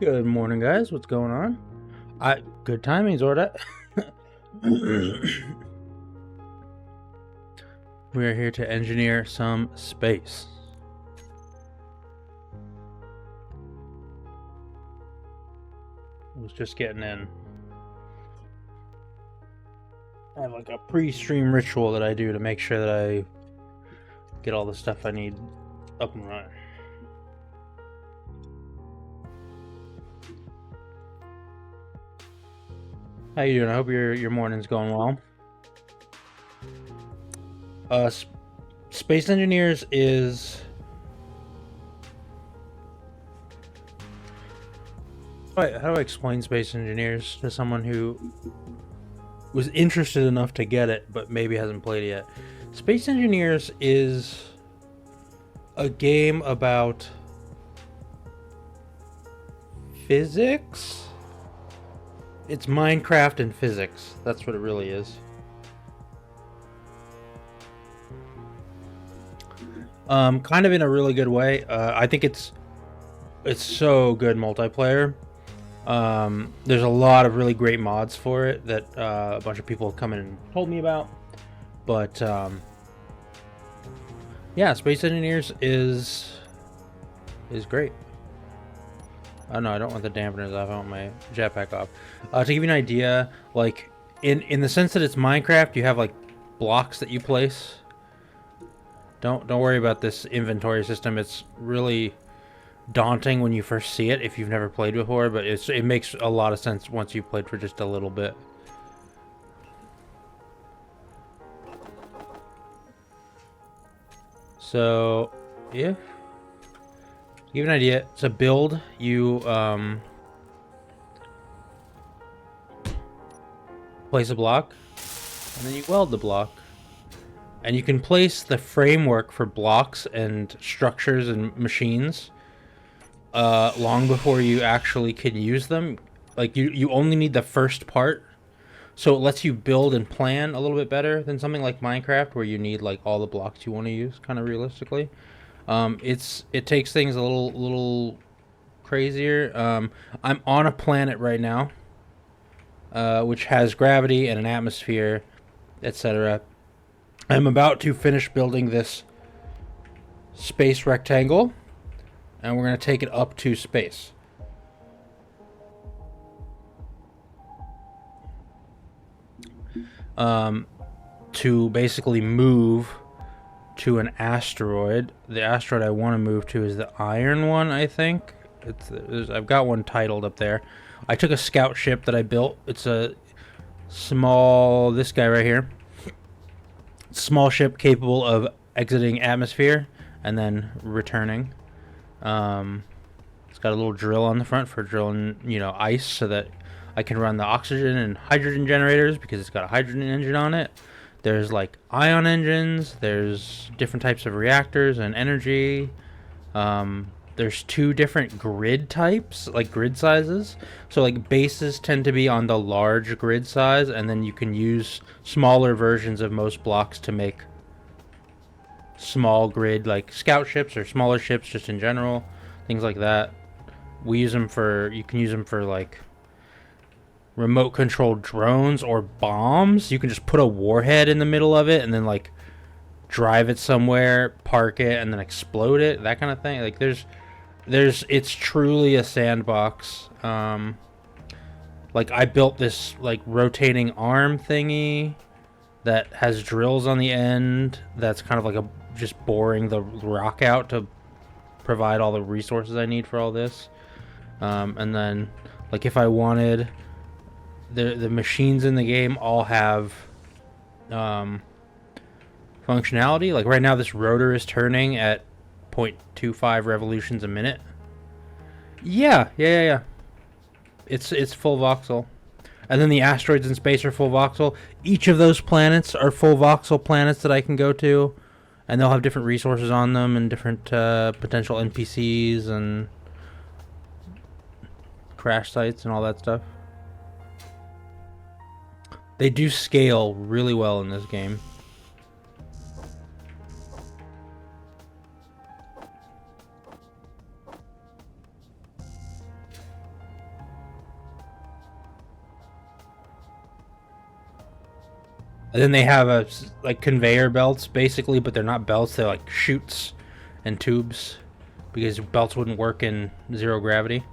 Good morning, guys. What's going on? Good timing, Zorda. We are here to engineer some space. I was just getting in. I have like a pre-stream ritual that I do to make sure that I get all the stuff I need up and running. How you doing? I hope your morning's going well. Space Engineers is how do I explain Space Engineers to someone who was interested enough to get it but maybe hasn't played it yet? Space Engineers is a game about physics. It's Minecraft and physics. That's what it really is. Kind of in a really good way. I think it's so good multiplayer. There's a lot of really great mods for it that a bunch of people have come in and told me about. But yeah, Space Engineers is great. Oh no, I don't want the dampeners off. I want my jetpack off. To give you an idea, like in the sense that it's Minecraft, you have like blocks that you place. Don't worry about this inventory system. It's really daunting when you first see it if you've never played before, but it makes a lot of sense once you've played for just a little bit. So, if to give you an idea, to build, you place a block, and then you weld the block. And you can place the framework for blocks and structures and machines long before you actually can use them. Like, you only need the first part. So it lets you build and plan a little bit better than something like Minecraft, where you need like all the blocks you want to use, kind of realistically. It takes things a little crazier. I'm on a planet right now, which has gravity and an atmosphere, etc. I'm about to finish building this space rectangle, and we're going to take it up to space. To basically move to an asteroid. The asteroid I want to move to is the iron one, I think. I've got one titled up there. I took a scout ship that I built. It's a small, this guy right here. Small ship capable of exiting atmosphere and then returning. It's got a little drill on the front for drilling, ice, so that I can run the oxygen and hydrogen generators because it's got a hydrogen engine on it. There's like ion engines. There's different types of reactors and energy. There's 2 different grid types, like grid sizes. So like bases tend to be on the large grid size, and then you can use smaller versions of most blocks to make small grid, like scout ships or smaller ships just in general, things like that. You can use them for like remote controlled drones or bombs. You can just put a warhead in the middle of it and then like drive it somewhere, park it, and then explode it, that kind of thing. Like it's truly a sandbox. Like I built this like rotating arm thingy that has drills on the end. That's kind of like just boring the rock out to provide all the resources I need for all this. And then like if I wanted, the machines in the game all have functionality. Like right now this rotor is turning at 0.25 revolutions a minute. Yeah. It's full voxel. And then the asteroids in space are full voxel. Each of those planets are full voxel planets that I can go to, and they'll have different resources on them and different potential NPCs and crash sites and all that stuff. They do scale really well in this game. And then they have like conveyor belts basically, but they're not belts. They're like chutes and tubes because belts wouldn't work in zero gravity.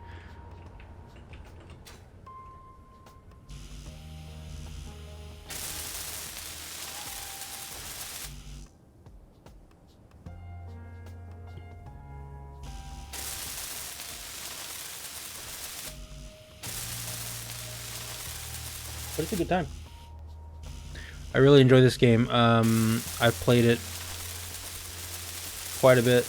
But it's a good time. I really enjoy this game. I've played it quite a bit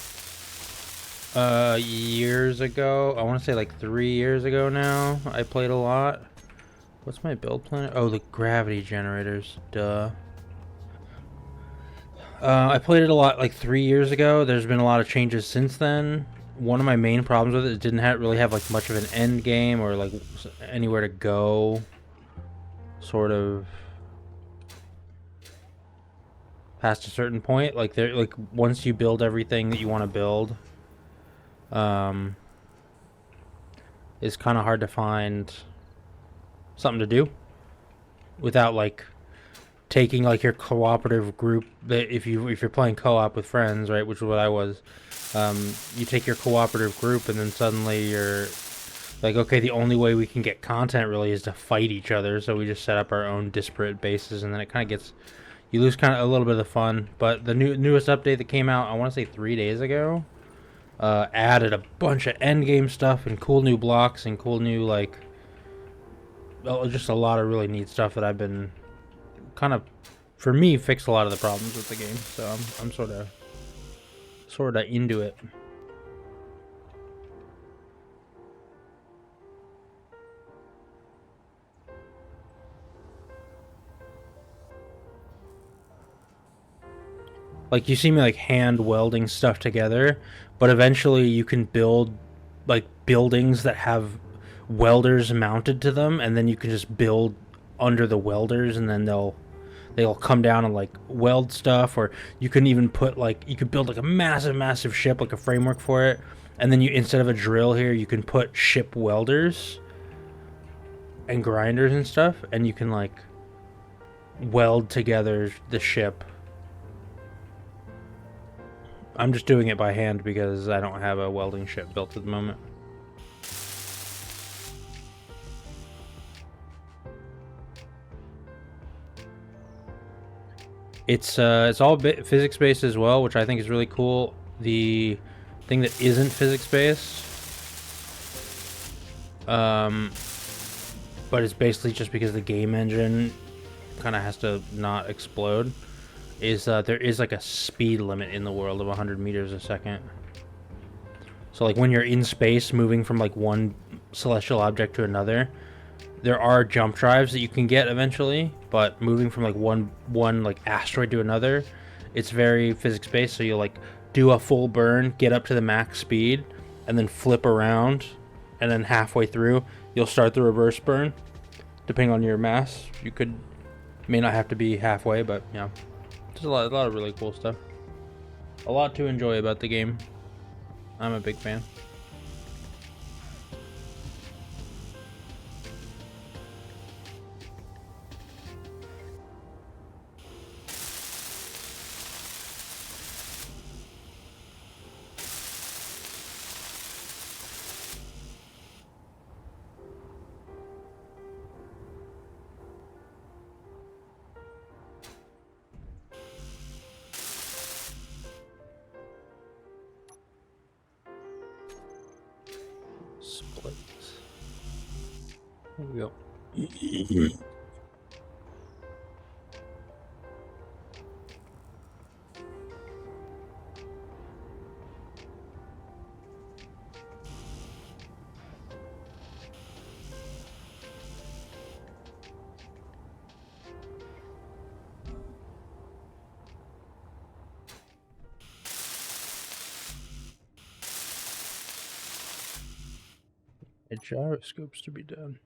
years ago. I want to say like 3 years ago now. I played a lot. What's my build plan? Oh, the gravity generators. Duh. I played it a lot like 3 years ago. There's been a lot of changes since then. One of my main problems with it didn't really have like much of an end game or like anywhere to go. Sort of past a certain point, like there, like once you build everything that you want to build, it's kind of hard to find something to do without like taking like your cooperative group. That if you're playing co-op with friends, right, which is what I was, you take your cooperative group and then suddenly you're like, okay, the only way we can get content really is to fight each other, so we just set up our own disparate bases, and then it kind of gets, you lose kind of a little bit of the fun. But the newest update that came out, I want to say 3 days ago, added a bunch of end game stuff and cool new blocks and cool new like, just a lot of really neat stuff that I've been kind of, for me, fixed a lot of the problems with the game. So I'm sort of into it. Like you see me like hand welding stuff together, but eventually you can build like buildings that have welders mounted to them, and then you can just build under the welders, and then they'll come down and like weld stuff. Or you can even put like, you could build like a massive ship, like a framework for it, and then you, instead of a drill here, you can put ship welders and grinders and stuff, and you can like weld together the ship. I'm just doing it by hand because I don't have a welding ship built at the moment. It's all physics based as well, which I think is really cool. The thing that isn't physics based, but it's basically just because the game engine kind of has to not explode, is there is like a speed limit in the world of 100 meters a second. So like when you're in space moving from like one celestial object to another, there are jump drives that you can get eventually, but moving from like one like asteroid to another, it's very physics based. So you'll like do a full burn, get up to the max speed, and then flip around, and then halfway through you'll start the reverse burn. Depending on your mass, you could, may not have to be halfway, but yeah, there's a lot of really cool stuff. A lot to enjoy about the game. I'm a big fan. Splits. There we go. Gyroscopes to be done.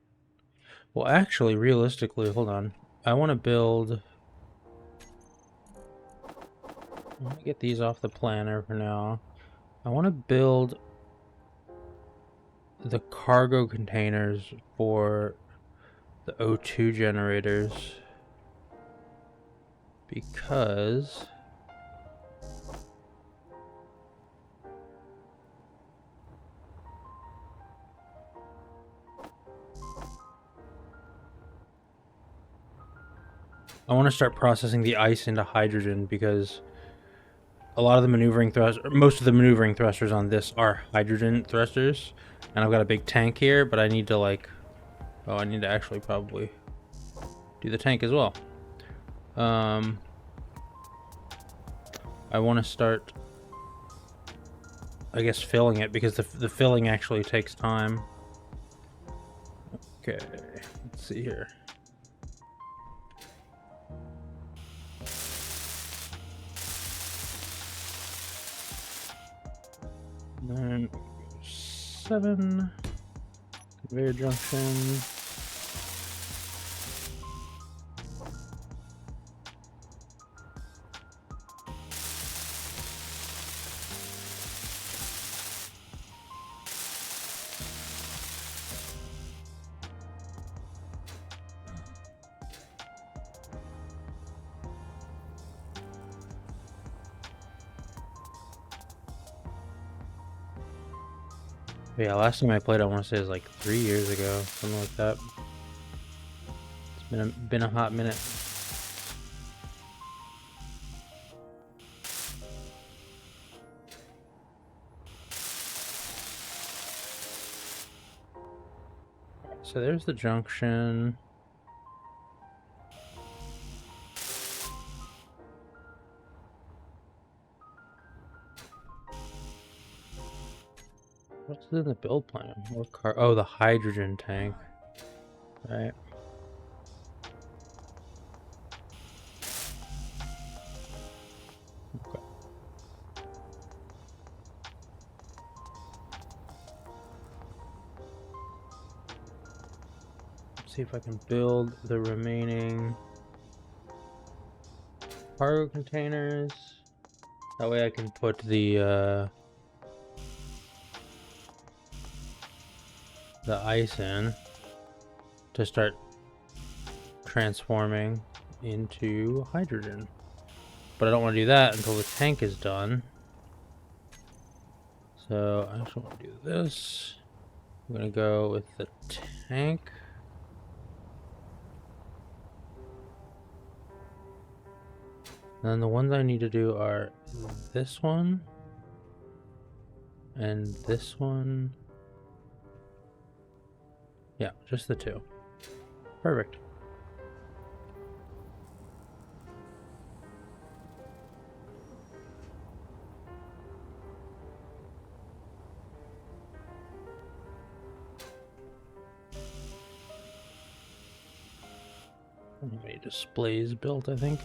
Well, actually, realistically, hold on. I want to build... Let me get these off the planner for now. I want to build the cargo containers for the O2 generators. because I want to start processing the ice into hydrogen, because a lot of the maneuvering thrusters, most of the maneuvering thrusters on this are hydrogen thrusters, and I've got a big tank here, but I need to like, oh, I need to actually probably do the tank as well. I want to start, I guess, filling it, because the filling actually takes time. Okay, let's see here. Then 7 conveyor junction. Yeah, last time I played, I want to say it was like 3 years ago, something like that. It's been a hot minute. So there's the junction. What's in the build plan? What car? Oh, the hydrogen tank. Right. Okay. Let's see if I can build the remaining cargo containers. That way I can put the ice in to start transforming into hydrogen. But I don't want to do that until the tank is done. So I actually want to do this. I'm going to go with the tank. And then the ones I need to do are this one and this one. Yeah, just the 2. Perfect. Many displays built, I think.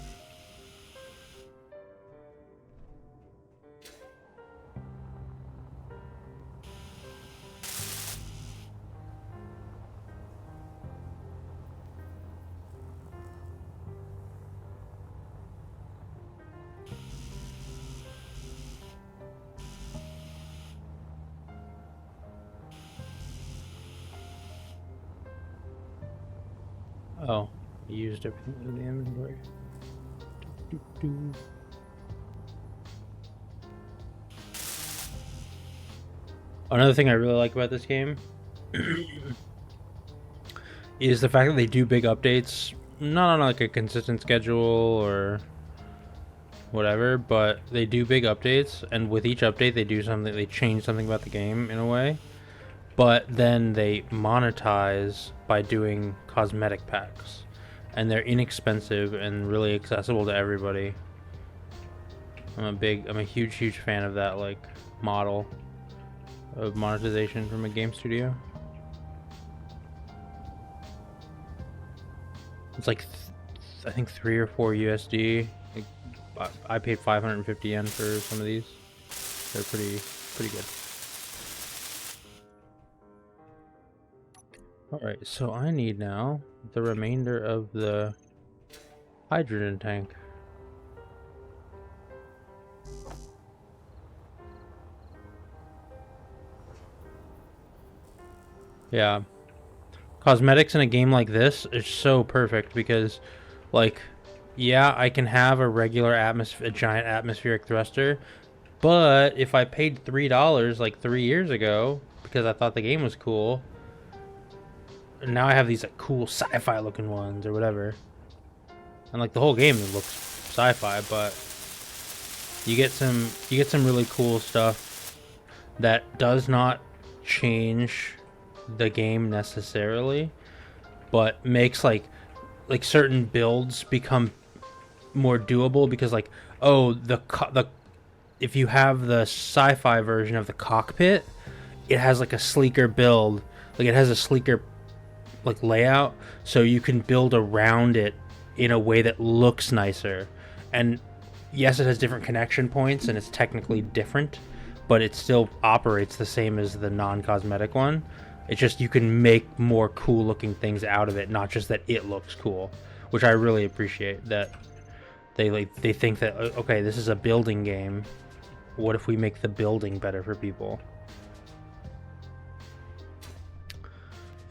Oh, I used everything in the inventory. Another thing I really like about this game is the fact that they do big updates, not on like a consistent schedule or whatever, but they do big updates, and with each update they do something, they change something about the game in a way, but then they monetize by doing cosmetic packs, and they're inexpensive and really accessible to everybody. I'm a huge fan of that like model of monetization from a game studio. It's like I think 3 or 4 USD. Like, I paid 550 yen for some of these. They're pretty good. Alright, so I need now the remainder of the hydrogen tank. Yeah. Cosmetics in a game like this is so perfect because, like, yeah, I can have a giant atmospheric thruster, but if I paid $3 like 3 years ago because I thought the game was cool, and now I have these like cool sci-fi looking ones or whatever, and like the whole game looks sci-fi, but you get some really cool stuff that does not change the game necessarily, but makes like certain builds become more doable because like, oh, the if you have the sci-fi version of the cockpit, it has like a sleeker build, like it has a sleeker like layout, so you can build around it in a way that looks nicer. And yes, it has different connection points and it's technically different, but it still operates the same as the non-cosmetic one. It's just you can make more cool looking things out of it, not just that it looks cool, which I really appreciate. That they think that, okay, this is a building game. What if we make the building better for people?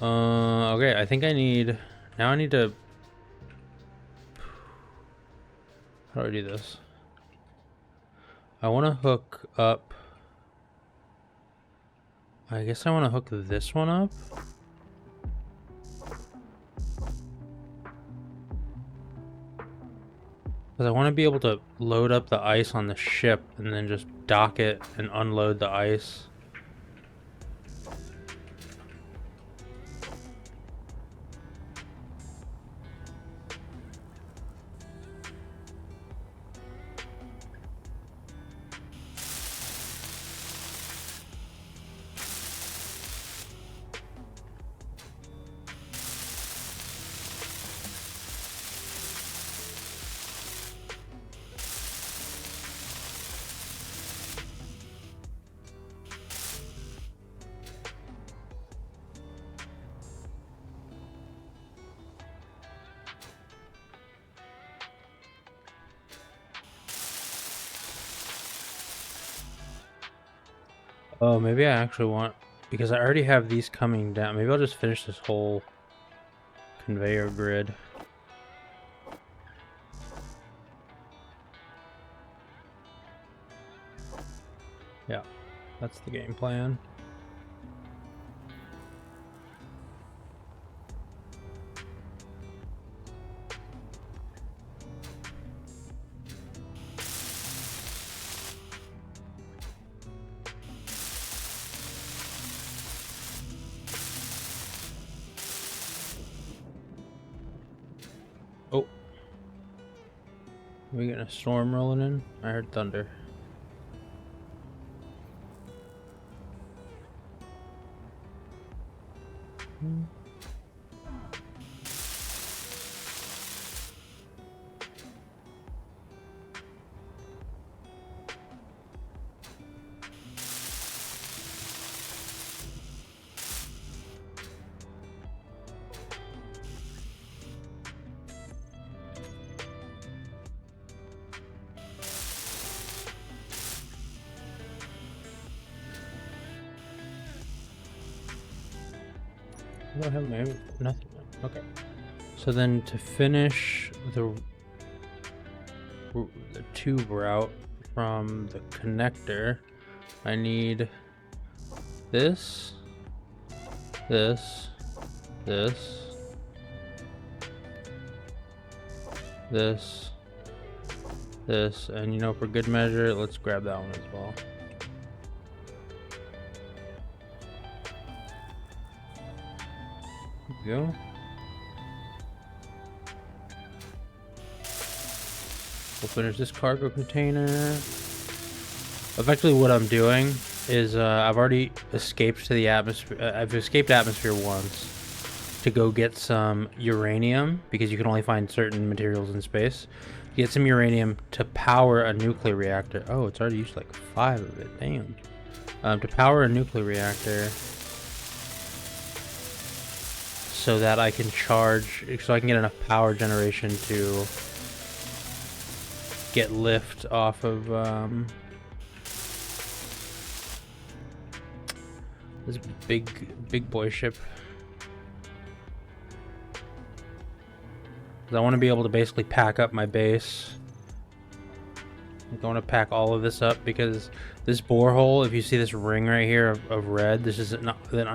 Okay, I think I need to. How do I do this? I want to hook up. I guess I want to hook this one up. Because I want to be able to load up the ice on the ship and then just dock it and unload the ice. Oh, maybe I actually want, because I already have these coming down. Maybe I'll just finish this whole conveyor grid. Yeah, that's the game plan. Oh. Are we getting a storm rolling in? I heard thunder. I don't have maybe nothing. Okay. So then to finish the tube route from the connector, I need this, this, this, this, this, and you know, for good measure, let's grab that one as well. There we go. We'll finish this cargo container. Effectively what I'm doing is I've already escaped to the atmosphere. I've escaped atmosphere once to go get some uranium, because you can only find certain materials in space. Get some uranium to power a nuclear reactor. Oh, it's already used like 5 of it. Damn. To power a nuclear reactor, so that I can charge, so I can get enough power generation to get lift off of this big boy ship. 'Cause I want to be able to basically pack up my base. I want to pack all of this up because this borehole, if you see this ring right here of red, this is an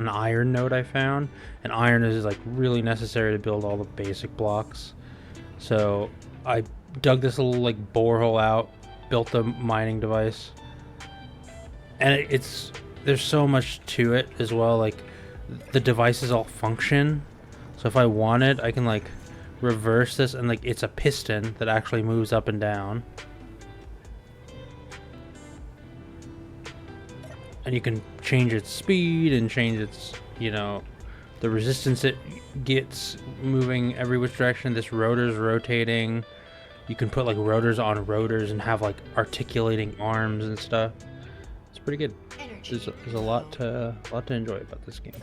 iron node I found. And iron is like really necessary to build all the basic blocks. So I dug this little like borehole out, built the mining device. And there's so much to it as well. Like the devices all function. So if I wanted, I can like reverse this and like it's a piston that actually moves up and down. And you can change its speed and change its, you know, the resistance it gets moving every which direction. This rotor's rotating. You can put like rotors on rotors and have like articulating arms and stuff. It's pretty good. There's a lot to enjoy about this game.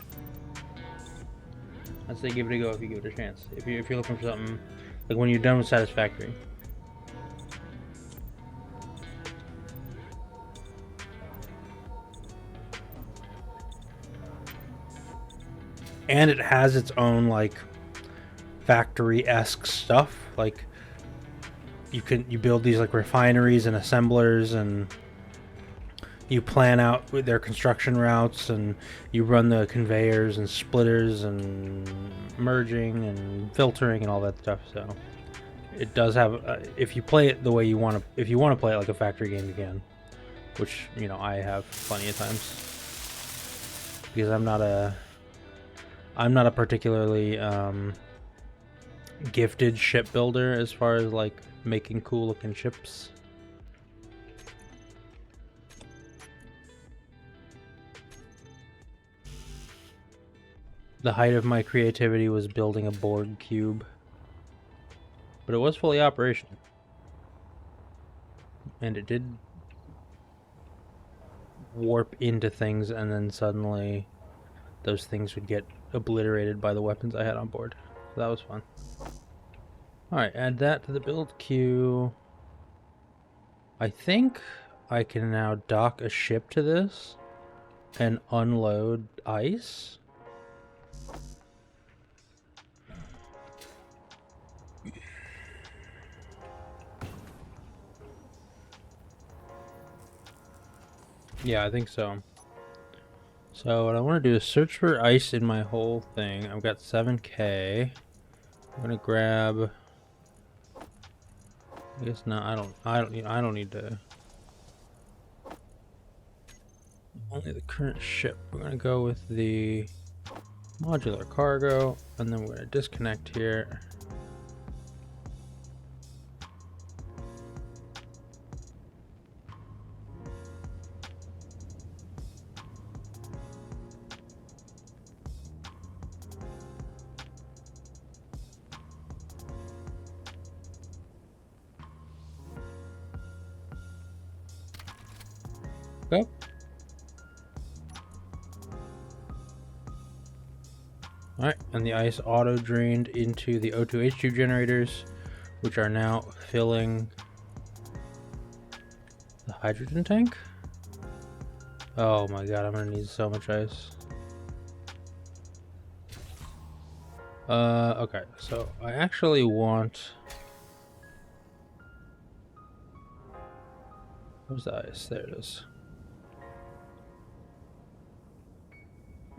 I'd say give it a go if you give it a chance. If you're looking for something like when you're done with Satisfactory. And it has its own like factory-esque stuff. Like you build these like refineries and assemblers, and you plan out their construction routes, and you run the conveyors and splitters and merging and filtering and all that stuff. So it does have if you play it the way you want to, if you want to play it like a factory game again, which, you know, I have plenty of times, because I'm not a particularly gifted shipbuilder as far as like making cool looking ships. The height of my creativity was building a Borg cube, but it was fully operational, and it did warp into things, and then suddenly those things would get obliterated by the weapons I had on board. So that was fun. Alright, add that to the build queue. I think I can now dock a ship to this and unload ice. Yeah, I think so. So what I want to do is search for ice in my whole thing. I've got 7K. I'm gonna grab. I guess not. I don't need to. Only the current ship. We're gonna go with the modular cargo, and then we're gonna disconnect here. Go. Alright, and the ice auto drained into the O2H2 generators, which are now filling the hydrogen tank. Oh my god, I'm gonna need so much ice. Okay, so I actually want... Where's the ice? There it is.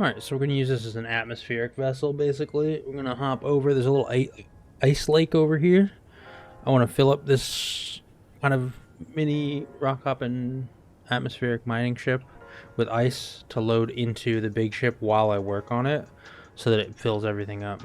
Alright, so we're going to use this as an atmospheric vessel, basically. We're going to hop over. There's a little ice lake over here. I want to fill up this kind of mini rock hopping atmospheric mining ship with ice to load into the big ship while I work on it, so that it fills everything up.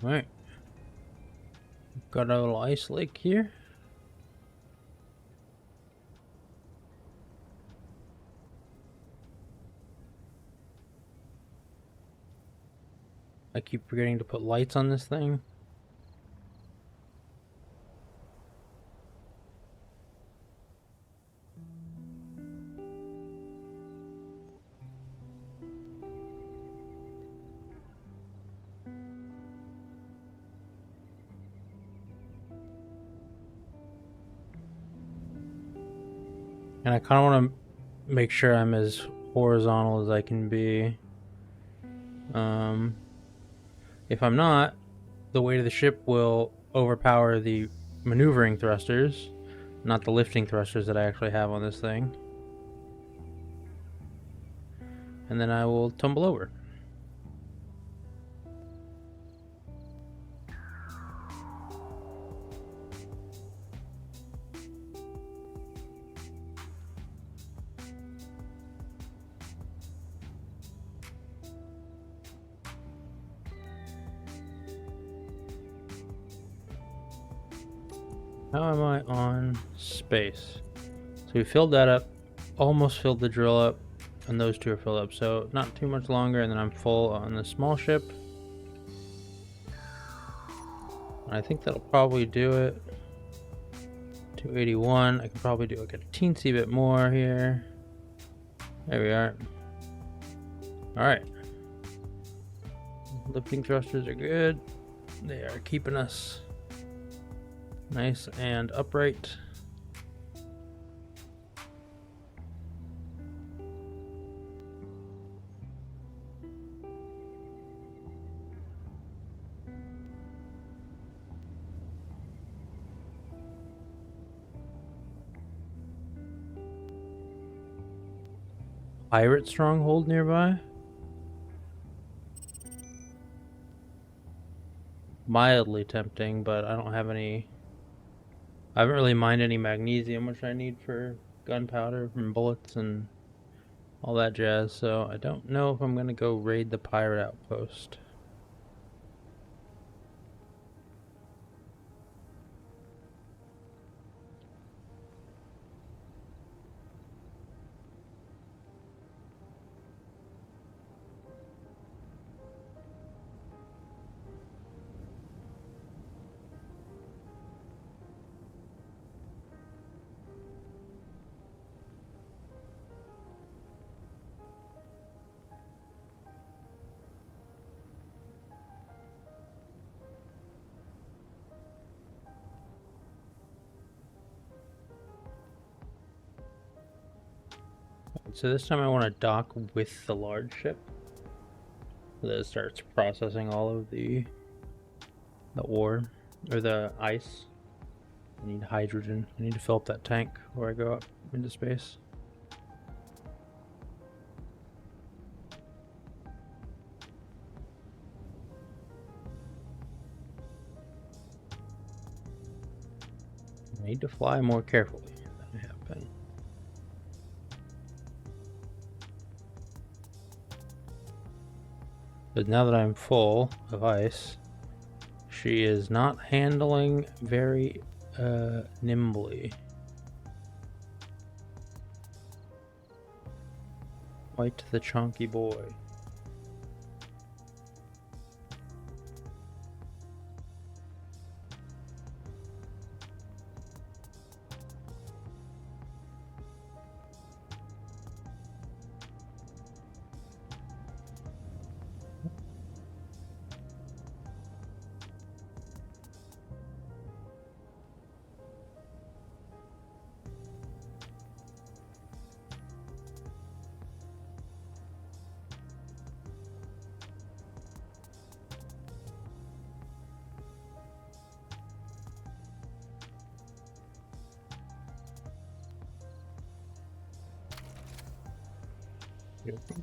Alright. Got a little ice lake here. I keep forgetting to put lights on this thing. And I kind of want to make sure I'm as horizontal as I can be. If I'm not, the weight of the ship will overpower the maneuvering thrusters, not the lifting thrusters that I actually have on this thing. And then I will tumble over. How am I on space? So we filled that up, almost filled the drill up, and those two are filled up. So not too much longer, and then I'm full on the small ship. And I think that'll probably do it. 281. I can probably do like a teensy bit more here. There we are. Alright. Lifting thrusters are good. They are keeping us nice and upright. Pirate stronghold nearby. Mildly tempting, but I don't have any. I haven't really mined any magnesium, which I need for gunpowder and bullets and all that jazz, so I don't know if I'm gonna go raid the pirate outpost. So this time I want to dock with the large ship. So that it starts processing all of the ore, or the ice. I need hydrogen. I need to fill up that tank before I go up into space. I need to fly more carefully than I have been. But now that I'm full of ice, she is not handling very nimbly. Quite the chunky boy.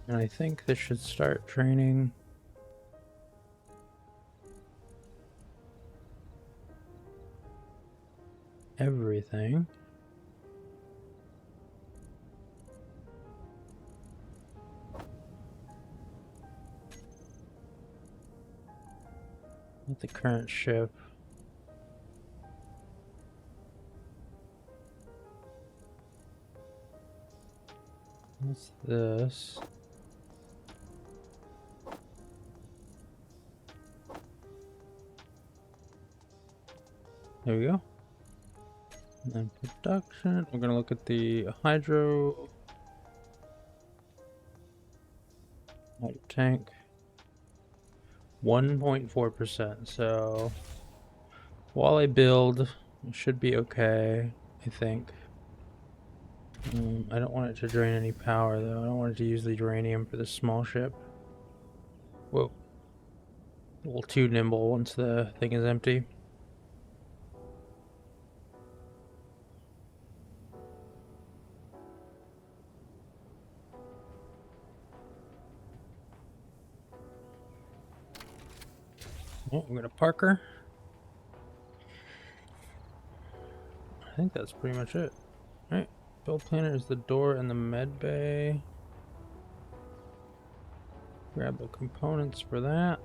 And I think this should start training. Everything. at the current ship. What's this? There we go. And then production. We're gonna look at the hydro tank. 1.4%. So while I build, it should be okay, I think. I don't want it to drain any power though. I don't want it to use the uranium for this small ship. Whoa. A little too nimble once the thing is empty. Oh, I'm gonna park her. I think that's pretty much it. Alright. Build planner is the door and the med bay. Grab the components for that.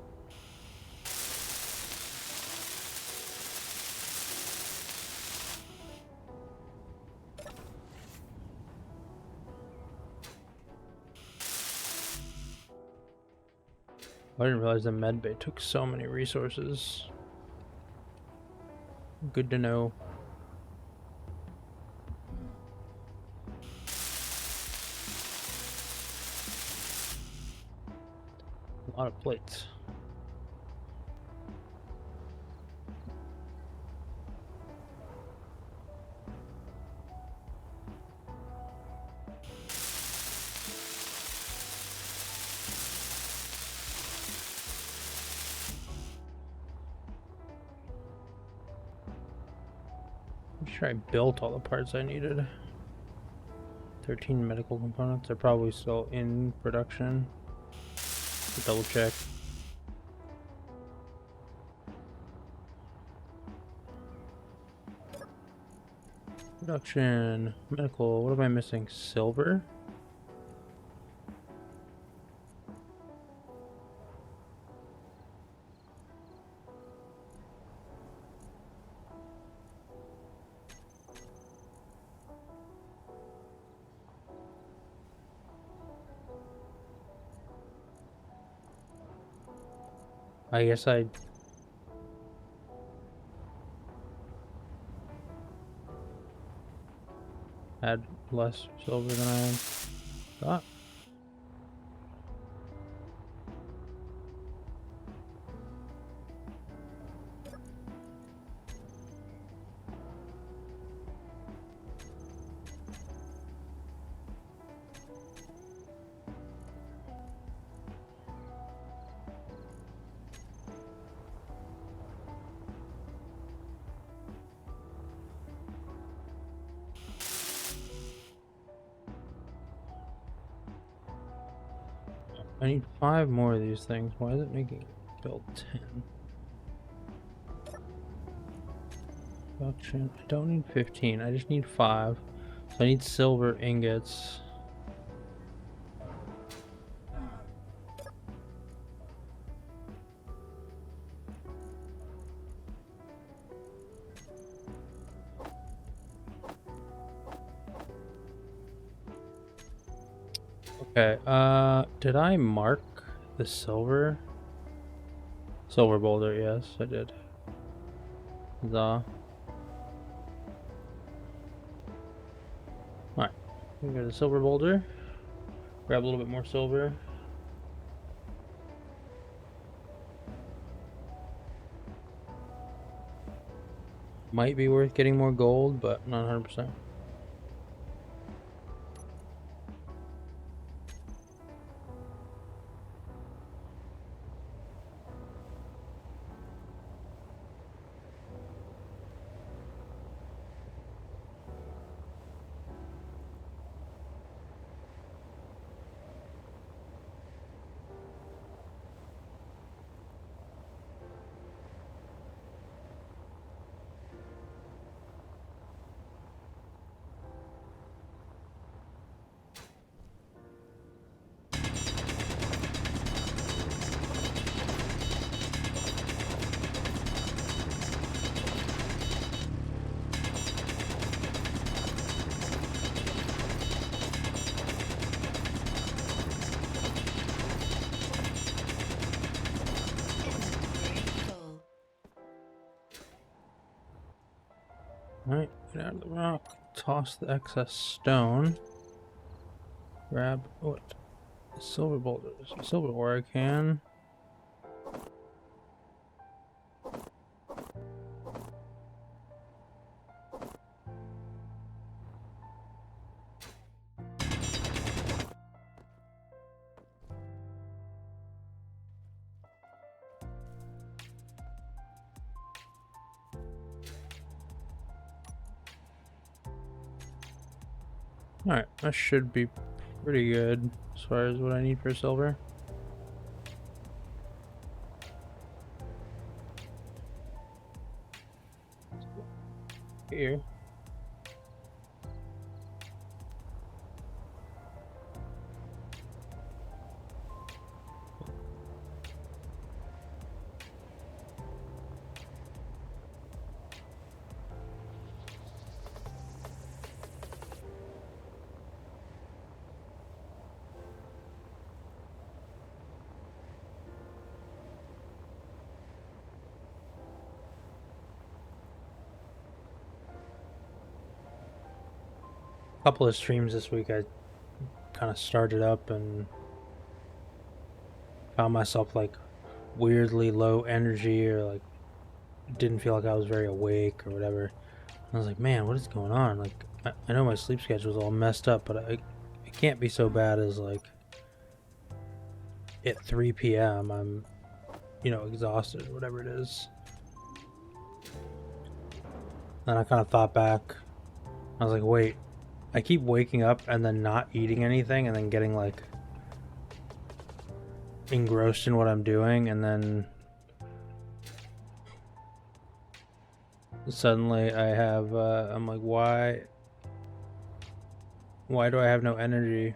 I didn't realize the med bay took so many resources. Good to know. A lot of plates. I'm sure I built all the parts I needed. 13 medical components are probably still in production. Double check. Production, medical, what am I missing? Silver? I guess I had less silver than I thought. I need 5 more of these things. Why is it making it build 10? Production. I don't need 15. I just need 5. So I need silver ingots. Okay, did I mark the silver? Silver boulder, yes, I did. Alright, we got the silver boulder. Grab a little bit more silver. Might be worth getting more gold, but not 100%. Alright, get out of the rock. Toss the excess stone. Grab what? Silver boulders. Silver ore I can. Alright, that should be pretty good as far as what I need for silver. Here. Couple of streams this week I kind of started up and found myself like weirdly low energy, or like didn't feel like I was very awake or whatever. I was like, man, what is going on? Like, I know my sleep schedule is all messed up, but it can't be so bad as like at 3 p.m. I'm, exhausted or whatever it is. Then I kind of thought back. I was like, wait, I keep waking up and then not eating anything and then getting like engrossed in what I'm doing, and then suddenly I have, I'm like, why do I have no energy?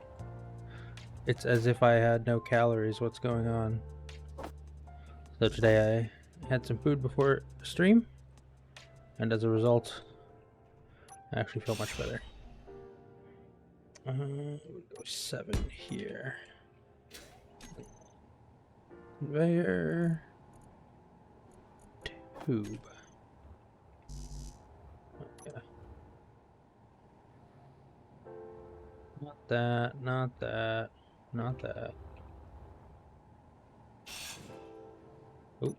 It's as if I had no calories. What's going on? So today I had some food before stream, and as a result, I actually feel much better. We'll go 7 here. Conveyor. Tube. Okay. Not that, not that, not that. Oh.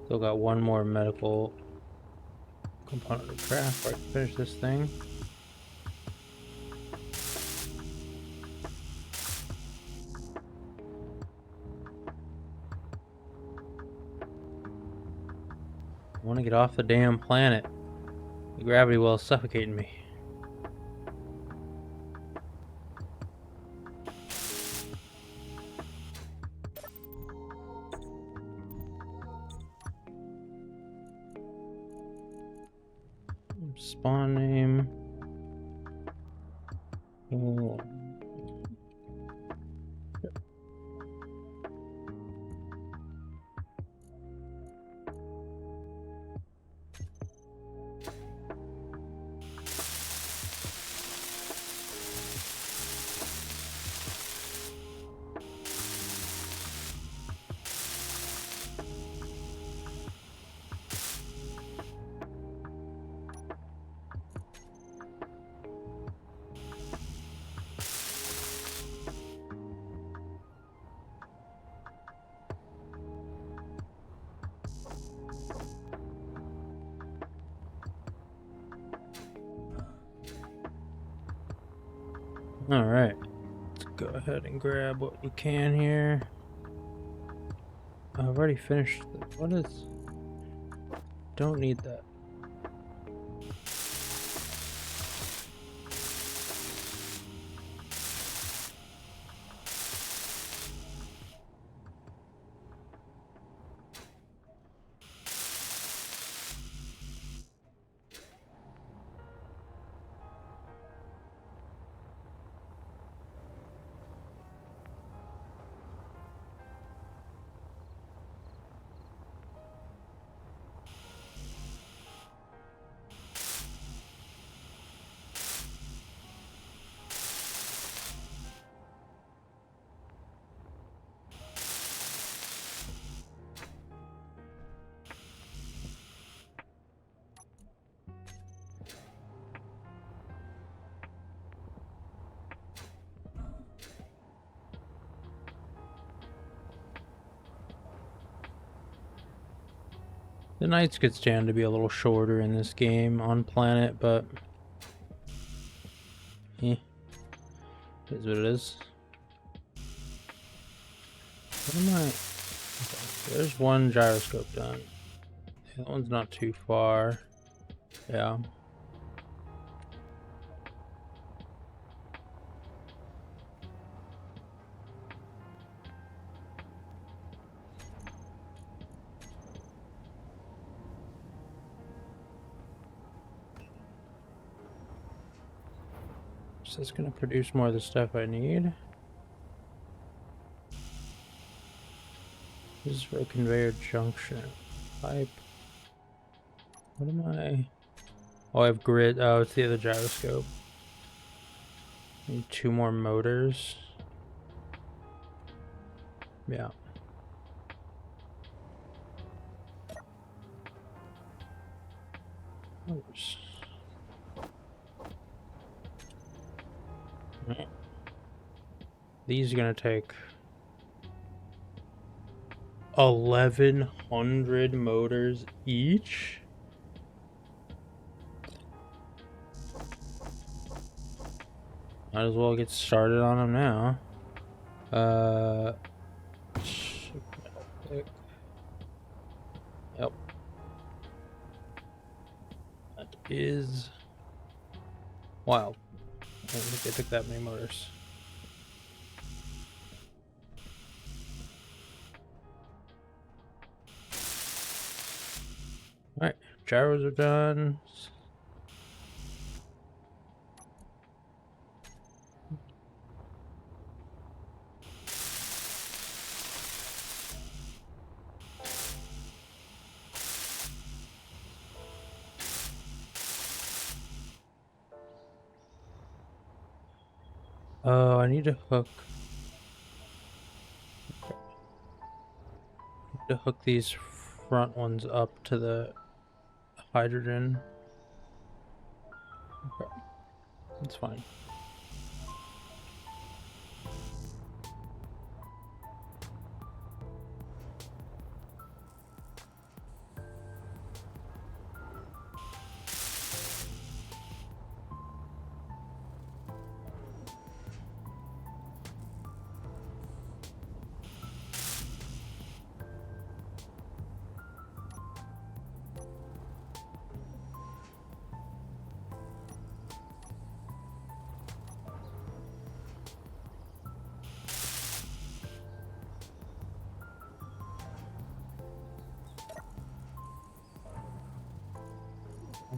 Still got one more medical component to craft before I can finish this thing. I want to get off the damn planet. The gravity well is suffocating me. Spawn name. Oh. Alright, let's go ahead and grab what we can here. I've already finished what is... Don't need that. The nights could stand to be a little shorter in this game on planet, but it is what it is. What am I? Okay, there's one gyroscope done. That one's not too far. Yeah. So it's gonna produce more of the stuff I need. This is for a conveyor junction. Pipe. What am I? Oh, I have grid. Oh, it's the other gyroscope. Need 2 more motors. Yeah. Motors. Right. These are gonna take 1,100 motors each. Might as well get started on them now. Yep. That is wild. I don't think I took that many motors. Alright, gyros are done. Oh, I need to hook. Okay. Need to hook these front ones up to the hydrogen. Okay, that's fine.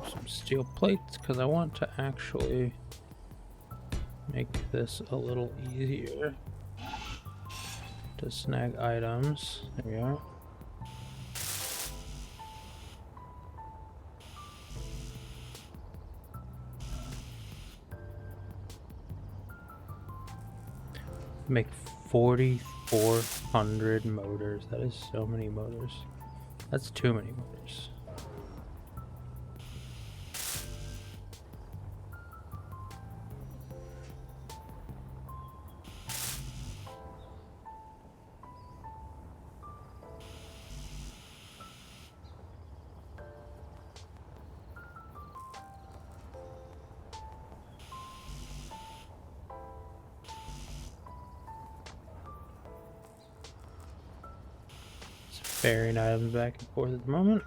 Some steel plates because I want to actually make this a little easier to snag items. There we are. Make 4,400 motors. That is so many motors. That's too many motors. Ferrying items back and forth at the moment.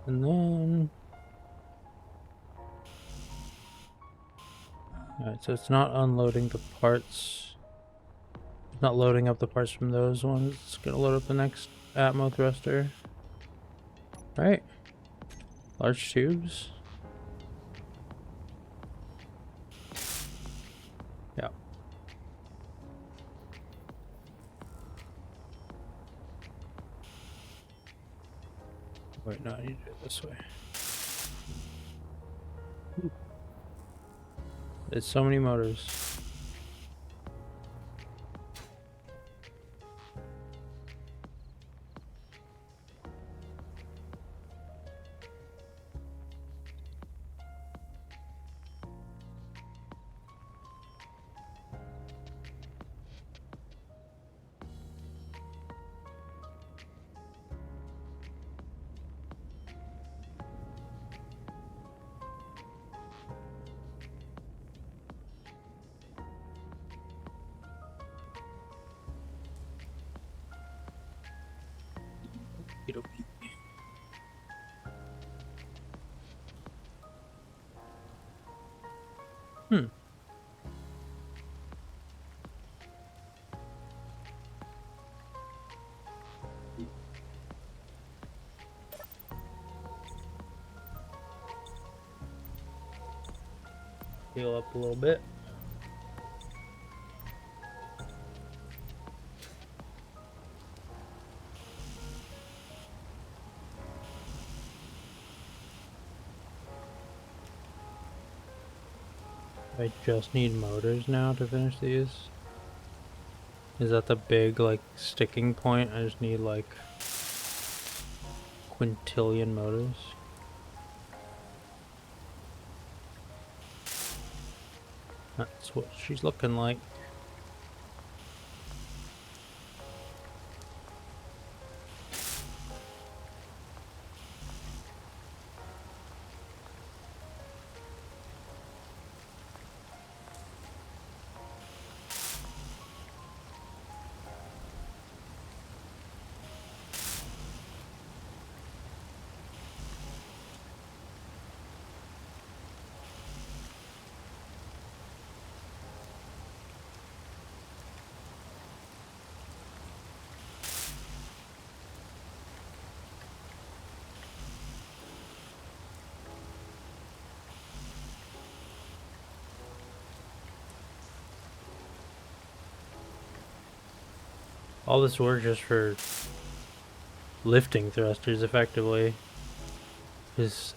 And then... Alright, so it's not unloading the parts. It's not loading up the parts from those ones. It's gonna load up the next Atmo thruster. Right. Large tubes. Yeah. Wait, no, I need to do it this way. Ooh. There's so many motors. Hmm. Heal up a little bit. I just need motors now to finish these. Is that the big, like, sticking point? I just need, like, quintillion motors. That's what she's looking like. All this work just for lifting thrusters, effectively. Because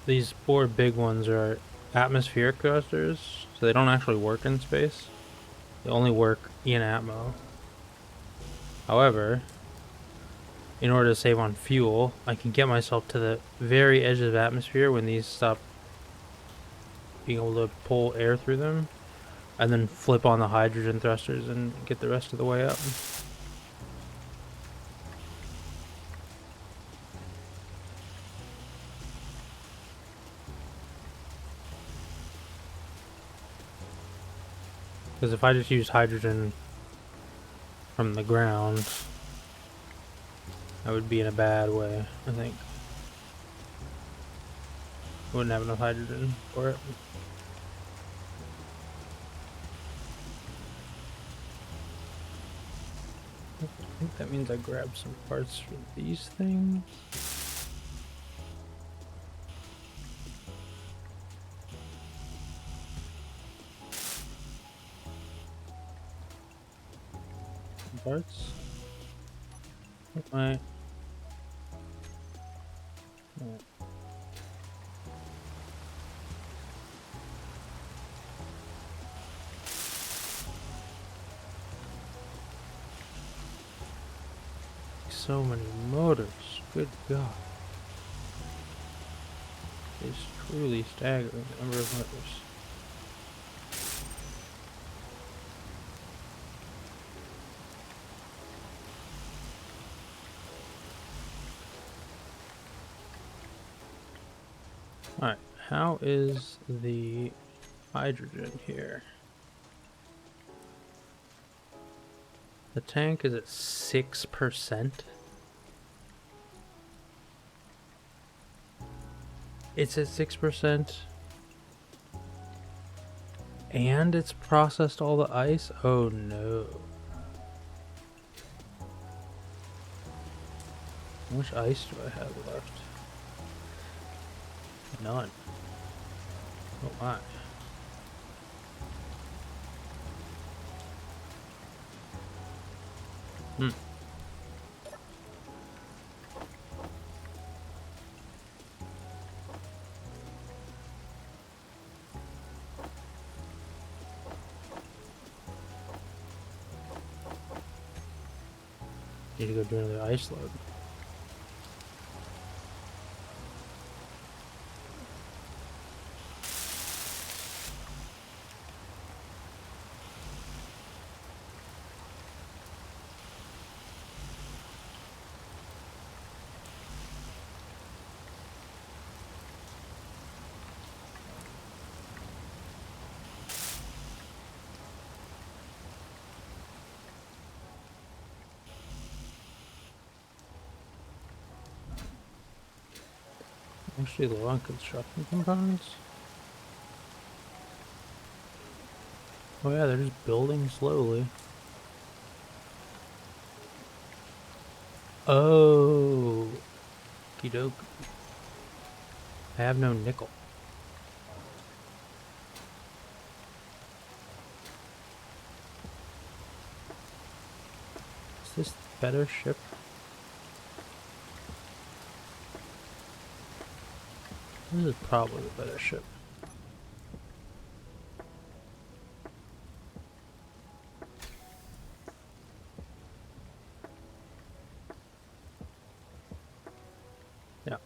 these 4 big ones are atmospheric thrusters, so they don't actually work in space. They only work in Atmo. However, in order to save on fuel, I can get myself to the very edge of the atmosphere when these stop being able to pull air through them, and then flip on the hydrogen thrusters and get the rest of the way up. Because if I just use hydrogen from the ground, I would be in a bad way, I think. I wouldn't have enough hydrogen for it. I think that means I grab some parts for these things. Parts. Okay. Right. So many motors. Good God. It's truly staggering the number of motors. Alright, how is the hydrogen here? The tank is at 6%. It's at 6%. And it's processed all the ice? Oh no. How much ice do I have left? None. Oh my. Hmm. Need to go do another ice load. Actually low on construction components. Oh yeah, they're just building slowly. Oh, okie doke. I have no nickel. Is this the better ship? This is probably the better ship. Yeah.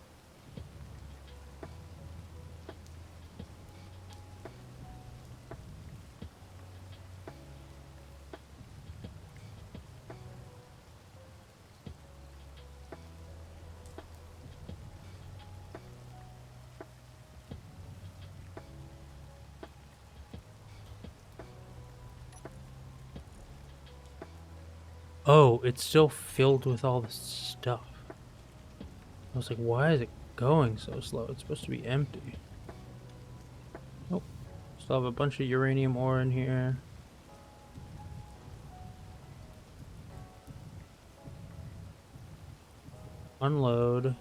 Oh, it's still filled with all this stuff. I was like, why is it going so slow? It's supposed to be empty. Nope. Still have a bunch of uranium ore in here. Unload.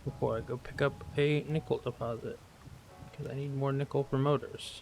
Before I go pick up a nickel deposit. Because I need more nickel for motors.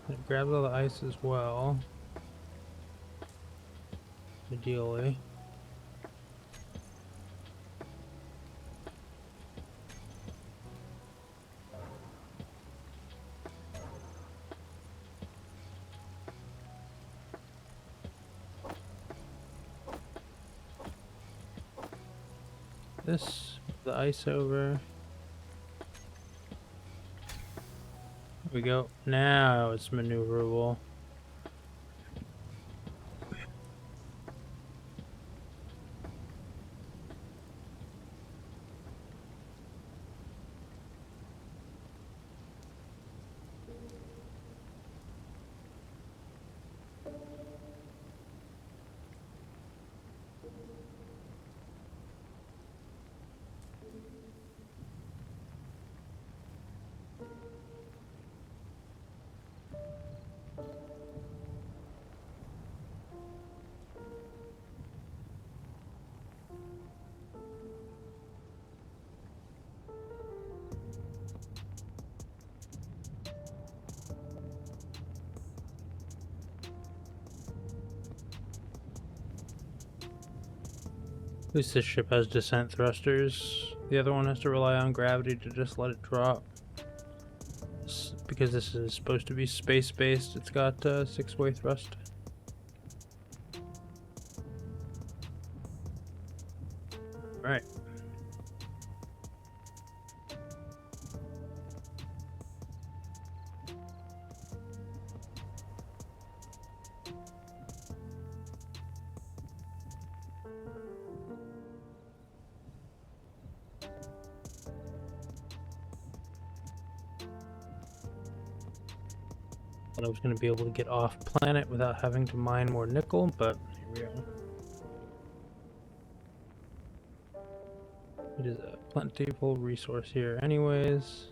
It grabs all the ice as well. Ideally. This, the ice over. There we go. Now it's maneuverable. At least this ship has descent thrusters. The other one has to rely on gravity to just let it drop. Because this is supposed to be space-based, it's got 6-way thrust. Right. Thought I was going to be able to get off planet without having to mine more nickel, but here we go. It is a plentiful resource here anyways.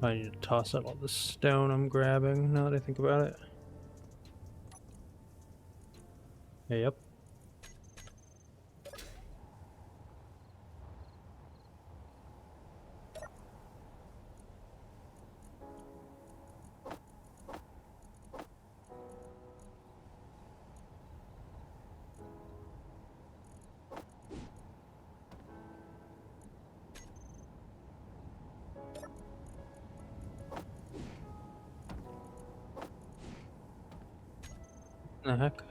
I need to toss out all the stone I'm grabbing now that I think about it. Yeah, yep. What the heck?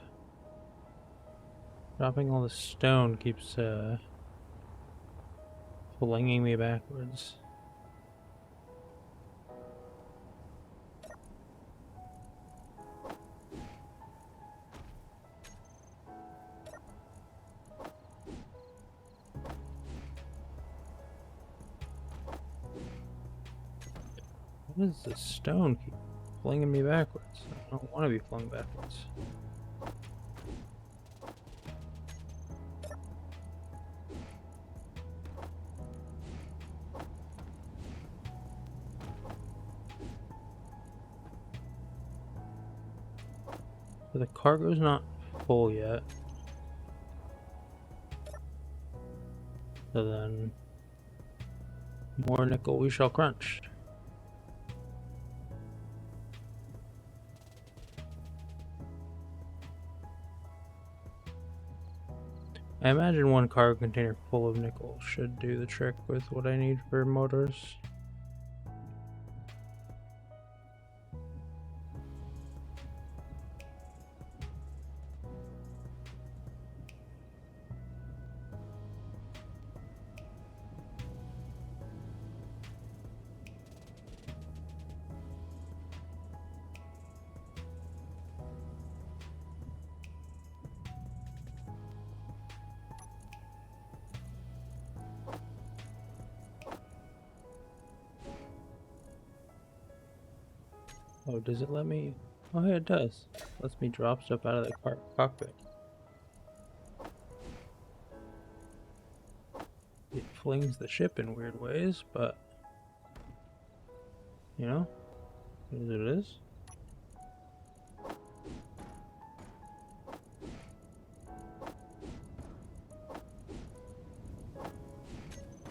Dropping all the stone keeps flinging me backwards. What does the stone keep flinging me backwards? I don't want to be flung backwards. But the cargo's not full yet. So then, more nickel we shall crunch. I imagine one cargo container full of nickel should do the trick with what I need for motors. Oh, does it let me? Oh, yeah, it does. Lets me drop stuff out of the cockpit. It flings the ship in weird ways, but you know, it is what it is.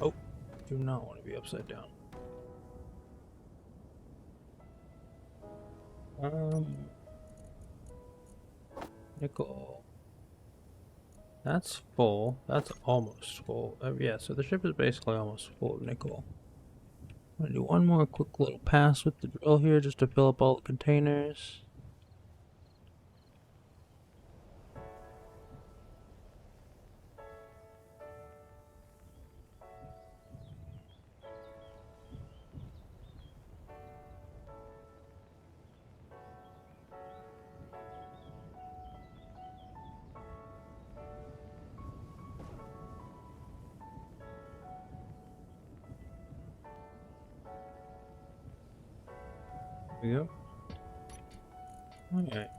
Oh, do not want to be upside down. Nickel. That's full. That's almost full. Yeah, so the ship is basically almost full of nickel. I'm gonna do one more quick little pass with the drill here just to fill up all the containers. There we go. Alright.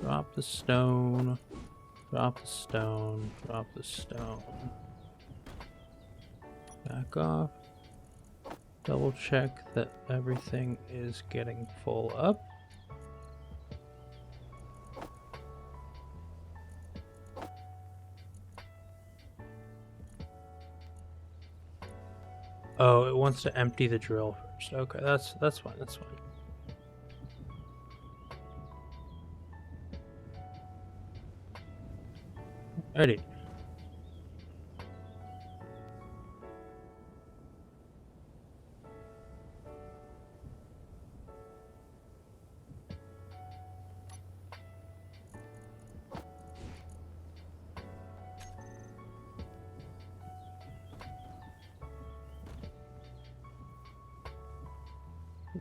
Drop the stone. Drop the stone. Drop the stone. Back off. Double check that everything is getting full up. Oh, it wants to empty the drill first. Okay, that's fine. That's fine. Alrighty.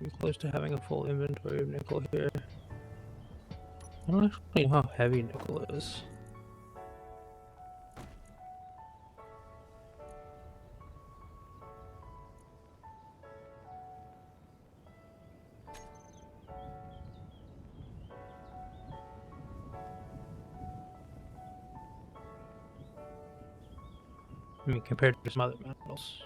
We're close to having a full inventory of nickel here. I don't actually know how heavy nickel is. I mean, compared to some other metals.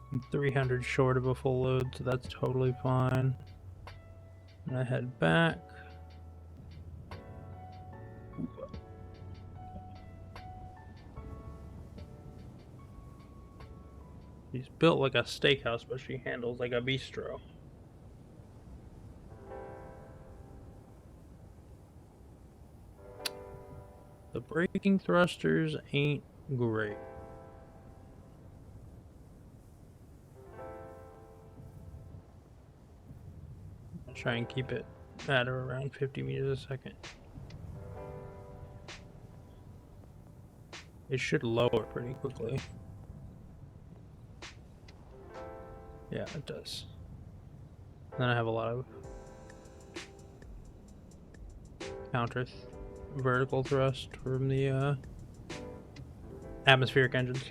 I'm 300 short of a full load, so that's totally fine. And I head back. She's built like a steakhouse, but she handles like a bistro. The braking thrusters ain't great. I'll try and keep it at or around 50 meters a second. It should lower pretty quickly. Yeah, it does. Then I have a lot of counter vertical thrust from the atmospheric engines.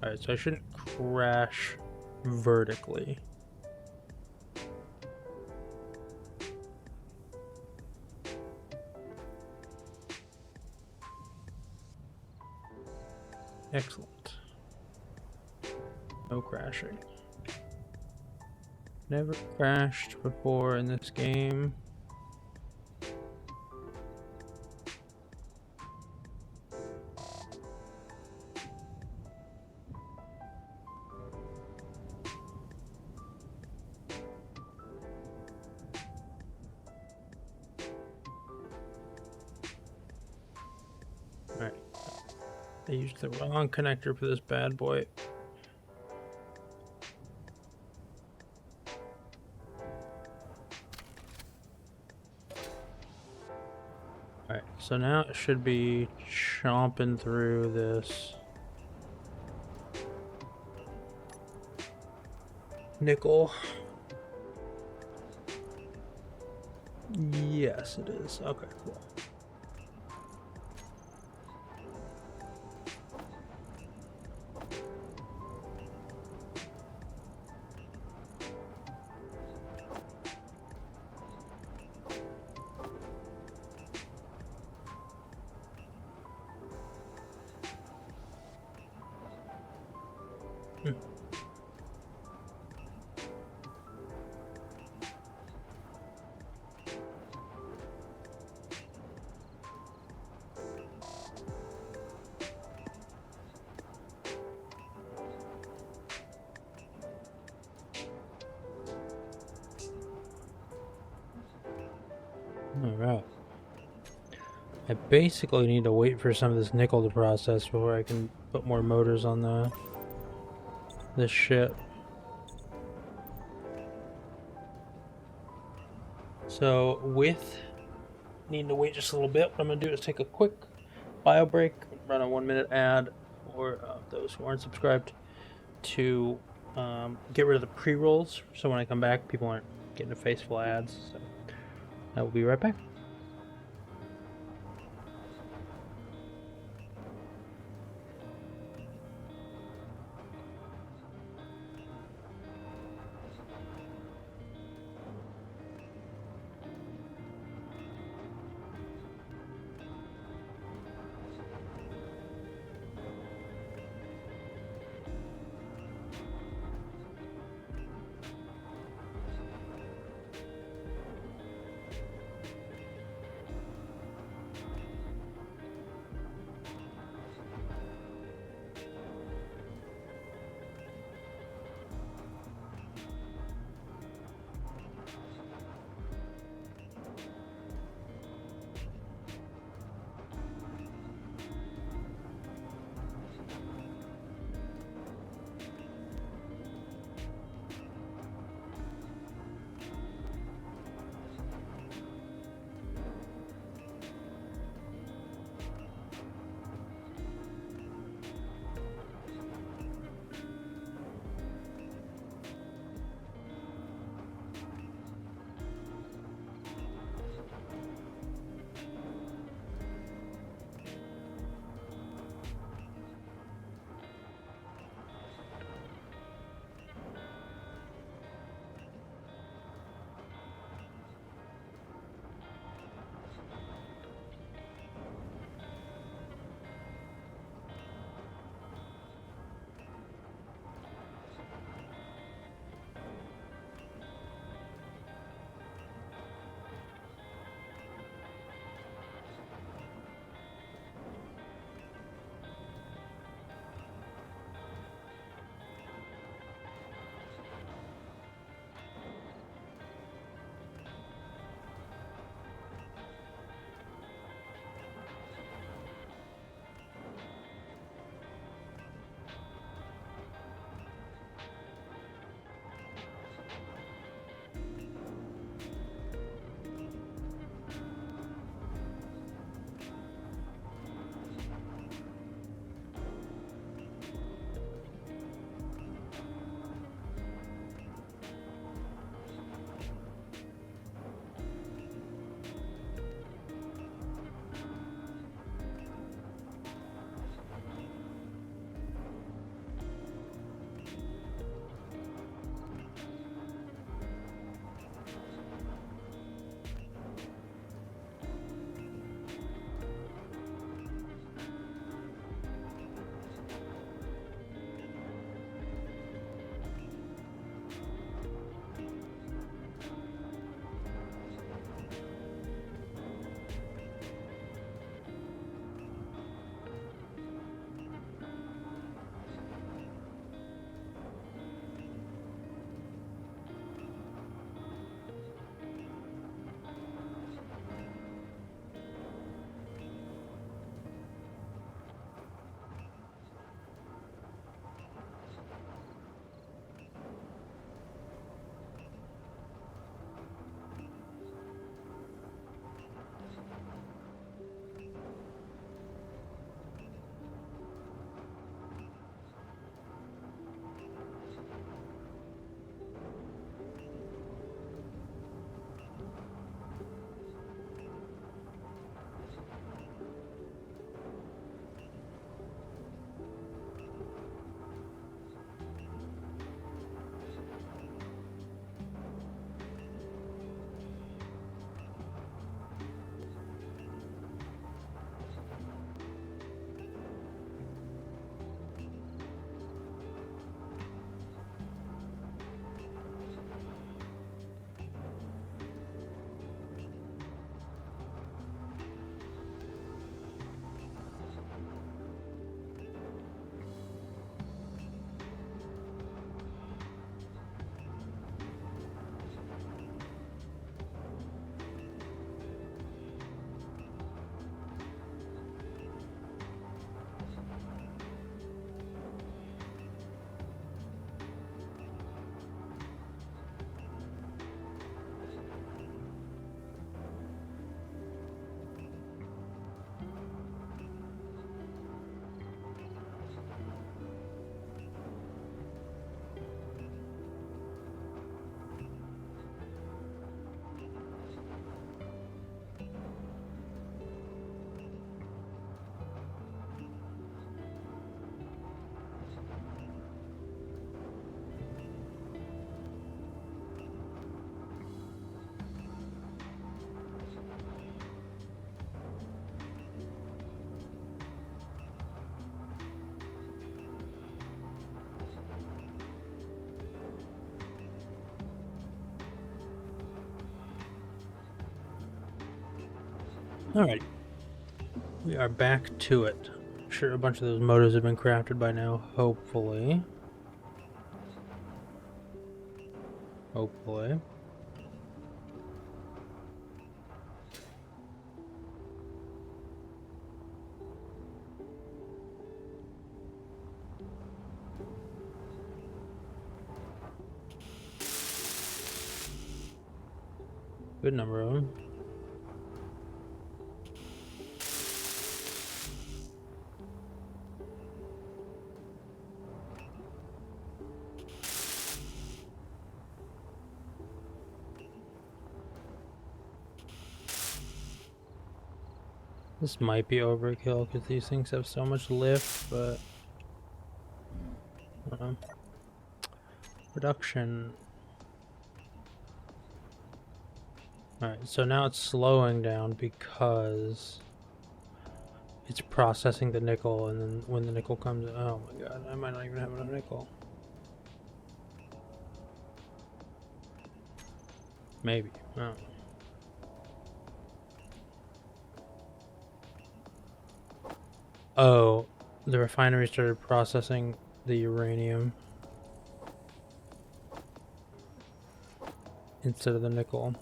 Alright, so I shouldn't crash vertically. Excellent. No crashing. Never crashed before in this game. Alright. I used the wrong connector for this bad boy. Alright, so now it should be chomping through this nickel. Yes, it is. Okay, cool. Alright. I basically need to wait for some of this nickel to process before I can put more motors on this shit. So with needing to wait just a little bit, what I'm gonna do is take a quick bio break, run a 1-minute ad for those who aren't subscribed to get rid of the pre-rolls, so when I come back people aren't getting a face full of ads. So I will be right back. Alright. We are back to it. I'm sure a bunch of those motors have been crafted by now, hopefully. Hopefully. Good number of them. This might be overkill because these things have so much lift, but production. Alright, so now it's slowing down because it's processing the nickel, and then when the nickel comes, oh my god, I might not even have enough nickel. Maybe. Oh. Oh, the refinery started processing the uranium instead of the nickel.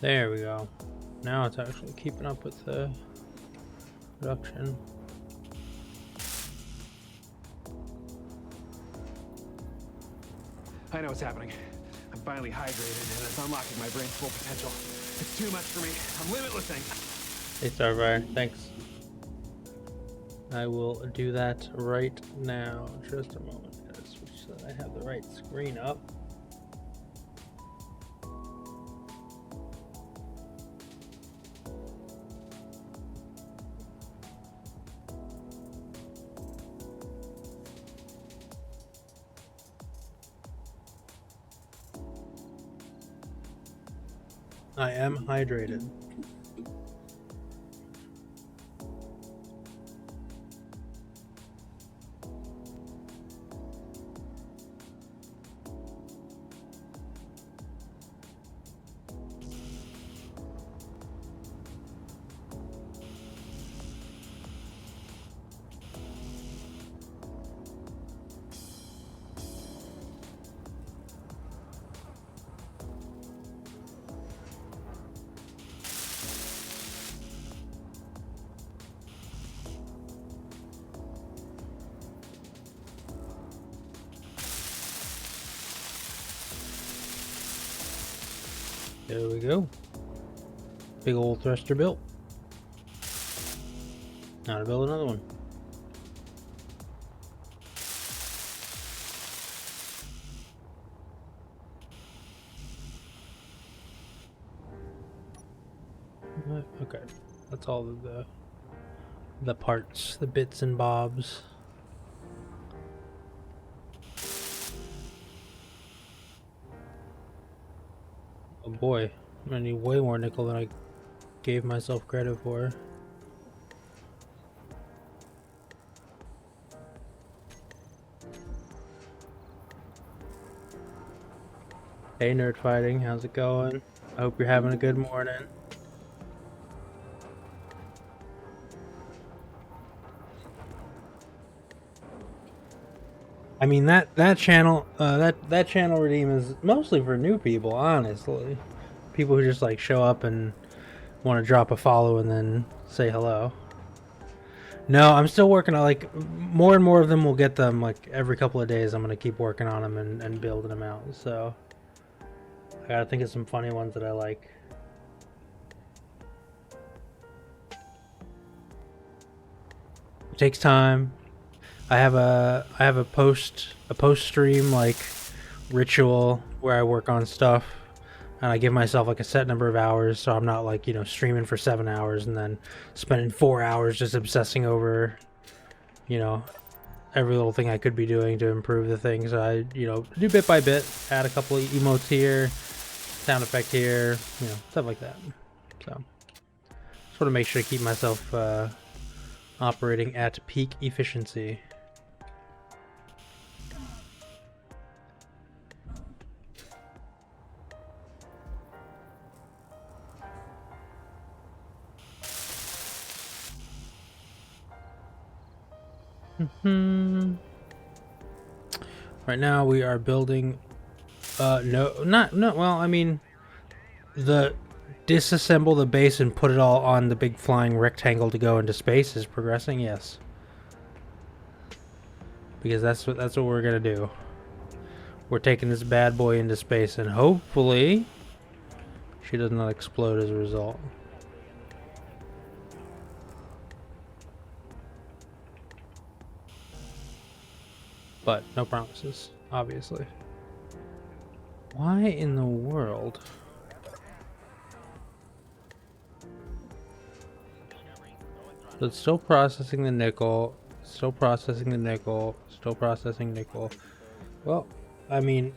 There we go. Now it's actually keeping up with the production. I know what's happening. I'm finally hydrated and it's unlocking my brain's full potential. It's too much for me. I'm limitlessing. Hey Starfire, thanks. I will do that right now. Just a moment. Gotta switch so that I have the right screen up. I am hydrated. There we go. Big old thruster built. Now to build another one. Okay, that's all of the parts, the bits and bobs. Oh boy, I'm gonna need way more nickel than I gave myself credit for. Hey Nerd Fighting, how's it going? I hope you're having a good morning. I mean that channel that channel redeem is mostly for new people, honestly. People who just like show up and want to drop a follow and then say hello. No, I'm still working on, like, more and more of them will get them like every couple of days. I'm gonna keep working on them and building them out. So I gotta think of some funny ones that I like. takes time. I have a post stream like ritual where I work on stuff, and I give myself like a set number of hours, so I'm not like, you know, streaming for 7 hours and then spending 4 hours just obsessing over, you know, every little thing I could be doing to improve the thing. So I, you know, do bit by bit, add a couple of emotes here, sound effect here, you know, stuff like that. So just want to make sure to keep myself operating at peak efficiency. Right now we are building well, I mean, the disassemble the base and put it all on the big flying rectangle to go into space is progressing, yes. Because that's what we're gonna do. We're taking this bad boy into space, and hopefully she does not explode as a result. But no promises, obviously. Why in the world? So it's still processing the nickel, still processing the nickel, still processing nickel. Well, I mean,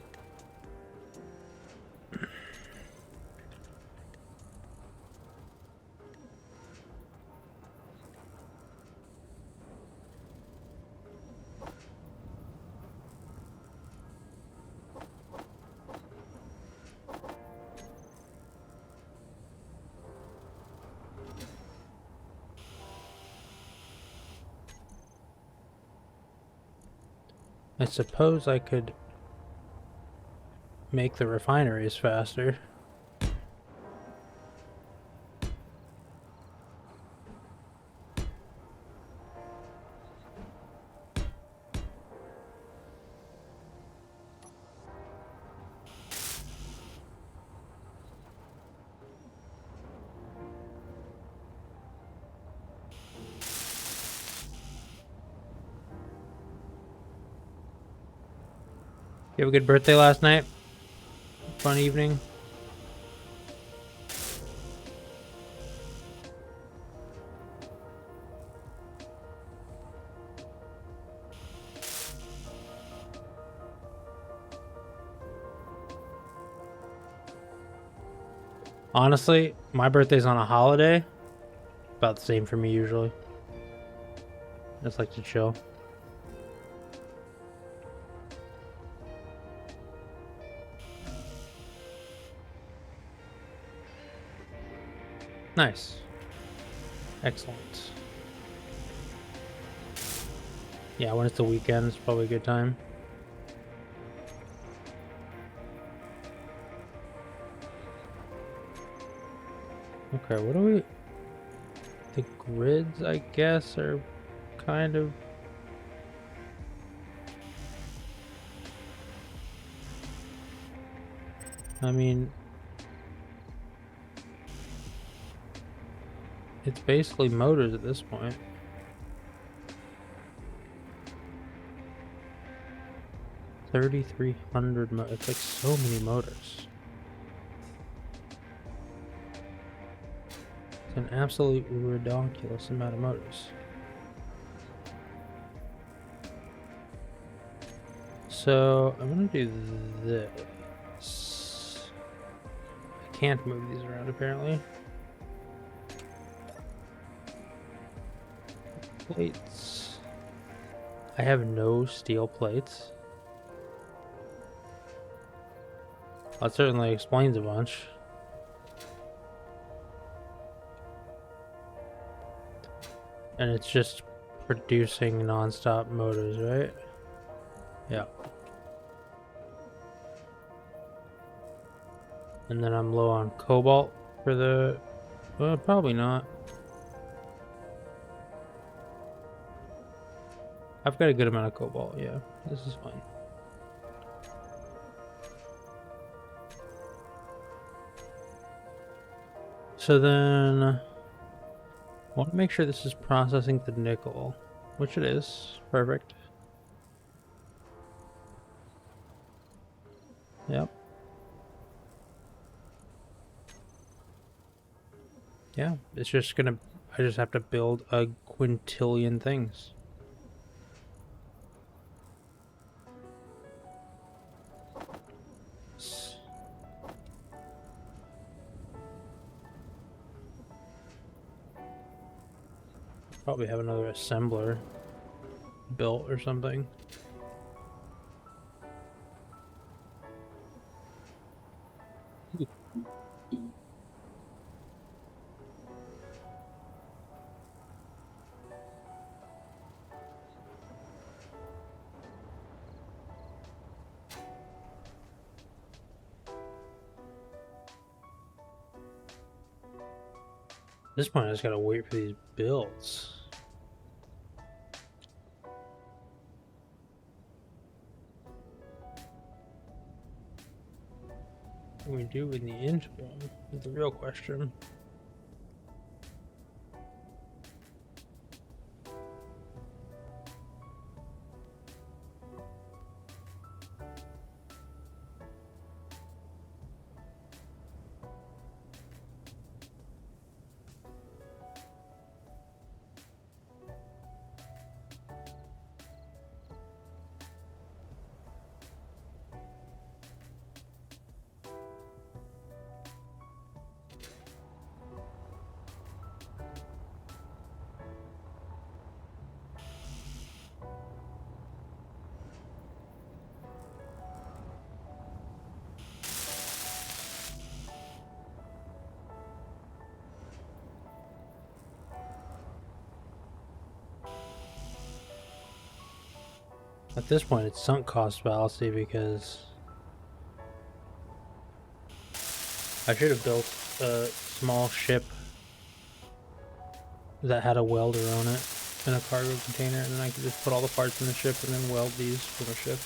I suppose I could make the refineries faster. You have a good birthday last night? Fun evening? Honestly, my birthday's on a holiday. About the same for me usually. Just like to chill. Nice. Excellent. Yeah, when it's the weekend, it's probably a good time. Okay, what do we... The grids, I guess, are kind of... I mean... It's basically motors at this point. 3,300 it's like so many motors. It's an absolute ridiculous amount of motors. So I'm gonna do this. I can't move these around apparently. Plates. I have no steel plates. That certainly explains a bunch. And it's just producing non-stop motors, right? Yeah. And then I'm low on cobalt for the... Well, probably not. I've got a good amount of cobalt, yeah. This is fine. So then... I want to make sure this is processing the nickel. which it is. Perfect. Yep. Yeah, it's just gonna... I just have to build a quintillion things. Probably have another assembler built or something. At this point, I just gotta wait for these builds. What do we do in the interim is the real question. At this point, it's sunk cost fallacy because I should have built a small ship that had a welder on it in a cargo container, and then I could just put all the parts in the ship and then weld these from the ship.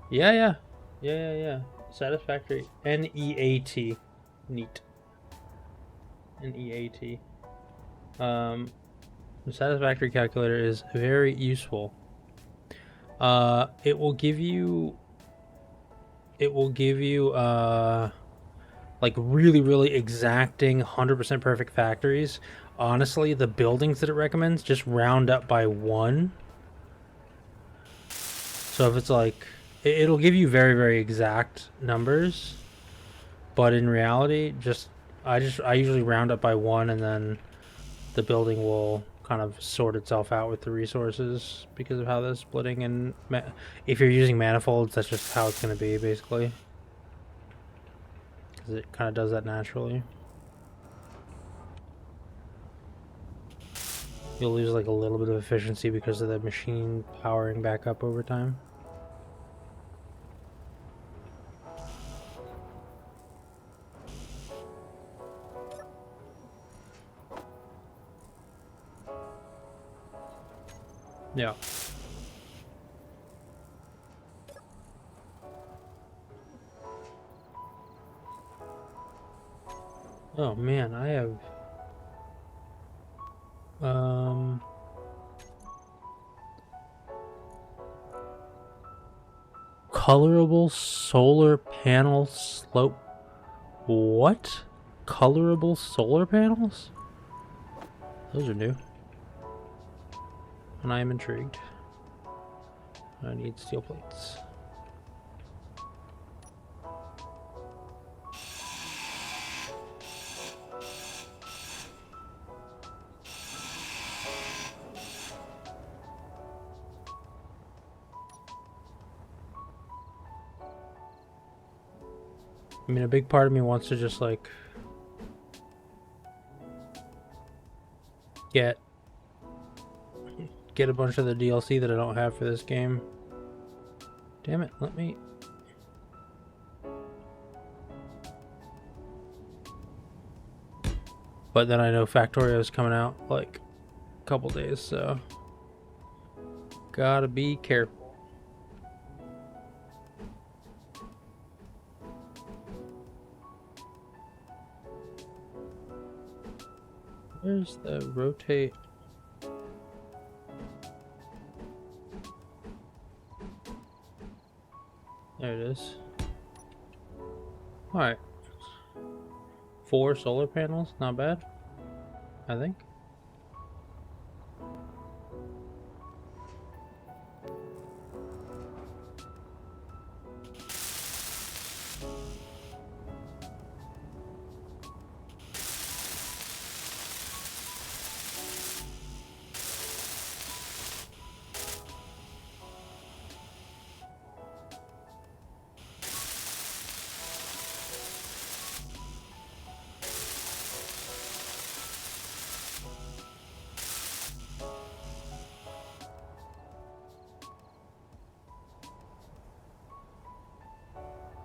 Yeah. Satisfactory. NEAT. Neat. NEAT. The satisfactory calculator is very useful. It will give you like really exacting 100% perfect factories. Honestly, the buildings that it recommends just round up by 1. So if it's like, it'll give you very exact numbers, but in reality, I usually round up by 1, and then the building will kind of sort itself out with the resources because of how they're splitting. And if you're using manifolds, that's just how it's going to be, basically, because it kind of does that naturally. You'll lose like a little bit of efficiency because of the machine powering back up over time. Yeah. Oh man, I have colorable solar panel slope. What? Colorable solar panels? Those are new. And I am intrigued. I need steel plates. I mean, a big part of me wants to just like get a bunch of the DLC that I don't have for this game. Damn it, let me... But then I know Factorio is coming out like a couple days, so gotta be careful. Where's the rotate? There it is. Alright. 4 solar panels, not bad, I think.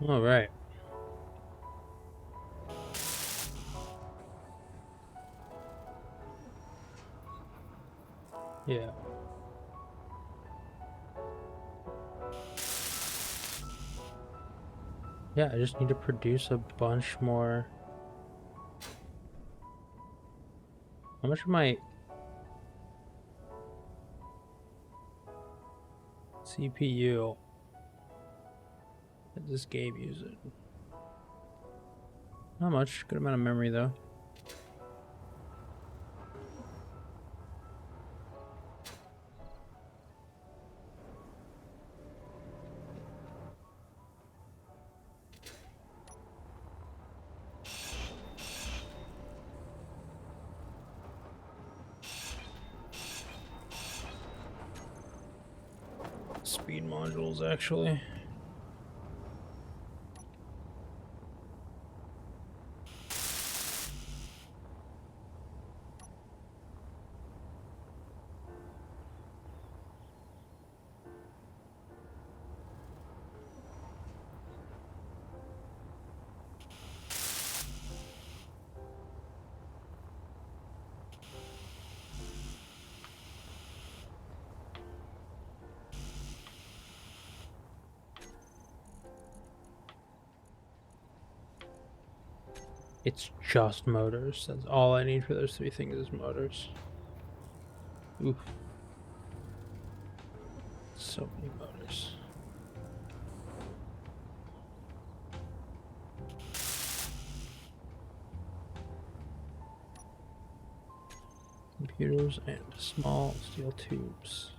All right. Yeah. Yeah, I just need to produce a bunch more. How much of my CPU did this game use it? Not much. Good amount of memory though. Speed modules, actually. It's just motors. That's all I need for those 3 things is motors. Oof. So many motors. Computers and small steel tubes.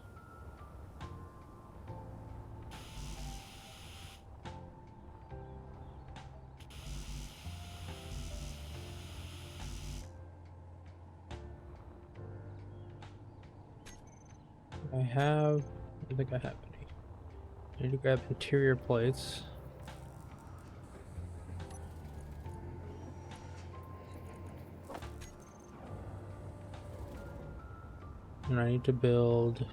I don't think I have any. I need to grab interior plates. And I need to build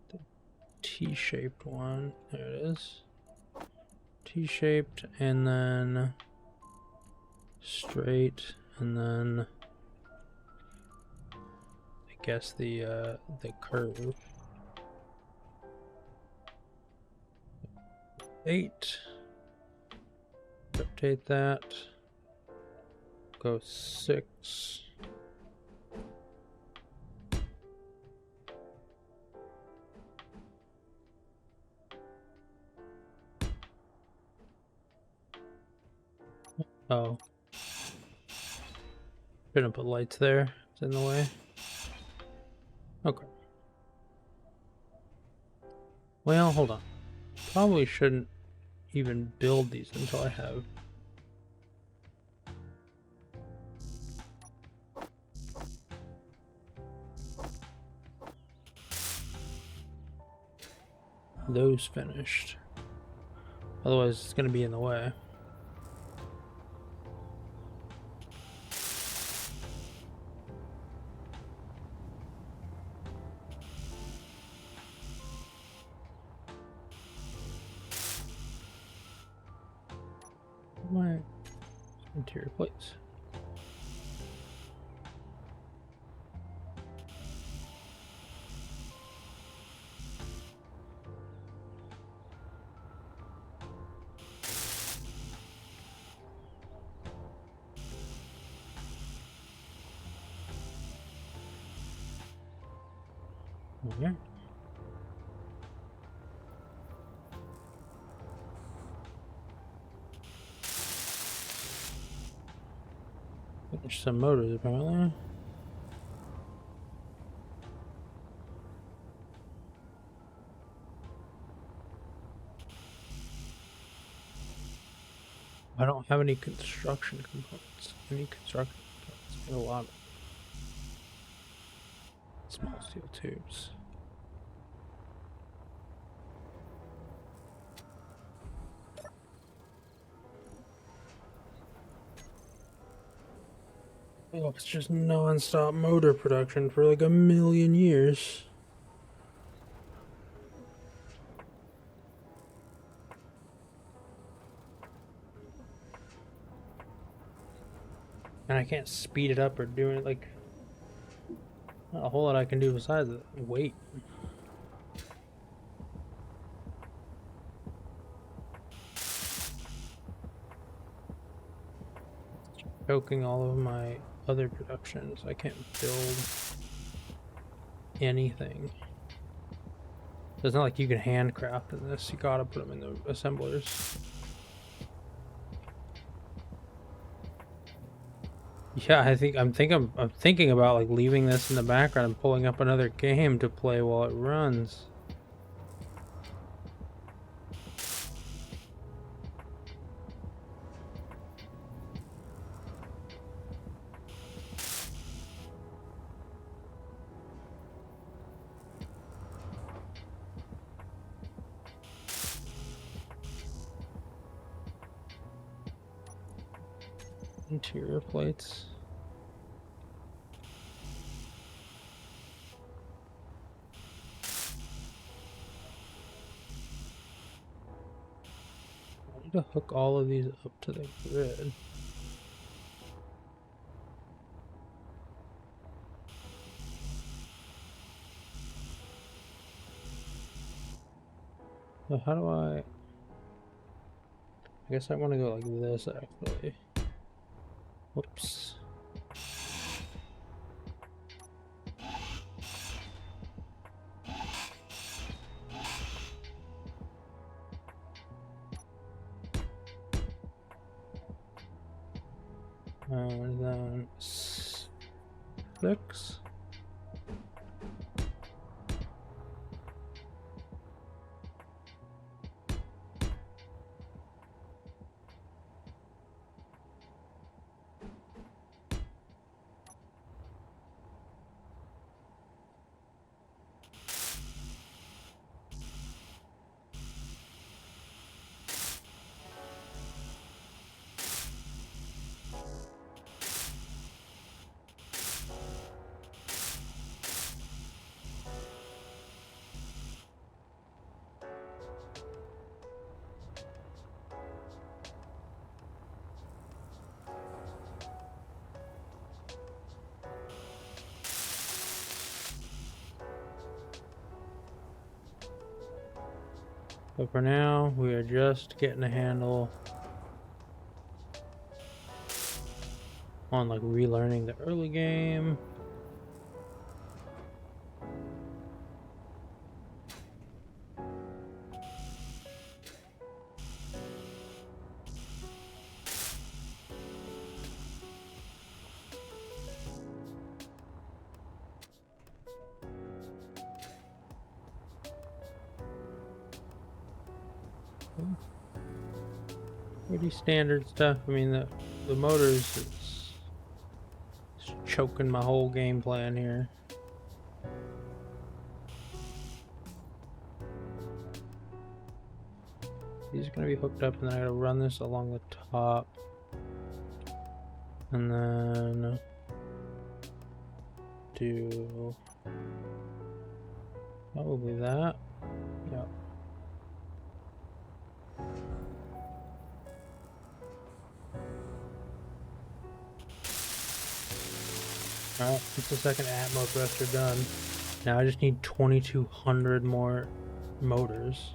the T-shaped one. There it is. T-shaped, and then straight, and then I guess the curve. 8. Rotate that. Go 6. Oh. Shouldn't put lights there. It's in the way. Okay. Well, hold on. Probably shouldn't even build these until I have those finished. Otherwise, it's going to be in the way. My interior plates. Alright. There's some motors apparently. I don't have any construction components. Any construction components? I have a lot of small steel tubes. Oh, it's just non-stop motor production for like a million years. And I can't speed it up or do it, like, not a whole lot I can do besides wait. Choking all of my other productions. I can't build anything. It's not like you can handcraft in this. You gotta put them in the assemblers. Yeah, I'm thinking about like leaving this in the background and pulling up another game to play while it runs. Interior plates. I need to hook all of these up to the grid. So how do I guess I want to go like this actually. Whoops. And then 6. But for now, we are just getting a handle on like relearning the early game. Pretty standard stuff. I mean, the motors is choking my whole game plan here. These are gonna be hooked up, and then I gotta run this along the top, and then do probably that. Yeah. Alright, that's the second Atmo thruster done. Now I just need 2,200 more motors.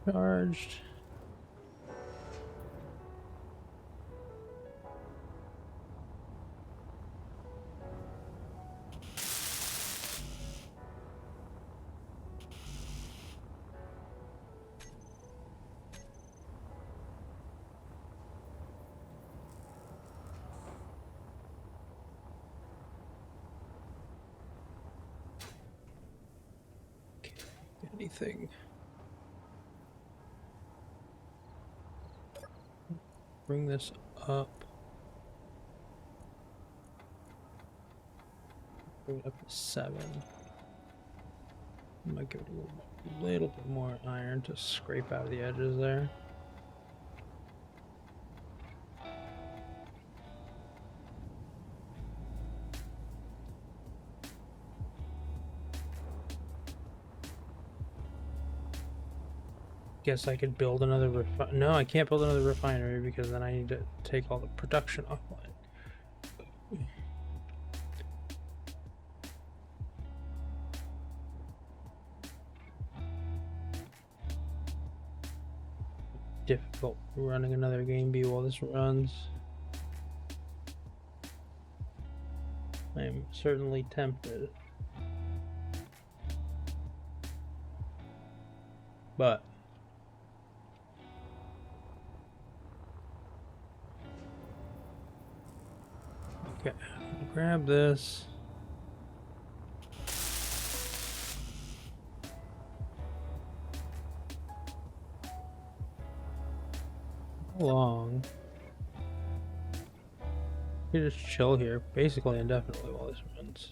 Charged. Anything. Bring this up. Bring it up to 7. I might give it a little bit more iron to scrape out the edges there. Guess I could build another No, I can't build another refinery because then I need to take all the production offline. Difficult running another game B while this runs. I am certainly tempted. But okay, grab this. How long? You just chill here, basically indefinitely while this runs.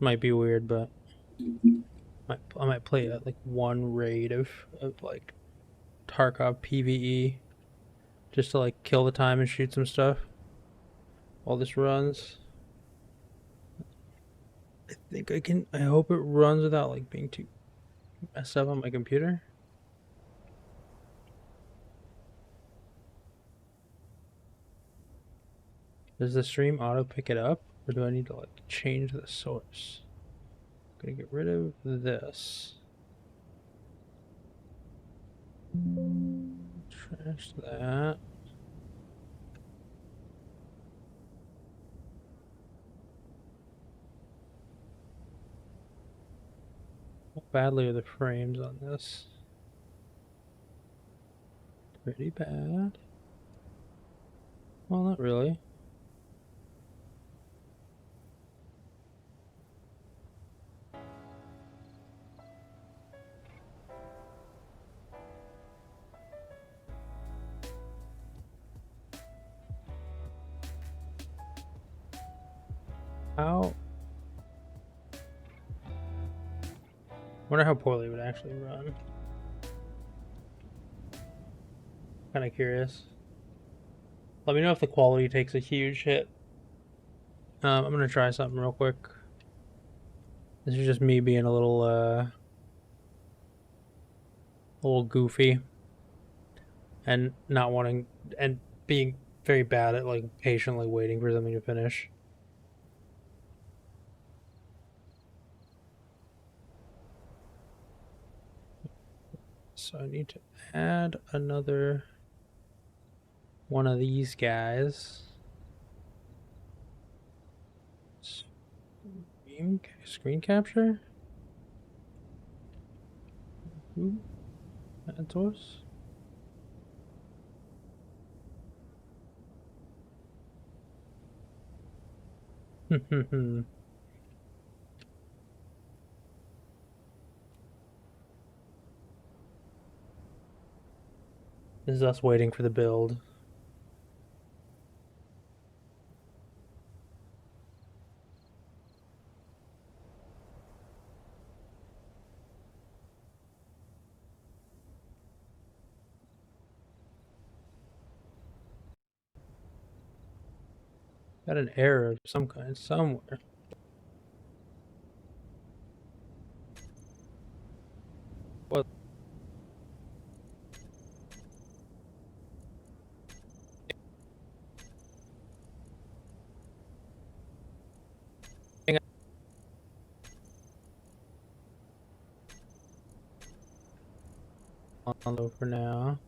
Might be weird, but I might play like one raid of like Tarkov PvE just to like kill the time and shoot some stuff while this runs. I think I can. I hope it runs without like being too messed up on my computer. Does the stream auto pick it up, or do I need to like change the source? I'm gonna get rid of this. Trash that. How badly are the frames on this? Pretty bad. Well, not really. How? Wonder how poorly it would actually run. Kind of curious. Let me know if the quality takes a huge hit. I'm gonna try something real quick. This is just me being a little goofy and not wanting and being very bad at like patiently waiting for something to finish. So I need to add another one of these guys. Screen capture? Add source? This is us waiting for the build. Got an error of some kind somewhere. What? On low for now.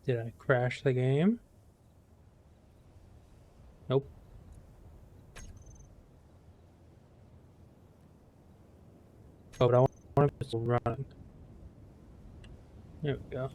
Did I crash the game? Nope. Oh, but I want to still running. There we go.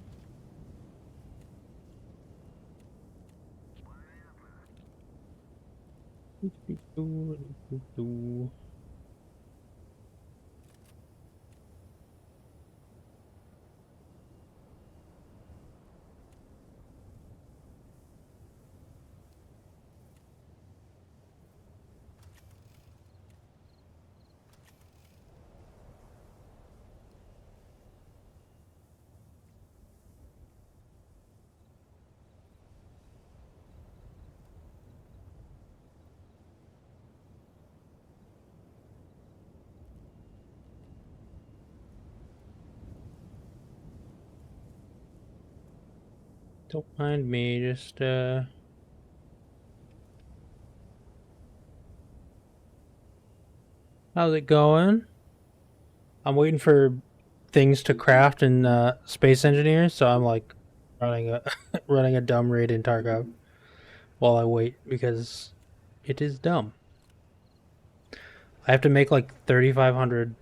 Don't mind me, just how's it going? I'm waiting for things to craft in Space Engineers, so I'm like running a running a dumb raid in Tarkov while I wait because it is dumb. I have to make like 3,500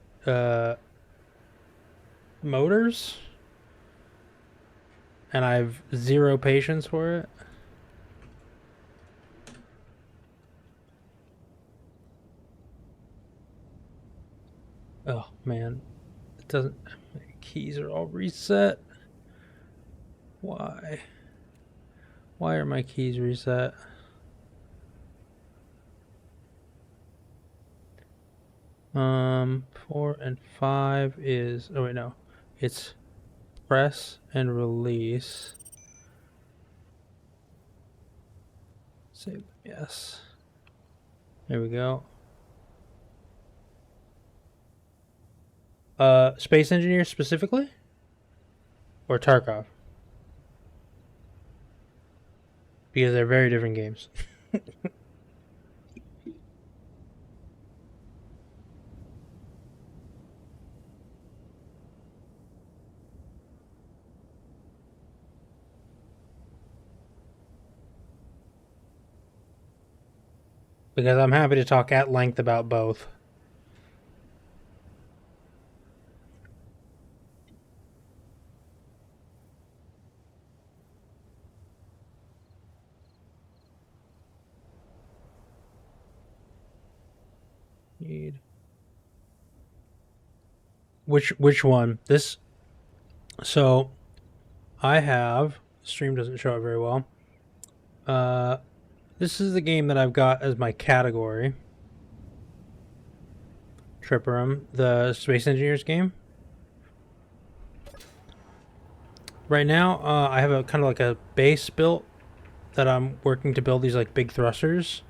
motors, and I have zero patience for it. Oh man, it doesn't. My keys are all reset. Why? Why are my keys reset? 4 and 5 is. Oh wait, no, it's press and release. Save. Yes. There we go. Space Engineer specifically, or Tarkov, because they're very different games. Because I'm happy to talk at length about both. Need which one? This. So, I have stream doesn't show it very well. This is the game that I've got as my category. Tripperum, the Space Engineers game. Right now, I have a kind of like a base built that I'm working to build these like big thrusters,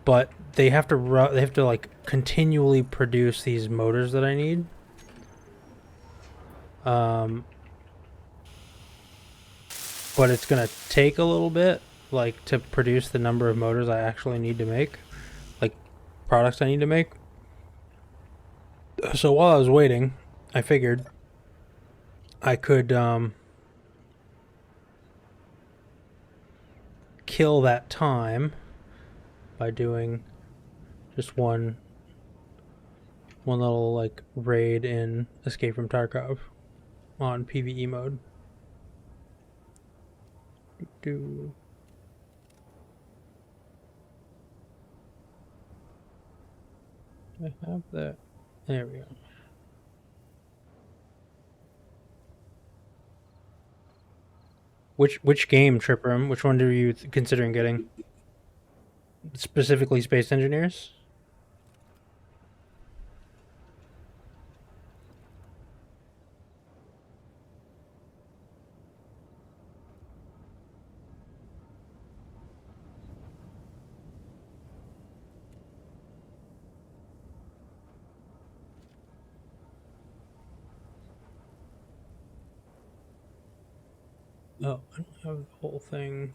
but they have to like continually produce these motors that I need. But it's gonna take a little bit, like to produce the number of motors I actually need to make, like products I need to make. So while I was waiting, I figured I could kill that time by doing just one little like raid in Escape from Tarkov on PvE mode. I have that. There we go. Which game, Tripperum? Which one are you considering getting? Specifically, Space Engineers. Oh, I don't have the whole thing.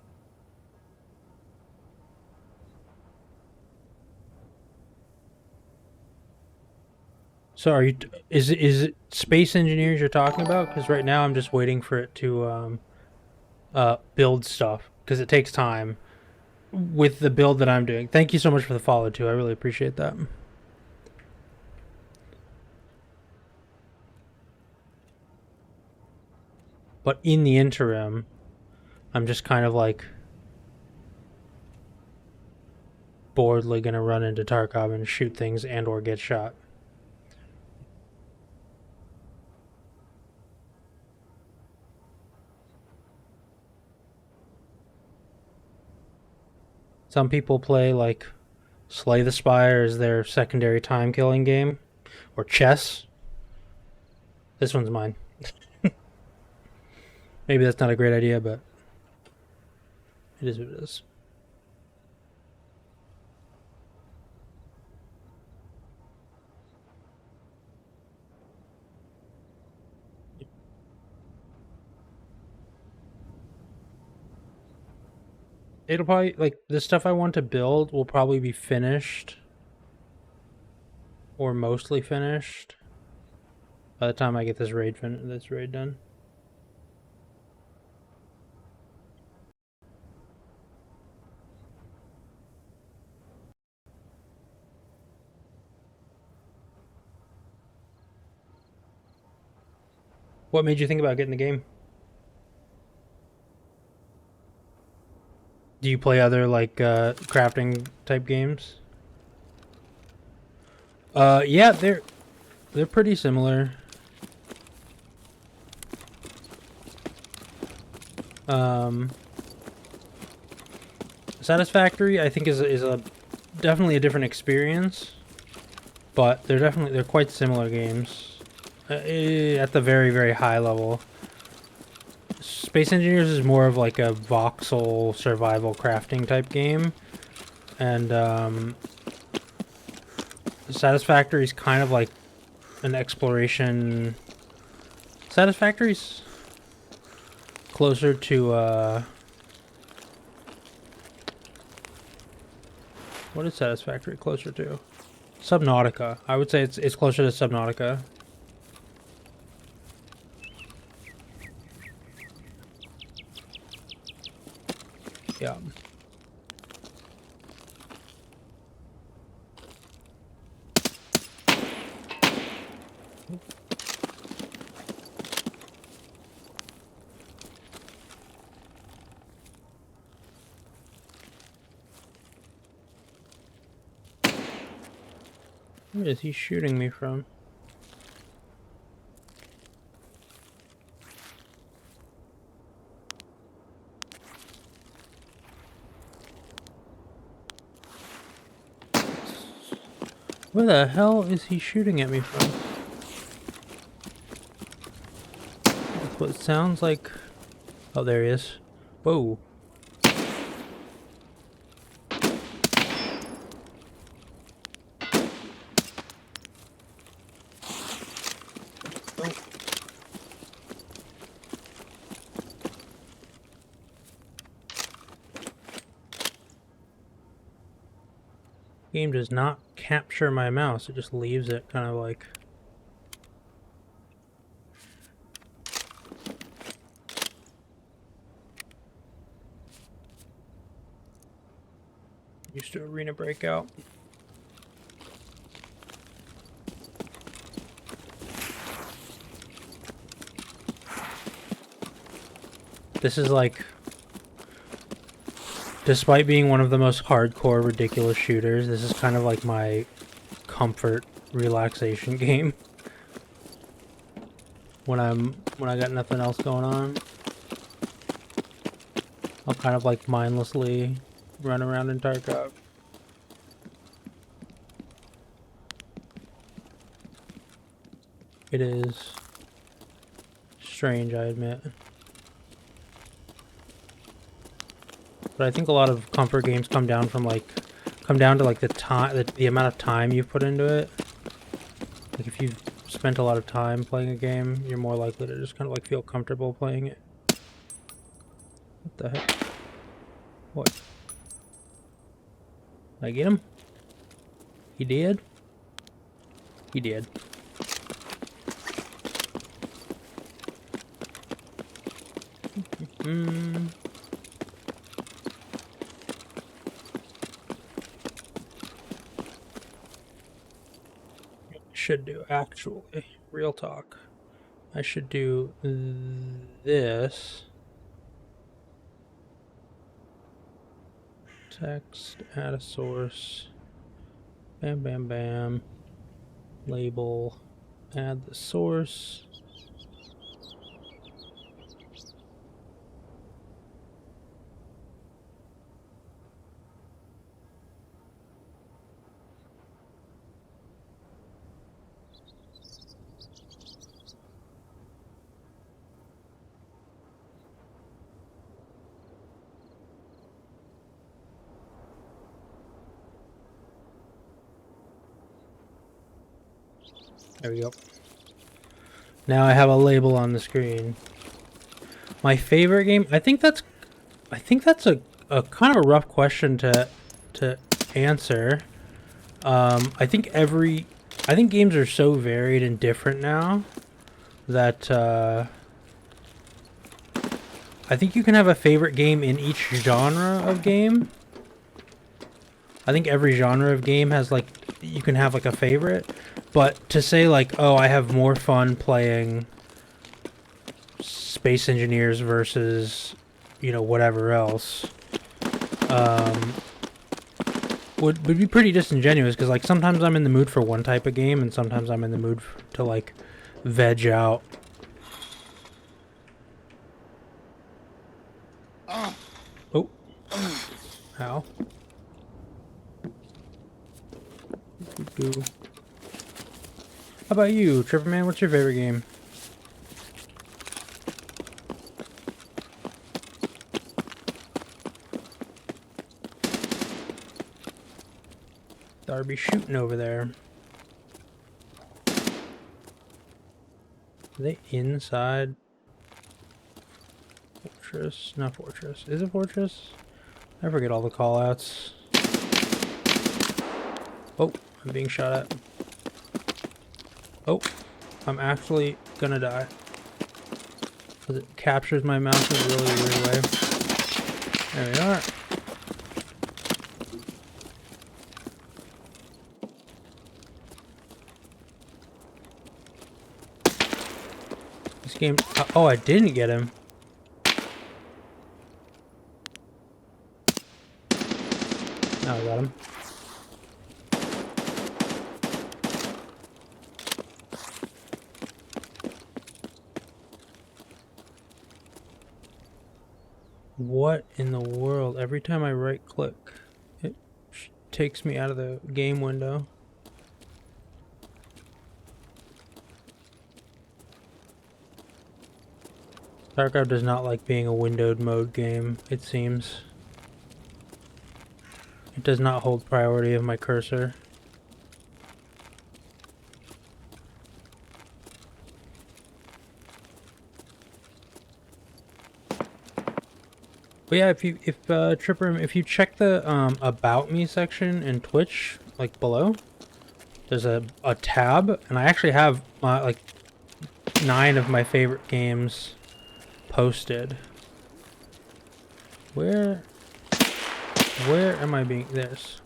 So are you? Is it Space Engineers you're talking about? Because right now I'm just waiting for it to build stuff because it takes time with the build that I'm doing. Thank you so much for the follow too. I really appreciate that. But in the interim, I'm just kind of like boredly gonna run into Tarkov and shoot things and or get shot. Some people play like Slay the Spire as their secondary time killing game, or chess. This one's mine. Maybe that's not a great idea, but it is what it is. It'll probably, like, the stuff I want to build will probably be finished or mostly finished by the time I get this raid done. What made you think about getting the game? Do you play other like crafting type games? Yeah, they're pretty similar. Um, Satisfactory, I think, is a definitely a different experience, but they're quite similar games at the very high level. Space Engineers is more of like a voxel survival crafting type game, and Satisfactory is kind of like an exploration. Satisfactory's closer to what is Satisfactory closer to? Subnautica. I would say it's closer to Subnautica. Yeah. Where is he shooting me from? Where the hell is he shooting at me from? That's what it sounds like. Oh, there he is. Whoa. Game does not capture my mouse, it just leaves it kind of like. Used to Arena Breakout. This is like, despite being one of the most hardcore, ridiculous shooters, this is kind of like my comfort relaxation game. When I got nothing else going on, I'll kind of like mindlessly run around in Tarkov. It is strange, I admit. But I think a lot of comfort games come down to like the amount of time you've put into it. Like if you've spent a lot of time playing a game, you're more likely to just kind of like feel comfortable playing it. What the heck? What? Did I get him? He did? He did. Should do, actually. Real talk. I should do this. Text, add a source. Bam, bam, bam. Label. Add the source. There we go. Now I have a label on the screen. My favorite game, I think that's a kind of a rough question to answer. I think games are so varied and different now that I think you can have a favorite game in each genre of game. I think every genre of game has like, you can have like a favorite, but to say like, oh, I have more fun playing Space Engineers versus, you know, whatever else, would be pretty disingenuous, because like sometimes I'm in the mood for one type of game and sometimes I'm in the mood to like veg out. Oh. Ow. How about you, Tripper Man? What's your favorite game? Darby shooting over there. Are they inside? Fortress? Not fortress. Is it fortress? I forget all the callouts. Oh, I'm being shot at. Oh, I'm actually gonna die. Because it captures my mouse in a really weird way. There we are. This game... oh, I didn't get him. Now I got him. What in the world? Every time I right click, it takes me out of the game window. StarCraft does not like being a windowed mode game, it seems. It does not hold priority of my cursor. But yeah, if Tripper, if you check the About Me section in Twitch, like below, there's a tab, and I actually have like 9 of my favorite games posted. Where am I being... There's...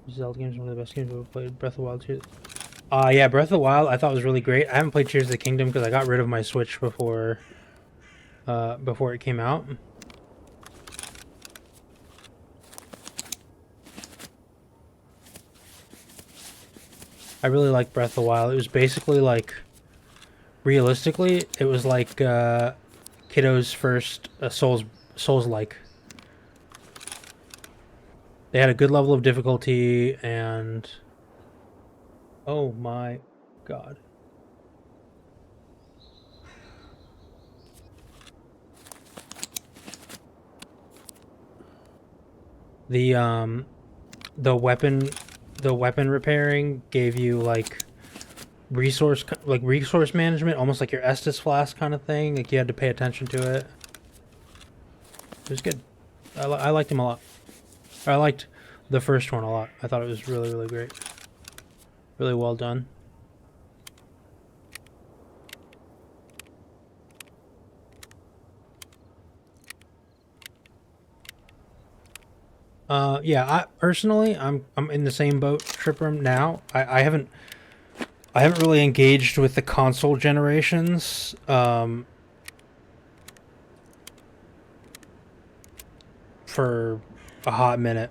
Zelda games are one of the best games I've ever played. Breath of the Wild 2. Yeah, Breath of the Wild I thought was really great. I haven't played Tears of the Kingdom because I got rid of my Switch before it came out. I really like Breath of the Wild. It was basically like, realistically, it was like Kiddo's first Souls-like. They had a good level of difficulty, and oh my god. The weapon the weapon repairing gave you like resource management, almost like your Estus flask kind of thing. Like you had to pay attention to it. It was good. I liked him a lot. I liked the first one a lot. I thought it was really, really great. Really well done. Yeah, I'm in the same boat, Tripper, now. I haven't really engaged with the console generations. For a hot minute.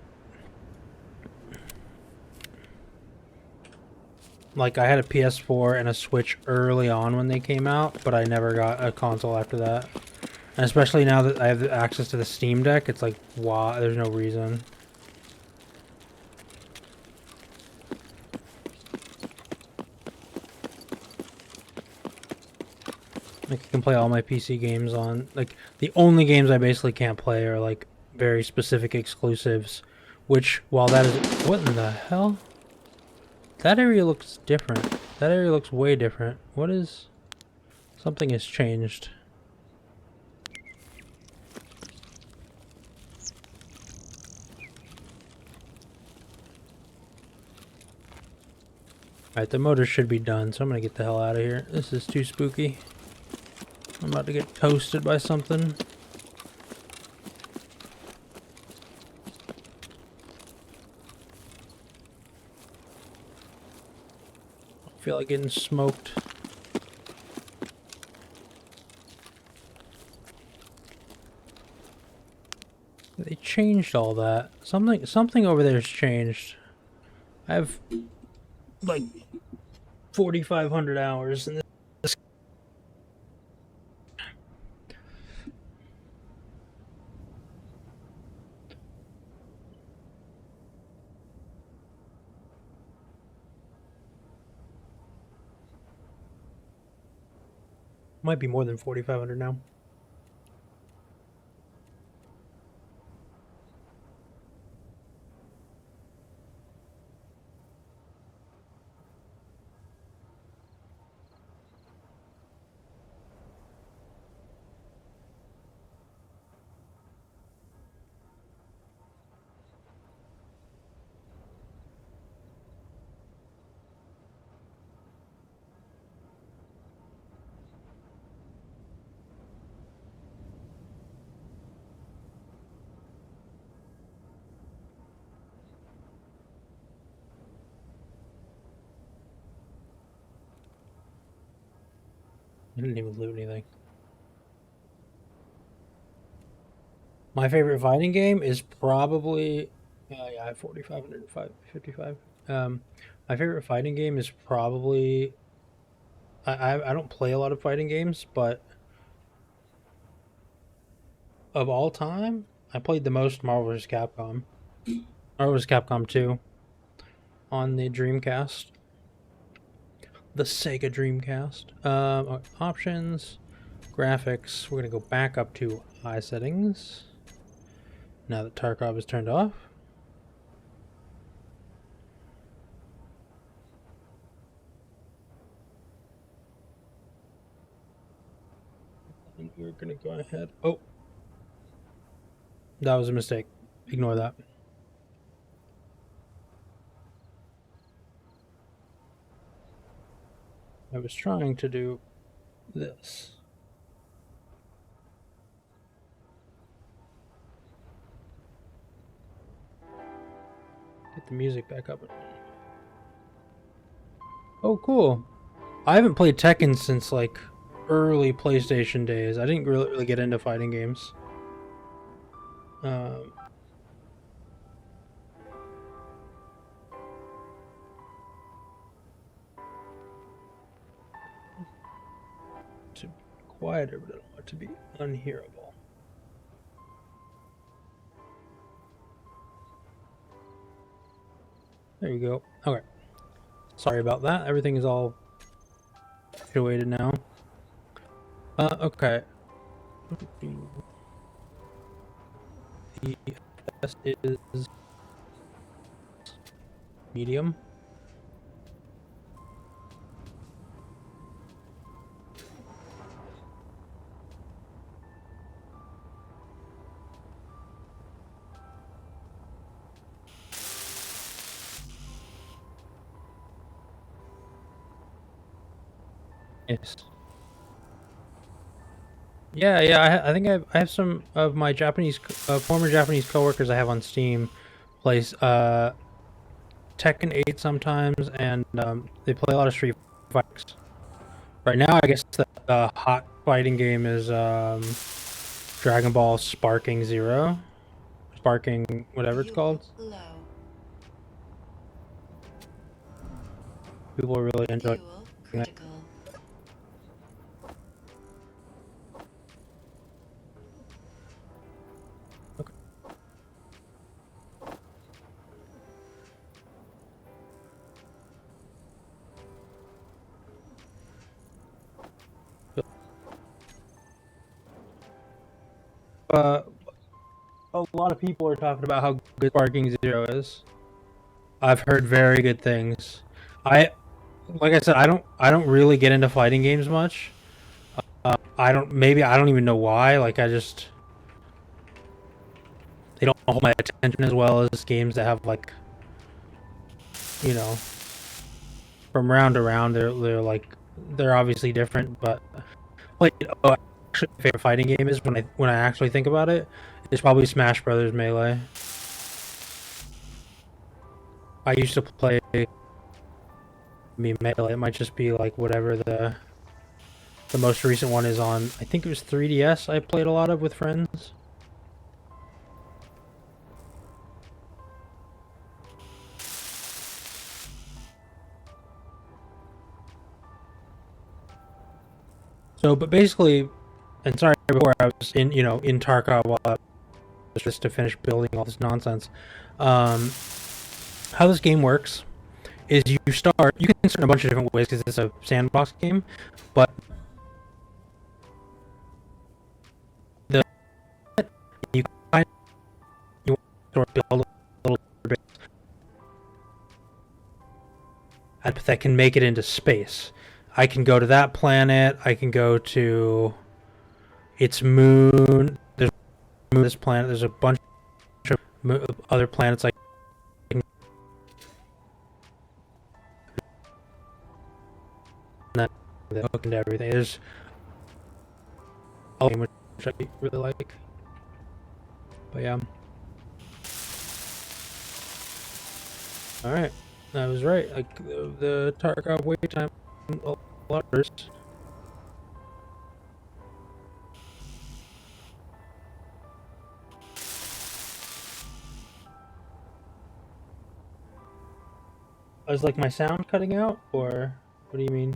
Like I had a PS4 and a Switch early on when they came out, but I never got a console after that. And especially now that I have access to the Steam Deck, it's like, why? There's no reason. Like, I can play all my PC games on, like, the only games I basically can't play are, like, very specific exclusives, which, while that is, what in the hell? That area looks different. That area looks way different. What is, something has changed. Alright, the motor should be done, so I'm gonna get the hell out of here. This is too spooky. I'm about to get toasted by something. I feel like getting smoked. They changed all that. Something over there's changed. I have like 4,500 hours in this. Might be more than 4,500 now. I didn't even loot anything. My favorite fighting game is probably... yeah, I have 4,555. My favorite fighting game is probably... I don't play a lot of fighting games, but... Of all time, I played the most Marvel vs. Capcom. Marvel vs. Capcom 2. On the Dreamcast. The Sega Dreamcast. Options, graphics. We're gonna go back up to high settings. Now that Tarkov is turned off. And we're gonna go ahead. Oh, that was a mistake. Ignore that. I was trying to do this. Get the music back up. Oh, cool. I haven't played Tekken since like early PlayStation days. I didn't really get into fighting games. To be quieter, but I don't want it to be unhearable. There you go. Okay. Sorry about that. Everything is all situated now. Okay. The best is medium. Yes. Yeah, yeah. I think I have some of my former Japanese coworkers I have on Steam plays Tekken 8 sometimes, and they play a lot of Street Fights. Right now, I guess the hot fighting game is Dragon Ball Sparking Zero, Sparking whatever it's called. Fuel low. People really enjoy Fuel it. critical. Uh, a lot of people are talking about how good Sparking Zero is. I've heard very good things. I, like I said, I don't really get into fighting games much. I don't even know why. Like I just they don't hold my attention as well as games that have like, you know, from round to round. They're obviously different, but like actually my favorite fighting game is when I actually think about it, it's probably Smash Brothers Melee. I used to play Melee. It might just be like whatever the most recent one is on. I think it was 3DS. I played a lot of with friends. So, but basically, and sorry before I was in Tarkov while I was just to finish building all this nonsense. How this game works is you can start in a bunch of different ways because it's a sandbox game, but the you kind you sort of build a little bit that can make it into space. I can go to that planet. I can go to its moon. There's this planet. There's a bunch of other planets I can hook into everything. There's a game which I really like. But yeah. Alright. I was right. Like the Tarkov wait time a lot worse. Is like my sound cutting out, or what do you mean?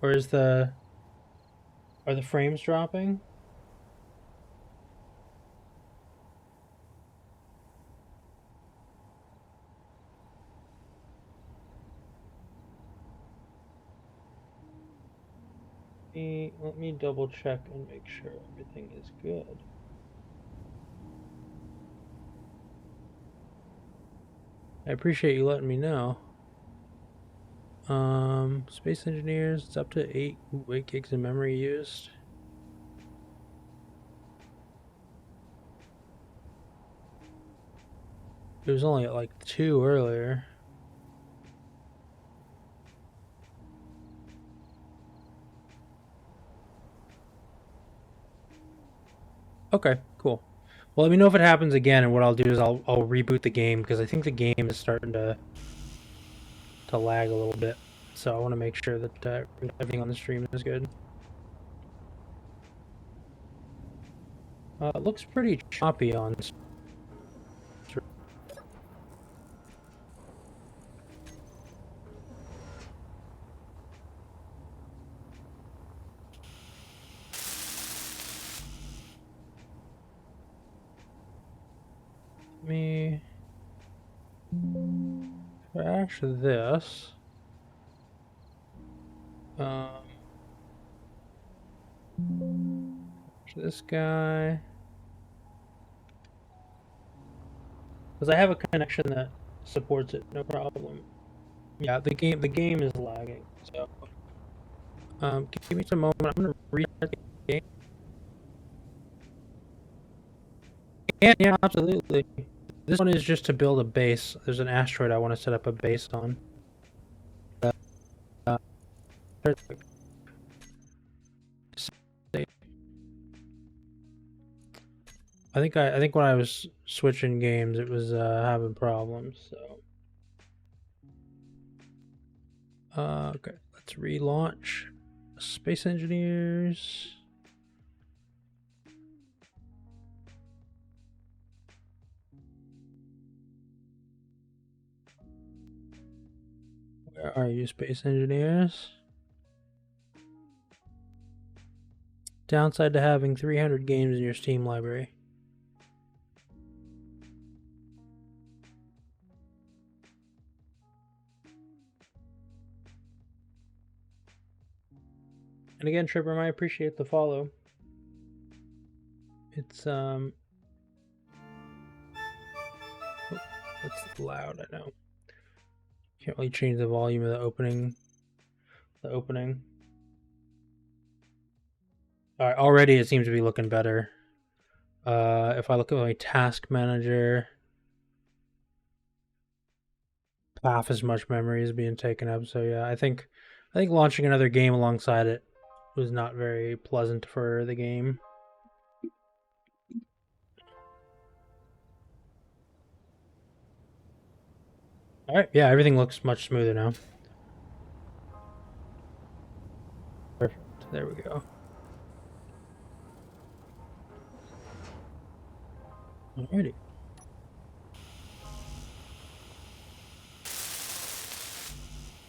Or are the frames dropping? Let me double check and make sure everything is good. I appreciate you letting me know. Space Engineers, it's up to 8 gigs of memory used. It was only at like 2 earlier. Okay, cool. Well, let me know if it happens again, and what I'll do is I'll reboot the game because I think the game is starting to lag a little bit. So I want to make sure that everything on the stream is good. It looks pretty choppy on stream. Let me crash this. This guy, because I have a connection that supports it, no problem. Yeah, the game is lagging. So, give me some moment. I'm gonna restart the game. Yeah, absolutely. This one is just to build a base. There's an asteroid I want to set up a base on. Uh, I think when I was switching games, it was having problems. So, okay, let's relaunch. Space Engineers. Where are you, Space Engineers? Downside to having 300 games in your Steam library. And again, Tripper, I appreciate the follow. It's it's loud, I know. Can't really change the volume of the opening. Alright, already it seems to be looking better. If I look at my task manager, half as much memory is being taken up. So yeah, I think launching another game alongside it was not very pleasant for the game. Alright, yeah, everything looks much smoother now. Perfect. There we go. Alrighty.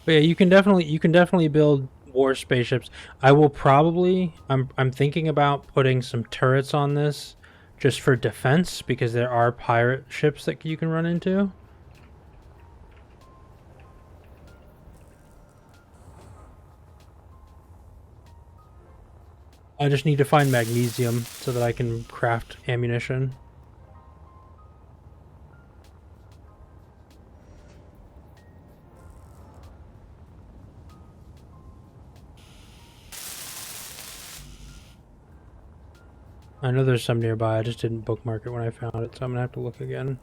But yeah, you can definitely build war spaceships. I will probably I'm thinking about putting some turrets on this just for defense because there are pirate ships that you can run into. I just need to find magnesium so that I can craft ammunition. I know there's some nearby, I just didn't bookmark it when I found it, so I'm gonna have to look again.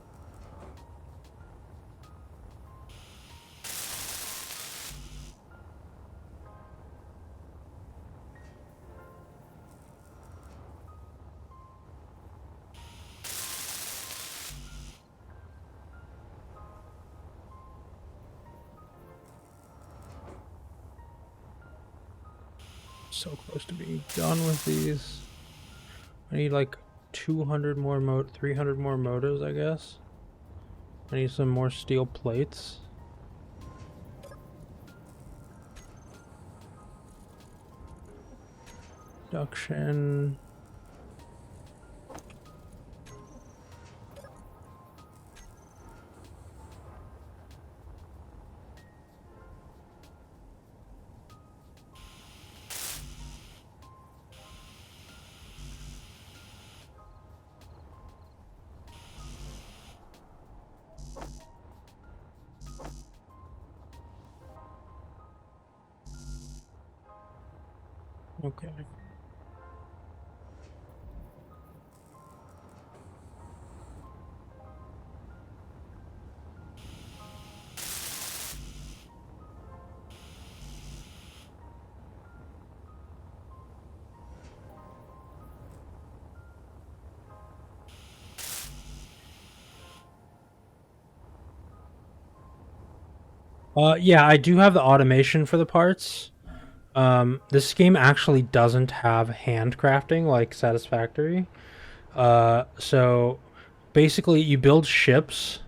So close to being done with these. I need like 200 more 300 more motors, I guess. I need some more steel plates. Production. Okay. Yeah, I do have the automation for the parts. This game actually doesn't have handcrafting like Satisfactory. So basically you build ships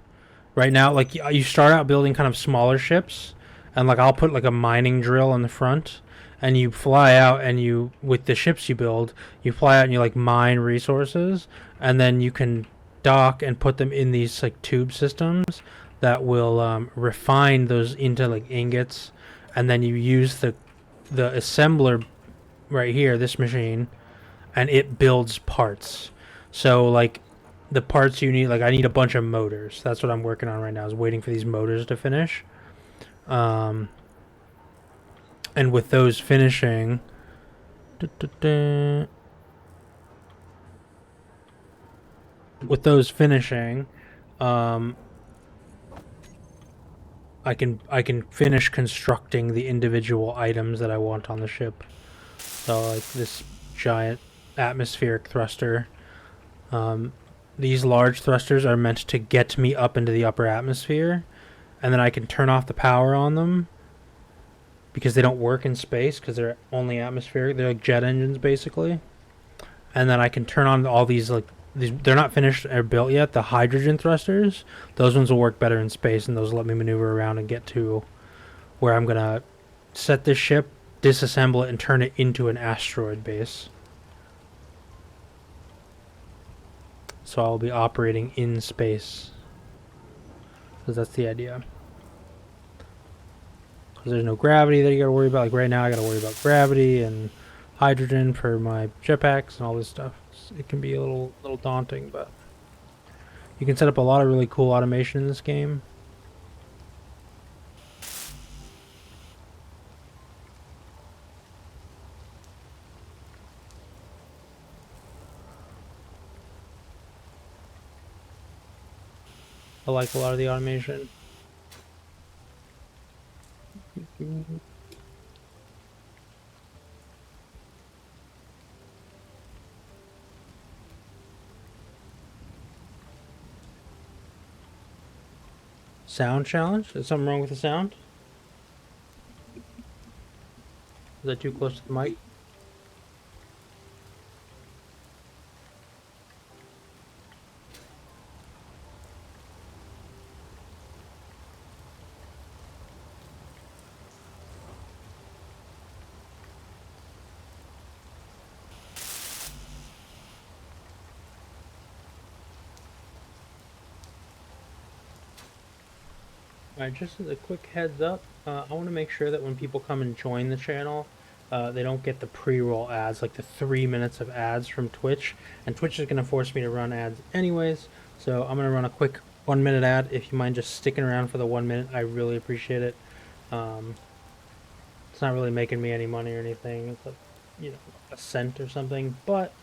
right now. Like you start out building kind of smaller ships, and like I'll put like a mining drill in the front, and you fly out and you with the ships you build, you fly out and you like mine resources, and then you can dock and put them in these like tube systems that will refine those into like ingots, and then you use the assembler right here, this machine, and it builds parts. So like the parts you need, like I need a bunch of motors. That's what I'm working on right now, is waiting for these motors to finish. And with those finishing, with those finishing, um, I can finish constructing the individual items that I want on the ship. So like this giant atmospheric thruster. These large thrusters are meant to get me up into the upper atmosphere, and then I can turn off the power on them because they don't work in space because they're only atmospheric. They're like jet engines basically. And then I can turn on all these like these. They're not finished or built yet. The hydrogen thrusters, those ones will work better in space, and those let me maneuver around and get to where I'm gonna set this ship, disassemble it, and turn it into an asteroid base. So I'll be operating in space. Because that's the idea. Because there's no gravity that you gotta worry about. Like right now I gotta worry about gravity and hydrogen for my jetpacks and all this stuff. It can be a little daunting, but you can set up a lot of really cool automation in this game. I like a lot of the automation. Sound challenge? Is something wrong with the sound? Is that too close to the mic? Alright, just as a quick heads up, I want to make sure that when people come and join the channel, they don't get the pre-roll ads, like the 3 minutes of ads from Twitch. And Twitch is going to force me to run ads anyways, so I'm going to run a quick 1 minute ad. If you mind just sticking around for the 1 minute, I really appreciate it. It's not really making me any money or anything. It's like, you know, a cent or something, but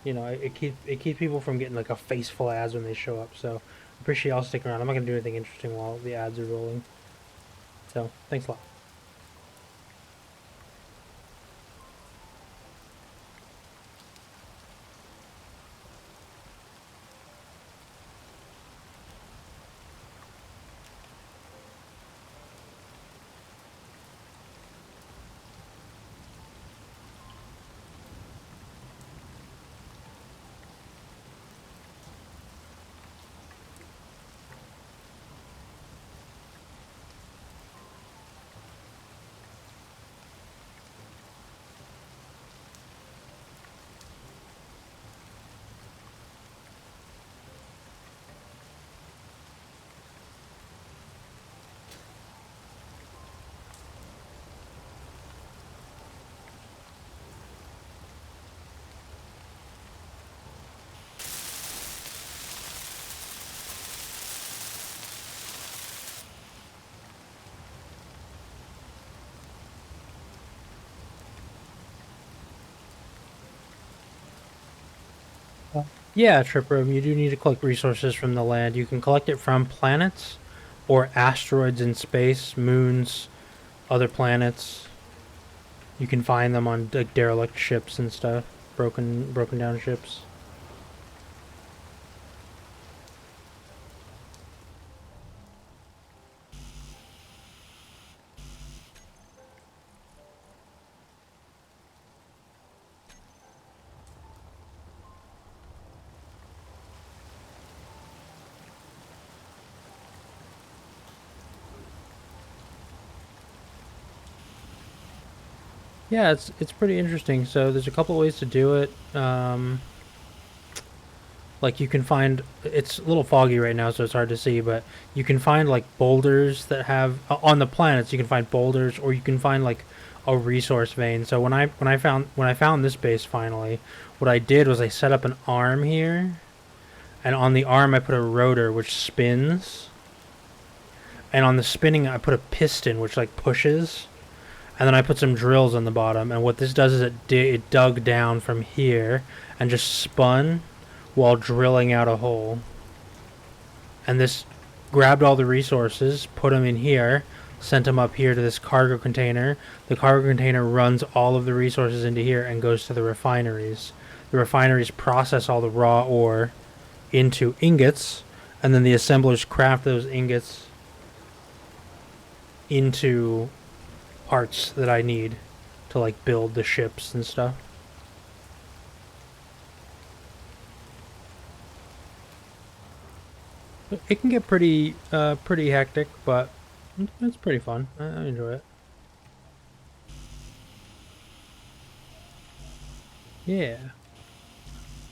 you know, it keeps people from getting like a face full of ads when they show up. So appreciate y'all sticking around. I'm not gonna do anything interesting while the ads are rolling. So thanks a lot. Yeah, Trip Room, you do need to collect resources from the land. You can collect it from planets or asteroids in space, moons, other planets. You can find them on like derelict ships and stuff, broken down ships. Yeah, it's pretty interesting. So there's a couple ways to do it. Like you can find, it's a little foggy right now, so it's hard to see, but you can find like boulders that have on the planets. You can find boulders, or you can find like a resource vein. So when I found this base finally, what I did was I set up an arm here, and on the arm I put a rotor which spins, and on the spinning I put a piston which like pushes, and then I put some drills on the bottom, and what this does is it dug down from here and just spun while drilling out a hole. And this grabbed all the resources, put them in here, sent them up here to this cargo container. The cargo container runs all of the resources into here and goes to the refineries. The refineries process all the raw ore into ingots, and then the assemblers craft those ingots into parts that I need to like build the ships and stuff. It can get pretty hectic, but it's pretty fun. I enjoy it. Yeah,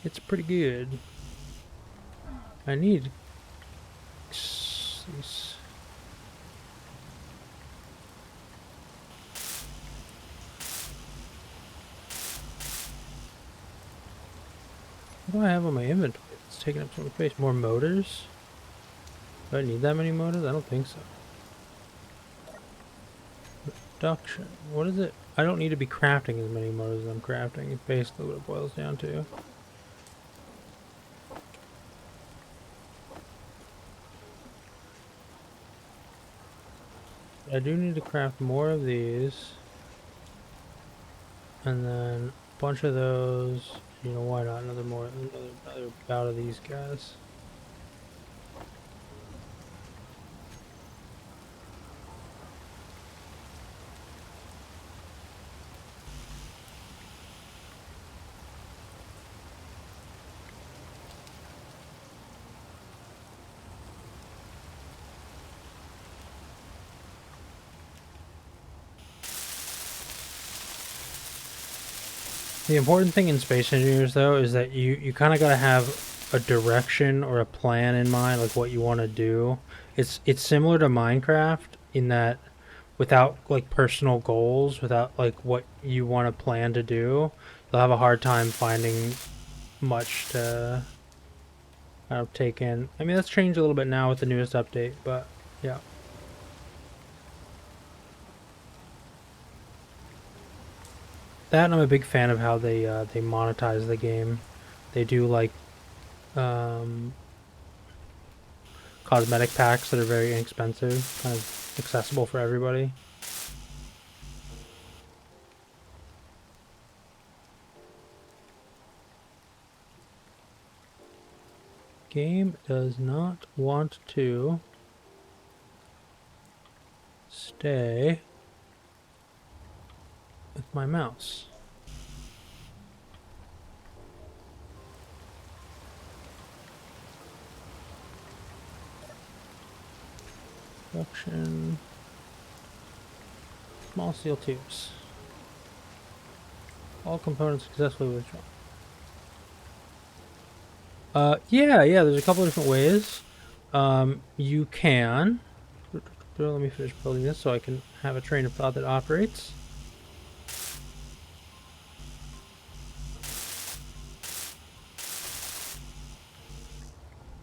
it's pretty good. I need these. What do I have on my inventory? It's taking up so much space. More motors? Do I need that many motors? I don't think so. Production. What is it? I don't need to be crafting as many motors as I'm crafting. It's basically what it boils down to. I do need to craft more of these. And then a bunch of those. You know, why not? Another bout of these guys. The important thing in Space Engineers, though, is that you kind of got to have a direction or a plan in mind, like what you want to do. It's similar to Minecraft in that without like personal goals, without like what you want to plan to do, you'll have a hard time finding much to kind of take in. I mean, that's changed a little bit now with the newest update, but yeah. That, and I'm a big fan of how they monetize the game. They do like cosmetic packs that are very inexpensive, kind of accessible for everybody. Game does not want to stay with my mouse. Production. Small steel tubes. All components successfully withdrawn. Yeah, there's a couple of different ways. You can. Let me finish building this so I can have a train of thought that operates.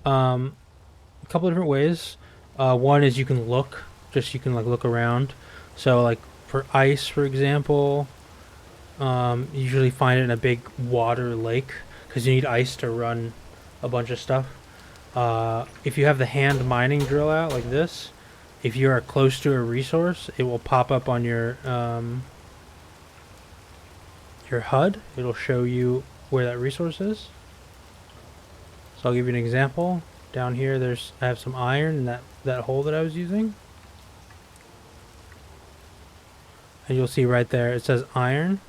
A couple of different ways. One is you can look, you can like look around. So like for ice, for example, you usually find it in a big water lake because you need ice to run a bunch of stuff. If you have the hand mining drill out like this, if you are close to a resource, it will pop up on your HUD. It'll show you where that resource is. So I'll give you an example. Down here, I have some iron in that hole that I was using. And you'll see right there, it says iron.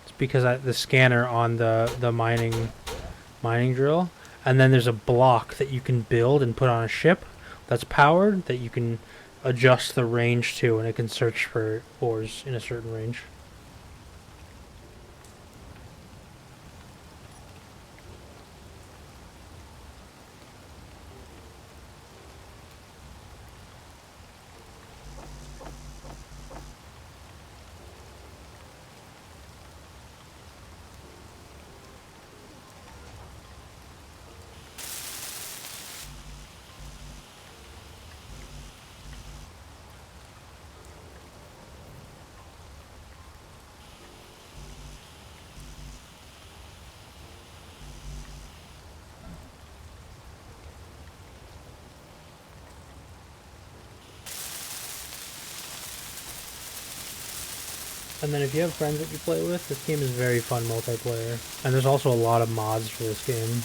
It's because the scanner on the mining drill. And then there's a block that you can build and put on a ship that's powered that you can adjust the range to, and it can search for ores in a certain range. And then if you have friends that you play with, this game is very fun multiplayer. And there's also a lot of mods for this game.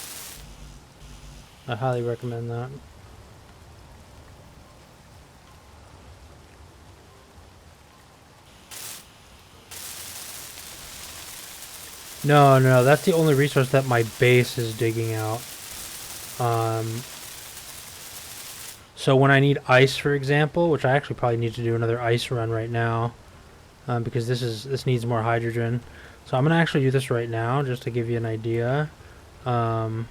I highly recommend that. No, that's the only resource that my base is digging out. So when I need ice, for example, which I actually probably need to do another ice run right now, because this needs more hydrogen. So I'm gonna actually do this right now just to give you an idea. Do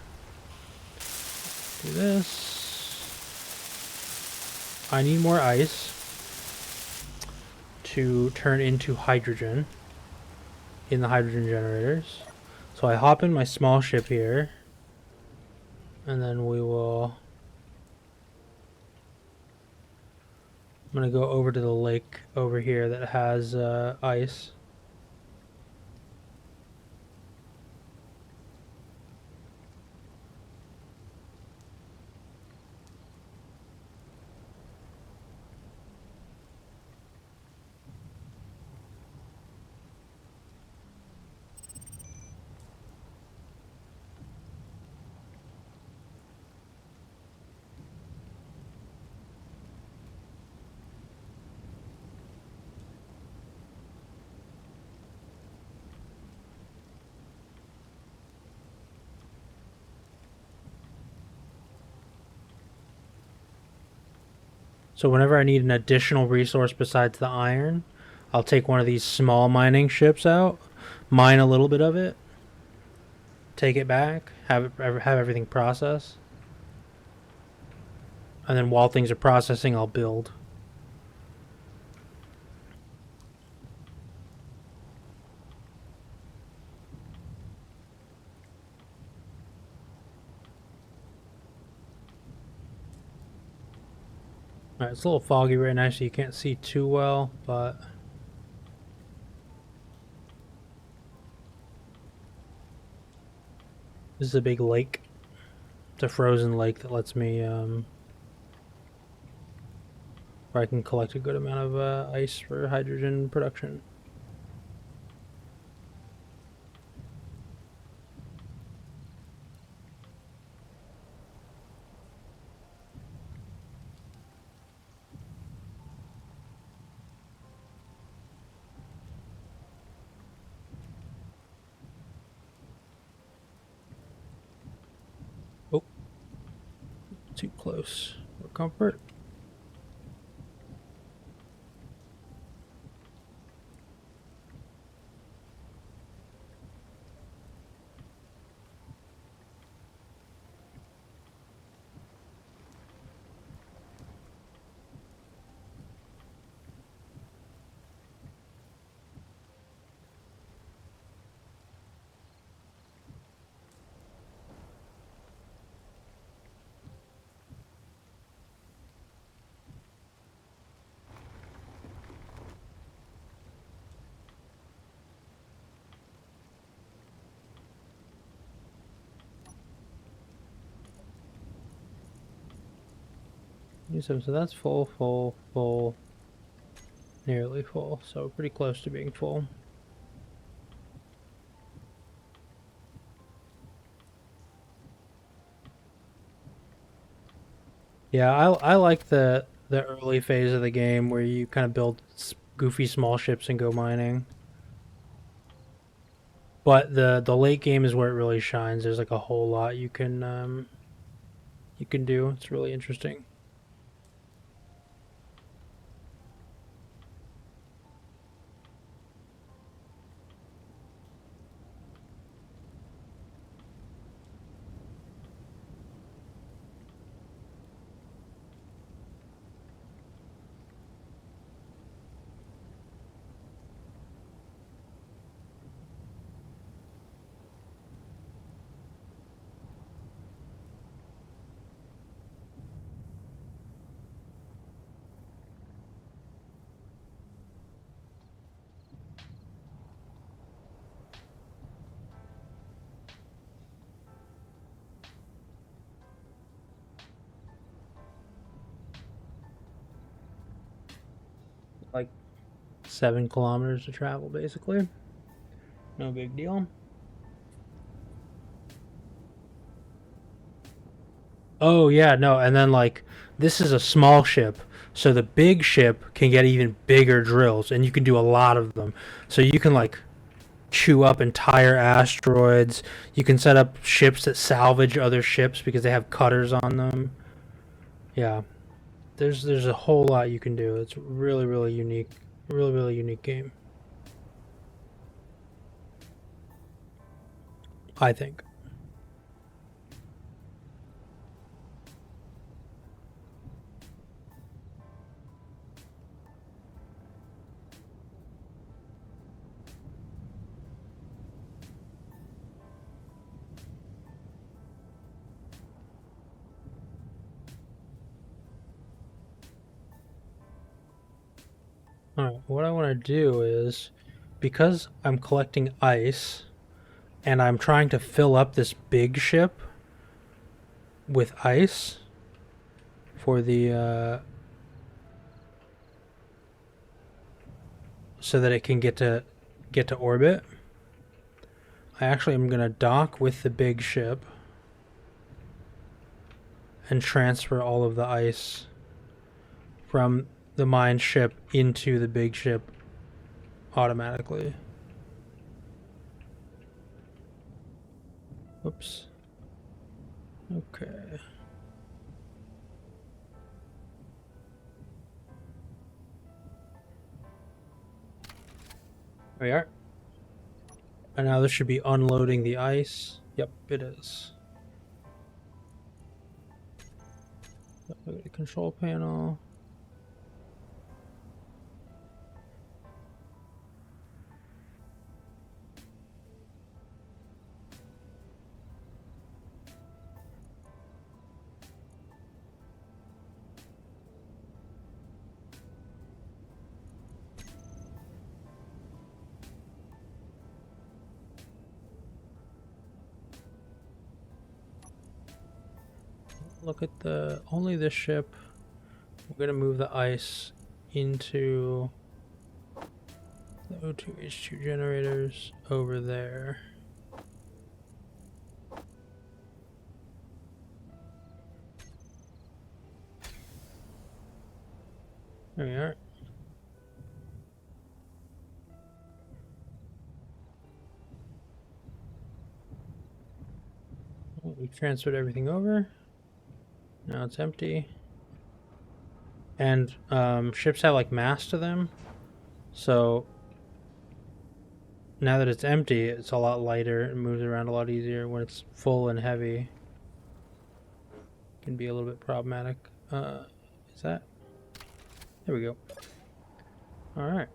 this. I need more ice to turn into hydrogen in the hydrogen generators. So I hop in my small ship here, and then we will. I'm gonna go over to the lake over here that has ice. So whenever I need an additional resource besides the iron, I'll take one of these small mining ships out, mine a little bit of it, take it back, have everything processed, and then while things are processing, I'll build. Alright, it's a little foggy right now, so you can't see too well, but this is a big lake. It's a frozen lake that lets me, where I can collect a good amount of ice for hydrogen production. Oh, too close for comfort. So that's full, nearly full. So pretty close to being full. Yeah, I like the early phase of the game where you kind of build goofy small ships and go mining. But the late game is where it really shines. There's like a whole lot you can do. It's really interesting. 7 kilometers to travel, basically. No big deal. Oh, yeah, no, and then, like, this is a small ship, so the big ship can get even bigger drills, and you can do a lot of them. So you can, like, chew up entire asteroids. You can set up ships that salvage other ships because they have cutters on them. Yeah, there's a whole lot you can do. It's really, really unique. Really, really unique game, I think. Alright, what I want to do is, because I'm collecting ice, and I'm trying to fill up this big ship with ice for the, so that it can get to orbit. I actually am going to dock with the big ship and transfer all of the ice from the mine ship into the big ship automatically. Whoops. Okay. There we are. And now this should be unloading the ice. Yep, it is. Look at the control panel. Look at the only this ship. We're gonna move the ice into the O2H2 generators over there. There we are. We've transferred everything over. Now it's empty. And ships have like mass to them. So now that it's empty, it's a lot lighter. It moves around a lot easier. When it's full and heavy, it can be a little bit problematic. Is that? There we go. All right.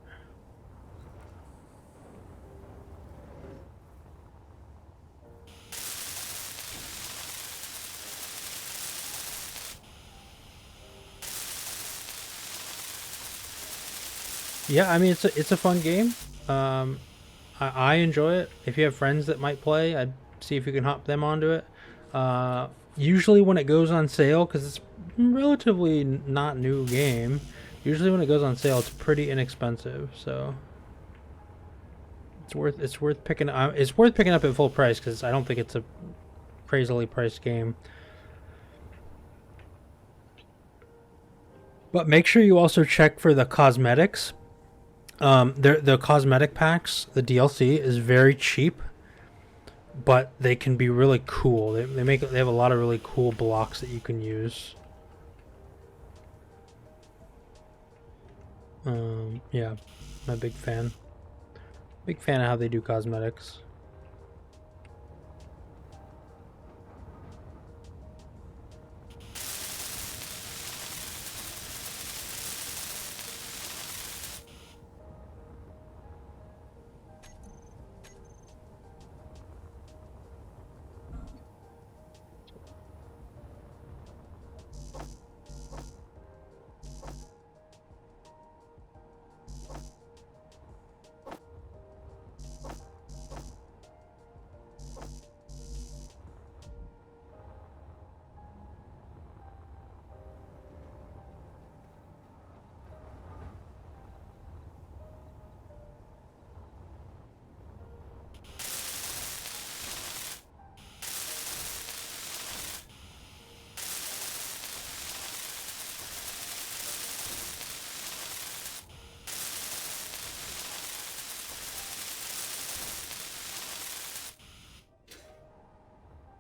Yeah, I mean it's a fun game. I enjoy it. If you have friends that might play, I'd see if you can hop them onto it. Usually when it goes on sale, because it's relatively not new game. Usually when it goes on sale, it's pretty inexpensive. So it's worth picking up. It's worth picking up at full price because I don't think it's a crazily priced game. But make sure you also check for the cosmetics. The cosmetic packs, the DLC is very cheap, but they can be really cool. They have a lot of really cool blocks that you can use. Yeah, I'm a big fan. Big fan of how they do cosmetics.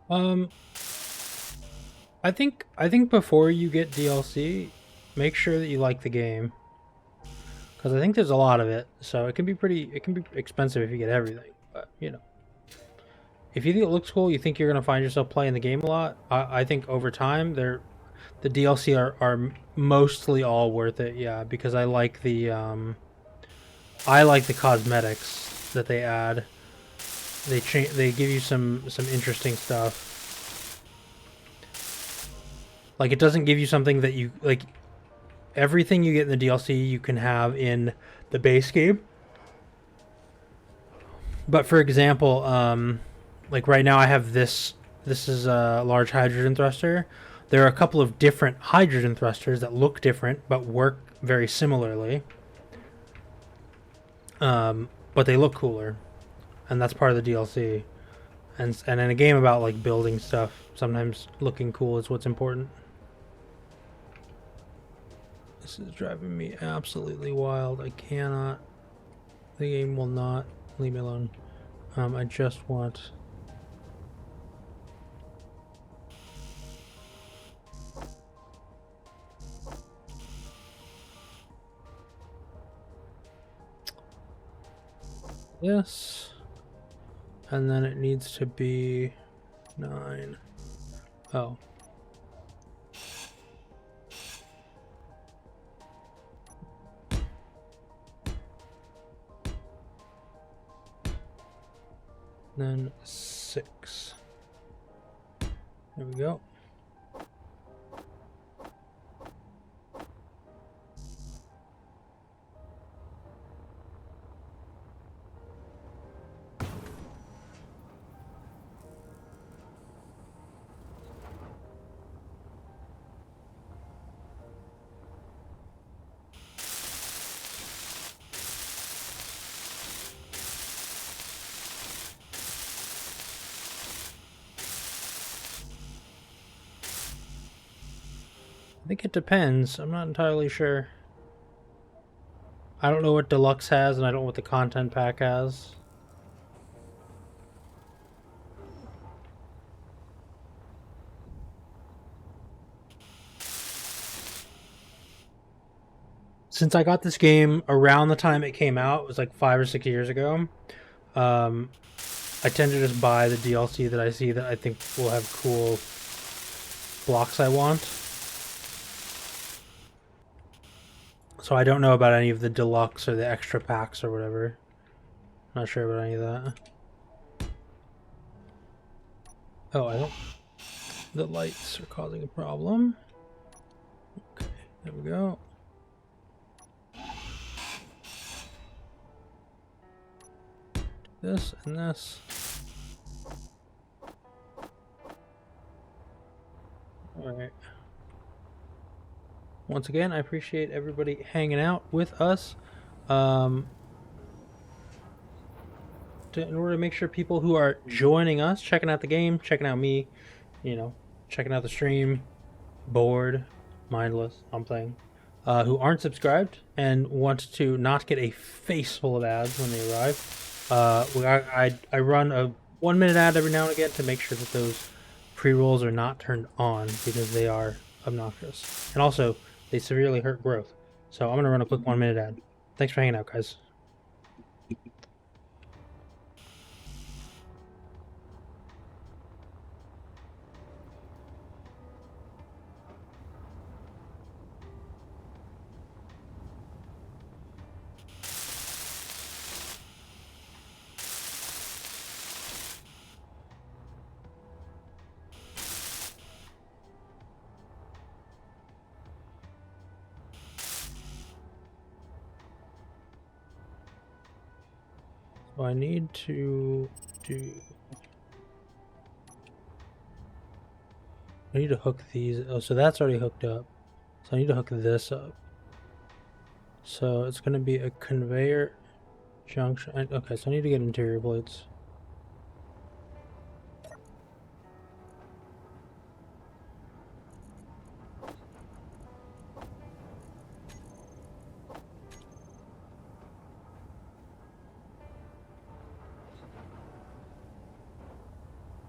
Um, I think before you get DLC, make sure that you like the game, because I think there's a lot of it. So it can be expensive if you get everything. But you know, if you think it looks cool, you think you're gonna find yourself playing the game a lot. I think over time, the DLC are mostly all worth it. Yeah, because I like the cosmetics that they add. They give you some interesting stuff. Like it doesn't give you something that you like. Everything you get in the DLC you can have in the base game. But for example, like right now I have this. This is a large hydrogen thruster. There are a couple of different hydrogen thrusters that look different but work very similarly. But they look cooler, and that's part of the DLC. And in a game about like building stuff, sometimes looking cool is what's important. This is driving me absolutely wild. I cannot. The game will not leave me alone. I just want. This. And then it needs to be 9. Oh. Then 6. There we go. I think it depends. I'm not entirely sure. I don't know what Deluxe has, and I don't know what the content pack has. Since I got this game around the time it came out, it was like 5 or 6 years ago. Um, I tend to just buy the DLC that I see that I think will have cool blocks I want. So I don't know about any of the deluxe or the extra packs or whatever. Not sure about any of that. Oh, I don't. The lights are causing a problem. Okay, there we go. This and this. Alright. Once again, I appreciate everybody hanging out with us. In order to make sure people who are joining us, checking out the game, checking out me, you know, checking out the stream, bored, mindless, I'm playing, who aren't subscribed and want to not get a face full of ads when they arrive, I run a 1-minute ad every now and again to make sure that those pre-rolls are not turned on because they are obnoxious. And also, they severely hurt growth. So I'm going to run a quick 1-minute ad. Thanks for hanging out, guys. So I need to do... I need to hook these... Oh, so that's already hooked up. So I need to hook this up. So it's going to be a conveyor junction. Okay, so I need to get interior plates.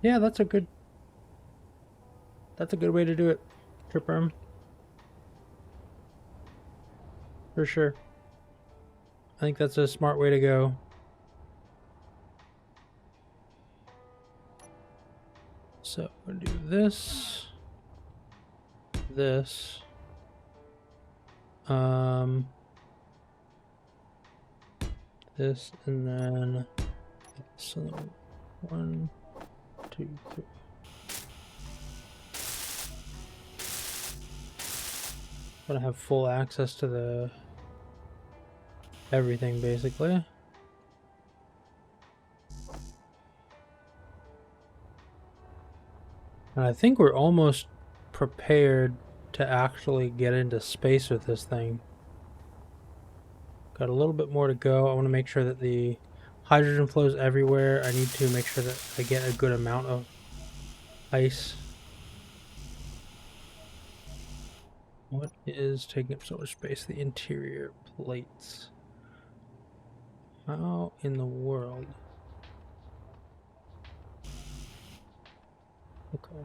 Yeah, that's a good That's a good way to do it. Trip room. For sure. I think that's a smart way to go. So we'll do this. This. This and then so 1, 2, 3. I'm gonna have full access to the everything basically. And I think we're almost prepared to actually get into space with this thing. Got a little bit more to go. I want to make sure that the hydrogen flows everywhere. I need to make sure that I get a good amount of ice. What is taking up so much space? The interior plates. How in the world? Okay.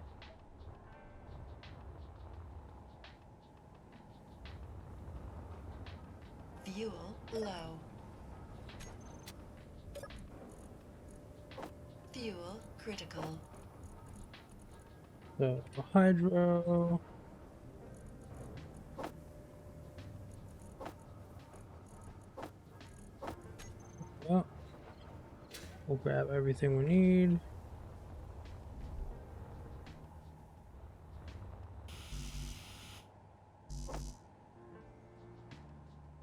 Fuel low. Fuel critical. So hydro. Well, we'll grab everything we need.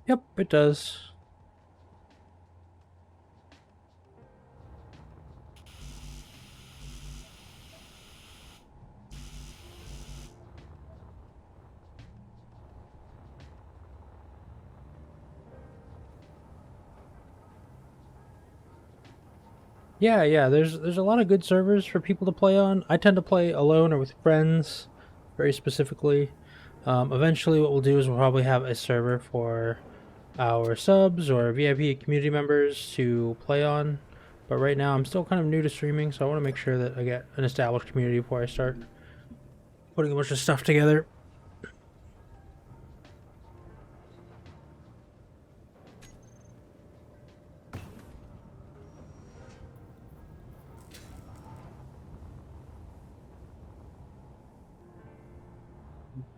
Yep, it does. Yeah, there's a lot of good servers for people to play on. I tend to play alone or with friends, very specifically. Eventually what we'll do is we'll probably have a server for our subs or VIP community members to play on. But right now I'm still kind of new to streaming, so I want to make sure that I get an established community before I start putting a bunch of stuff together.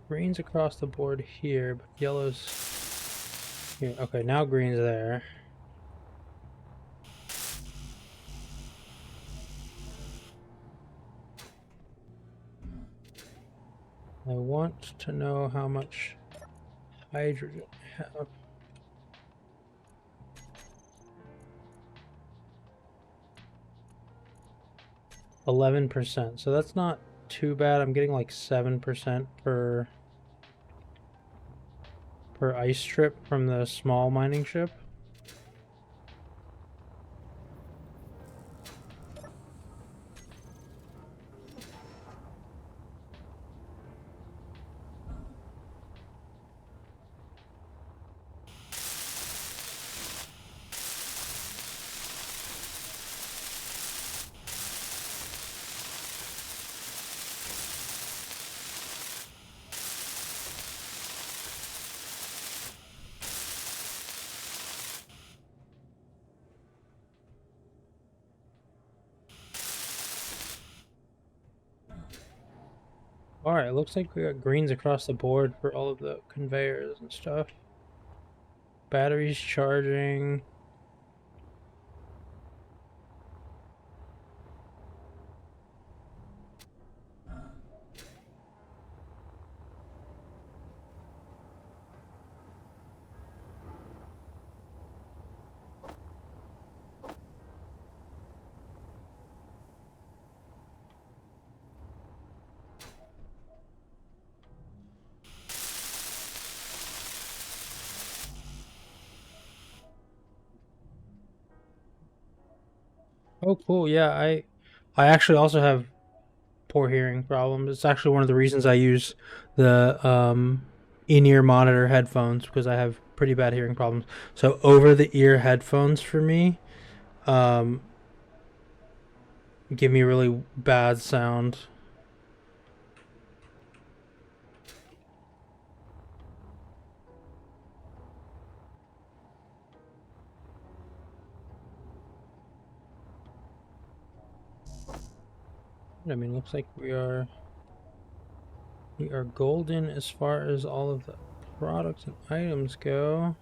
Green's across the board here, but yellow's here. Okay, now green's there. I want to know how much hydrogen I have. 11%, so that's not too bad. I'm getting like 7% per ice strip from the small mining ship. Alright, looks like we got greens across the board for all of the conveyors and stuff. Batteries charging. Oh, cool. Yeah, I actually also have poor hearing problems. It's actually one of the reasons I use the in-ear monitor headphones, because I have pretty bad hearing problems. So over-the-ear headphones for me give me really bad sound. I mean, looks like we are golden as far as all of the products and items go.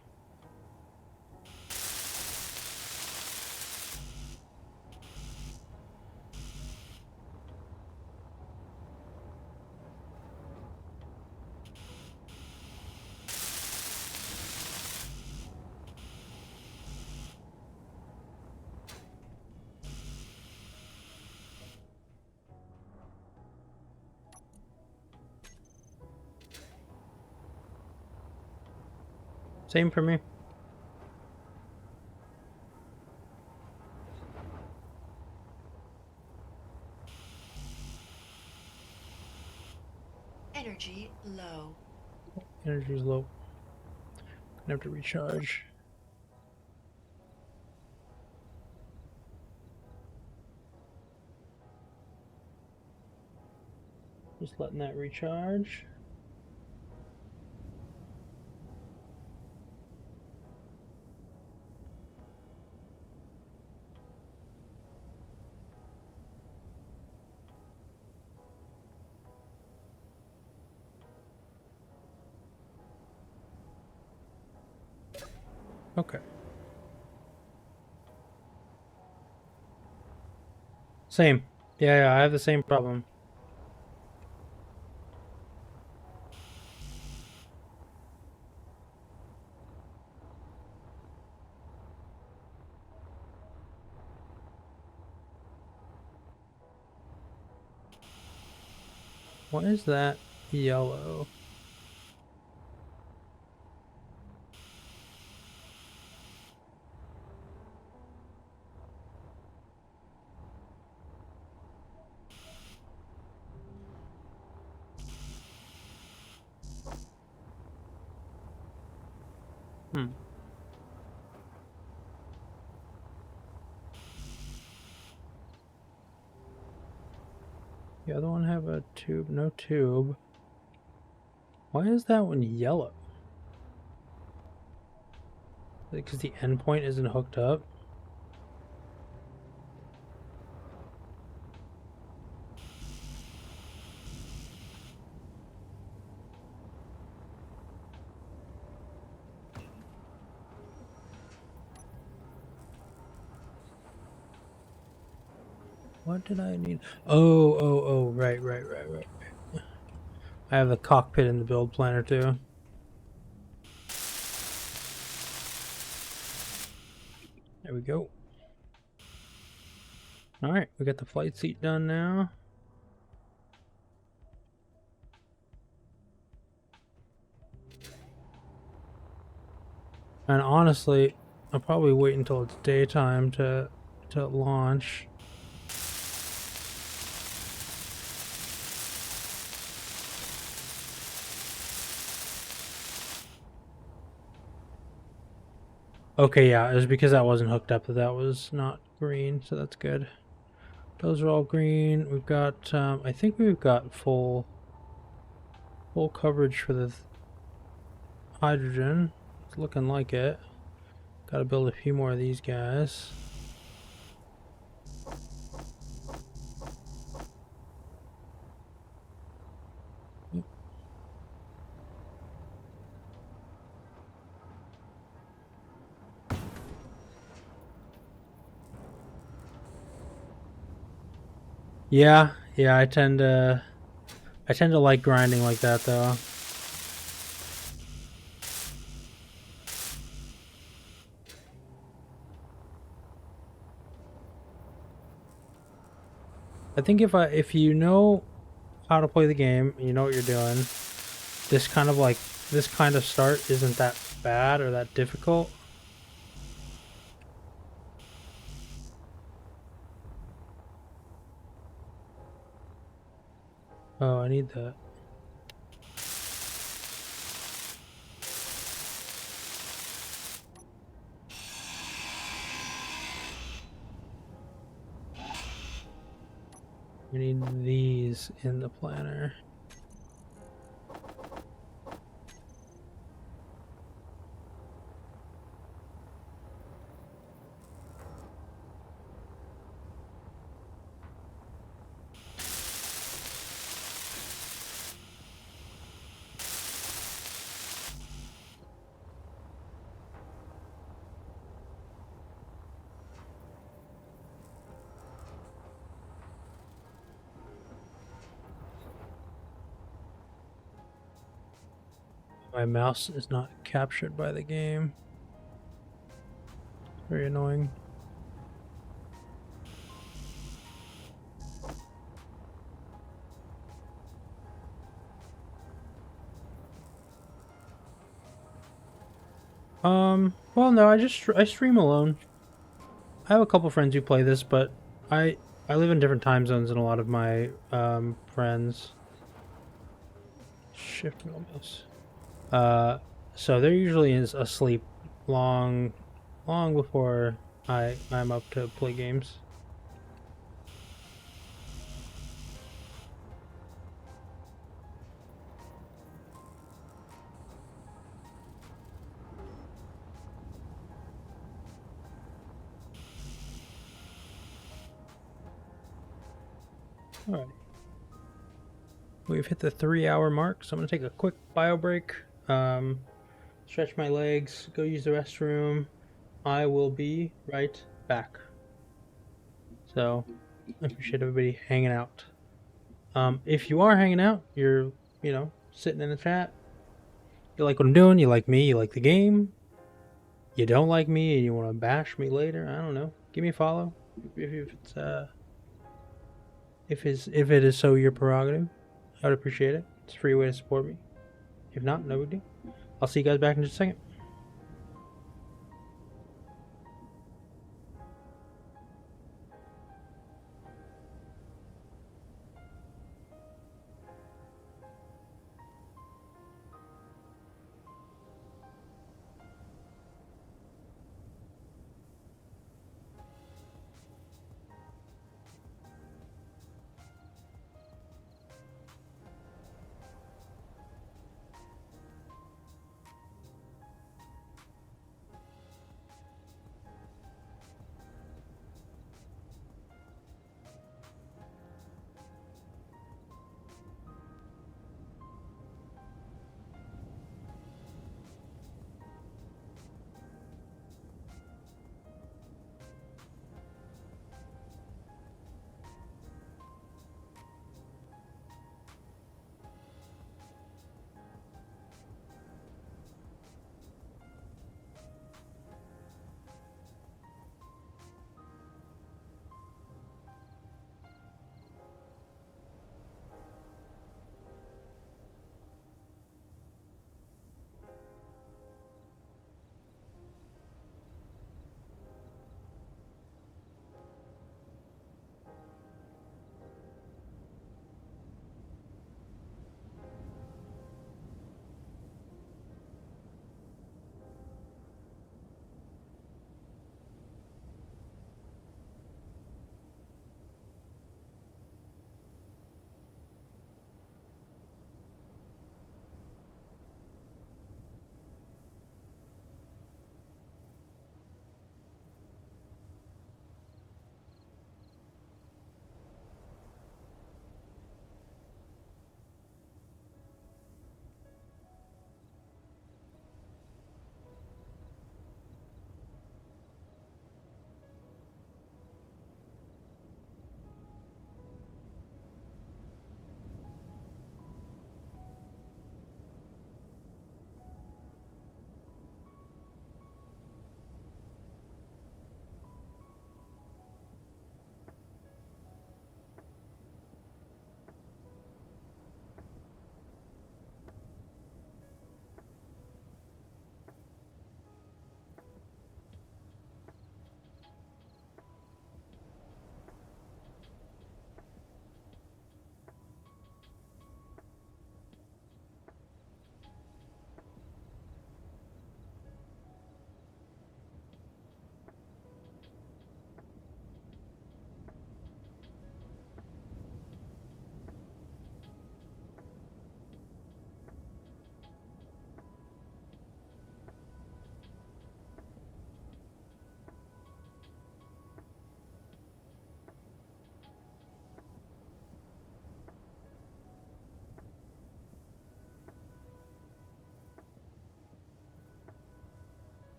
Same for me. Energy low. Energy's low. Gonna have to recharge. Just letting that recharge. Okay. Same. Yeah, I have the same problem. Why is that yellow? Hmm. The other one have a tube, no tube. Why is that one yellow? Because the endpoint isn't hooked up? What did I need? Oh, right. I have the cockpit in the build planner too. There we go. Alright, we got the flight seat done now. And honestly, I'll probably wait until it's daytime to launch. Okay, yeah, it was because that wasn't hooked up that was not green, so that's good. Those are all green. We've got, I think we've got full coverage for the hydrogen. It's looking like it. Gotta build a few more of these guys. Yeah, I tend to like grinding like that though. I think if you know how to play the game, you know what you're doing, this kind of start isn't that bad or that difficult. Oh, I need that. We need these in the planner. My mouse is not captured by the game. Very annoying. Well, no, I stream alone. I have a couple friends who play this, but I live in different time zones than a lot of my friends. Shift middle mouse. So they're usually asleep long before I'm up to play games. All right. We've hit the 3-hour mark, so I'm gonna take a quick bio break. Stretch my legs, go use the restroom. I will be right back. So I appreciate everybody hanging out. If you are hanging out, you're sitting in the chat. You like what I'm doing. You like me. You like the game. You don't like me and you want to bash me later. I don't know. Give me a follow if it's if it is so your prerogative. I would appreciate it. It's a free way to support me. If not, no big deal. I'll see you guys back in just a second.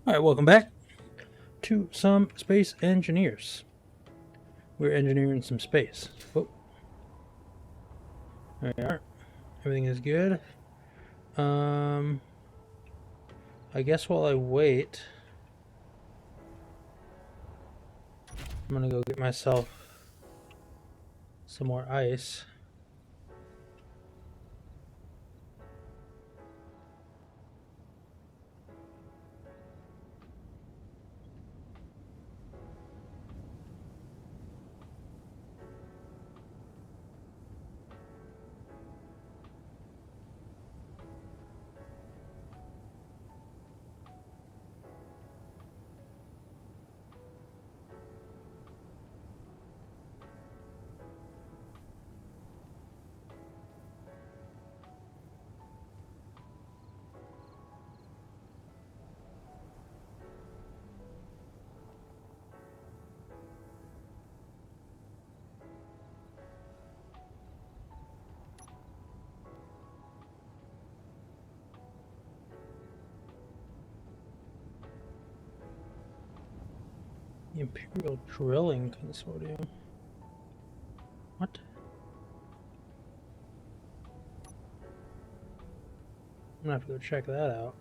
All right, welcome back to some space engineers. We're engineering some space. Oh, there we are. Everything is good. I guess while I wait, I'm gonna go get myself some more ice. The Imperial Drilling Consortium. What? I'm gonna have to go check that out.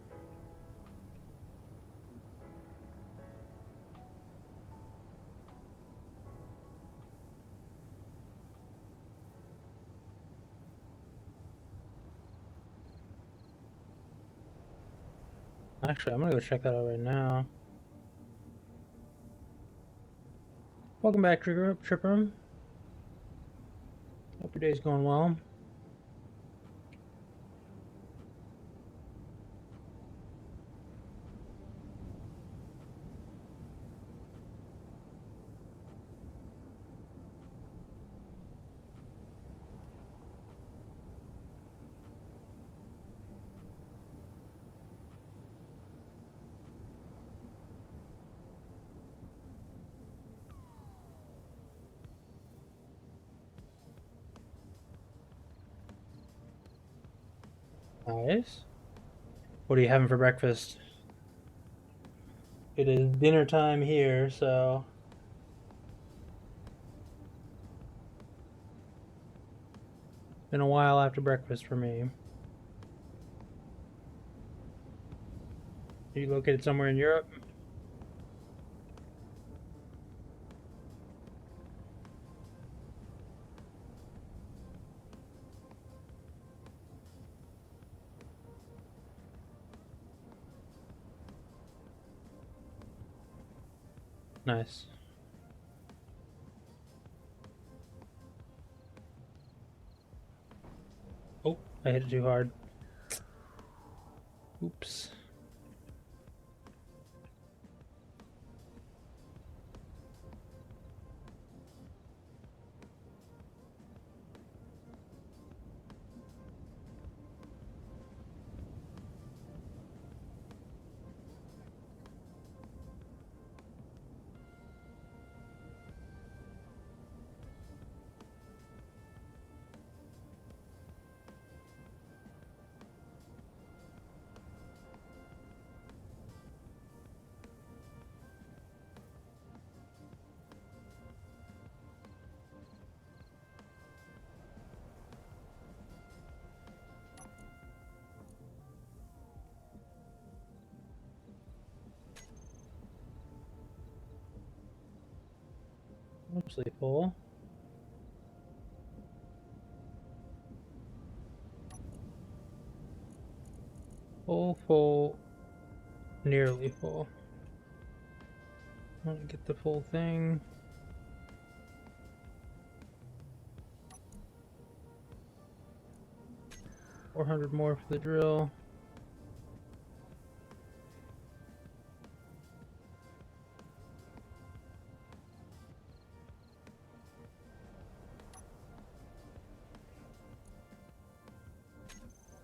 Actually, I'm gonna go check that out right now. Welcome back, Tripper. Hope your day's going well. Nice. What are you having for breakfast? It is dinner time here, so been a while after breakfast for me. Are you located somewhere in Europe? Nice. Oh, I hit it too hard. Oops. Mostly full. Full, nearly full. I want to get the full thing. $400 more for the drill.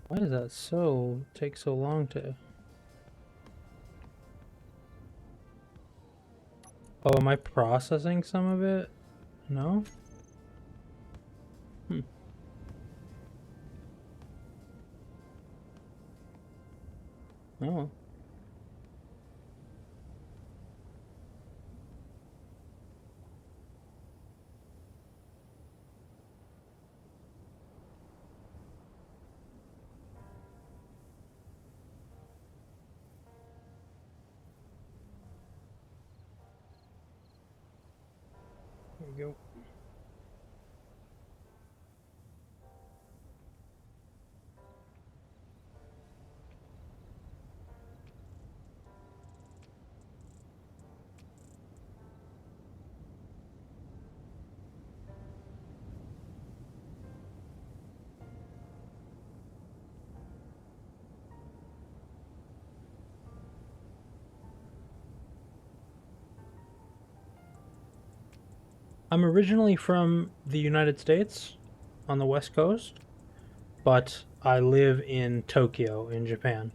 Why does that take so long to... Oh, am I processing some of it? No? Oh. go. I'm originally from the United States on the West Coast, but I live in Tokyo in Japan.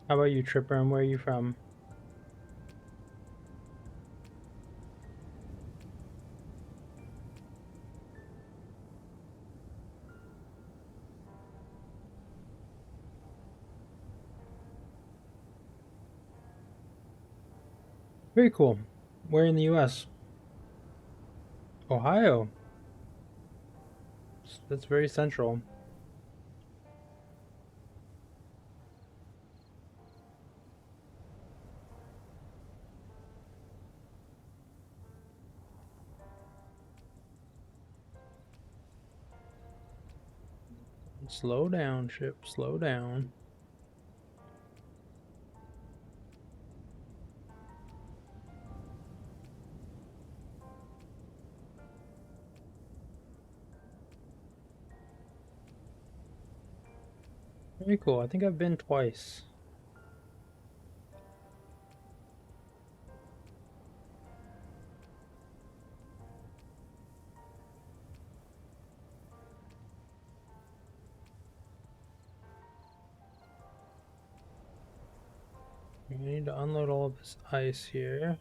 How about you, Tripper? And where are you from? Very cool. Where in the U.S.? Ohio. That's very central. Slow down, ship. Slow down. Very cool. I think I've been twice. We need to unload all of this ice here.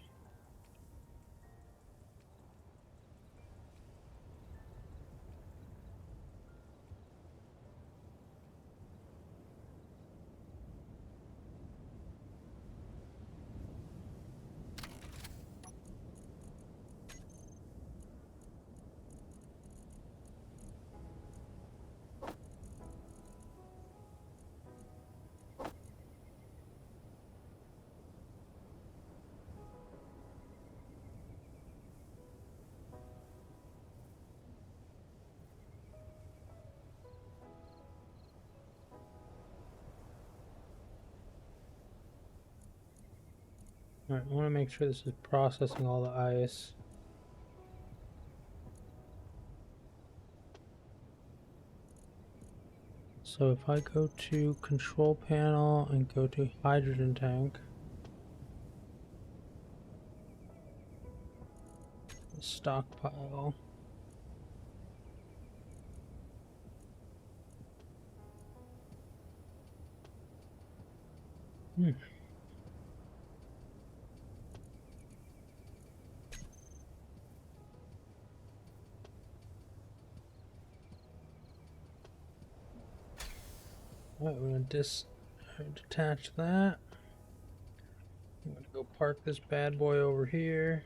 Alright, I want to make sure this is processing all the ice. So if I go to control panel and go to hydrogen tank, stockpile. Hmm. Alright, we're gonna detach that. I'm gonna go park this bad boy over here.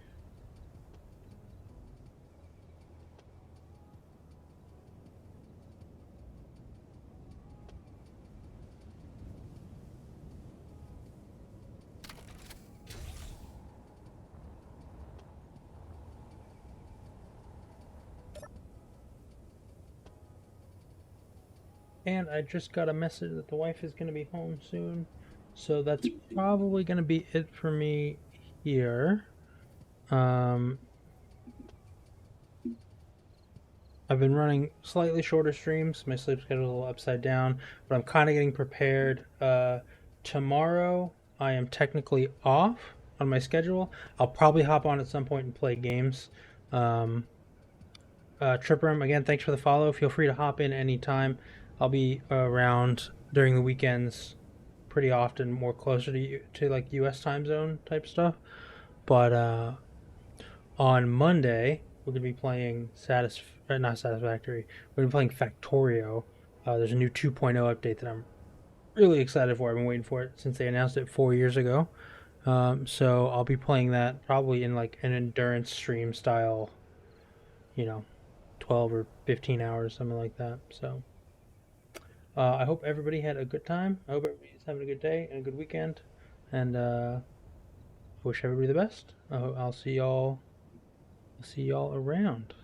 And I just got a message that the wife is going to be home soon. So that's probably going to be it for me here. I've been running slightly shorter streams. My sleep schedule is a little upside down, but I'm kind of getting prepared. Tomorrow, I am technically off on my schedule. I'll probably hop on at some point and play games. Tripperum, again, thanks for the follow. Feel free to hop in anytime. I'll be around during the weekends pretty often, more closer to like US time zone type stuff. But on Monday, we're going to be playing not Satisfactory. We're going to be playing Factorio. There's a new 2.0 update that I'm really excited for. I've been waiting for it since they announced it 4 years ago. So I'll be playing that probably in like an endurance stream style, you know, 12 or 15 hours, something like that. So I hope everybody had a good time. I hope everybody's having a good day and a good weekend. And I wish everybody the best. I'll see y'all around.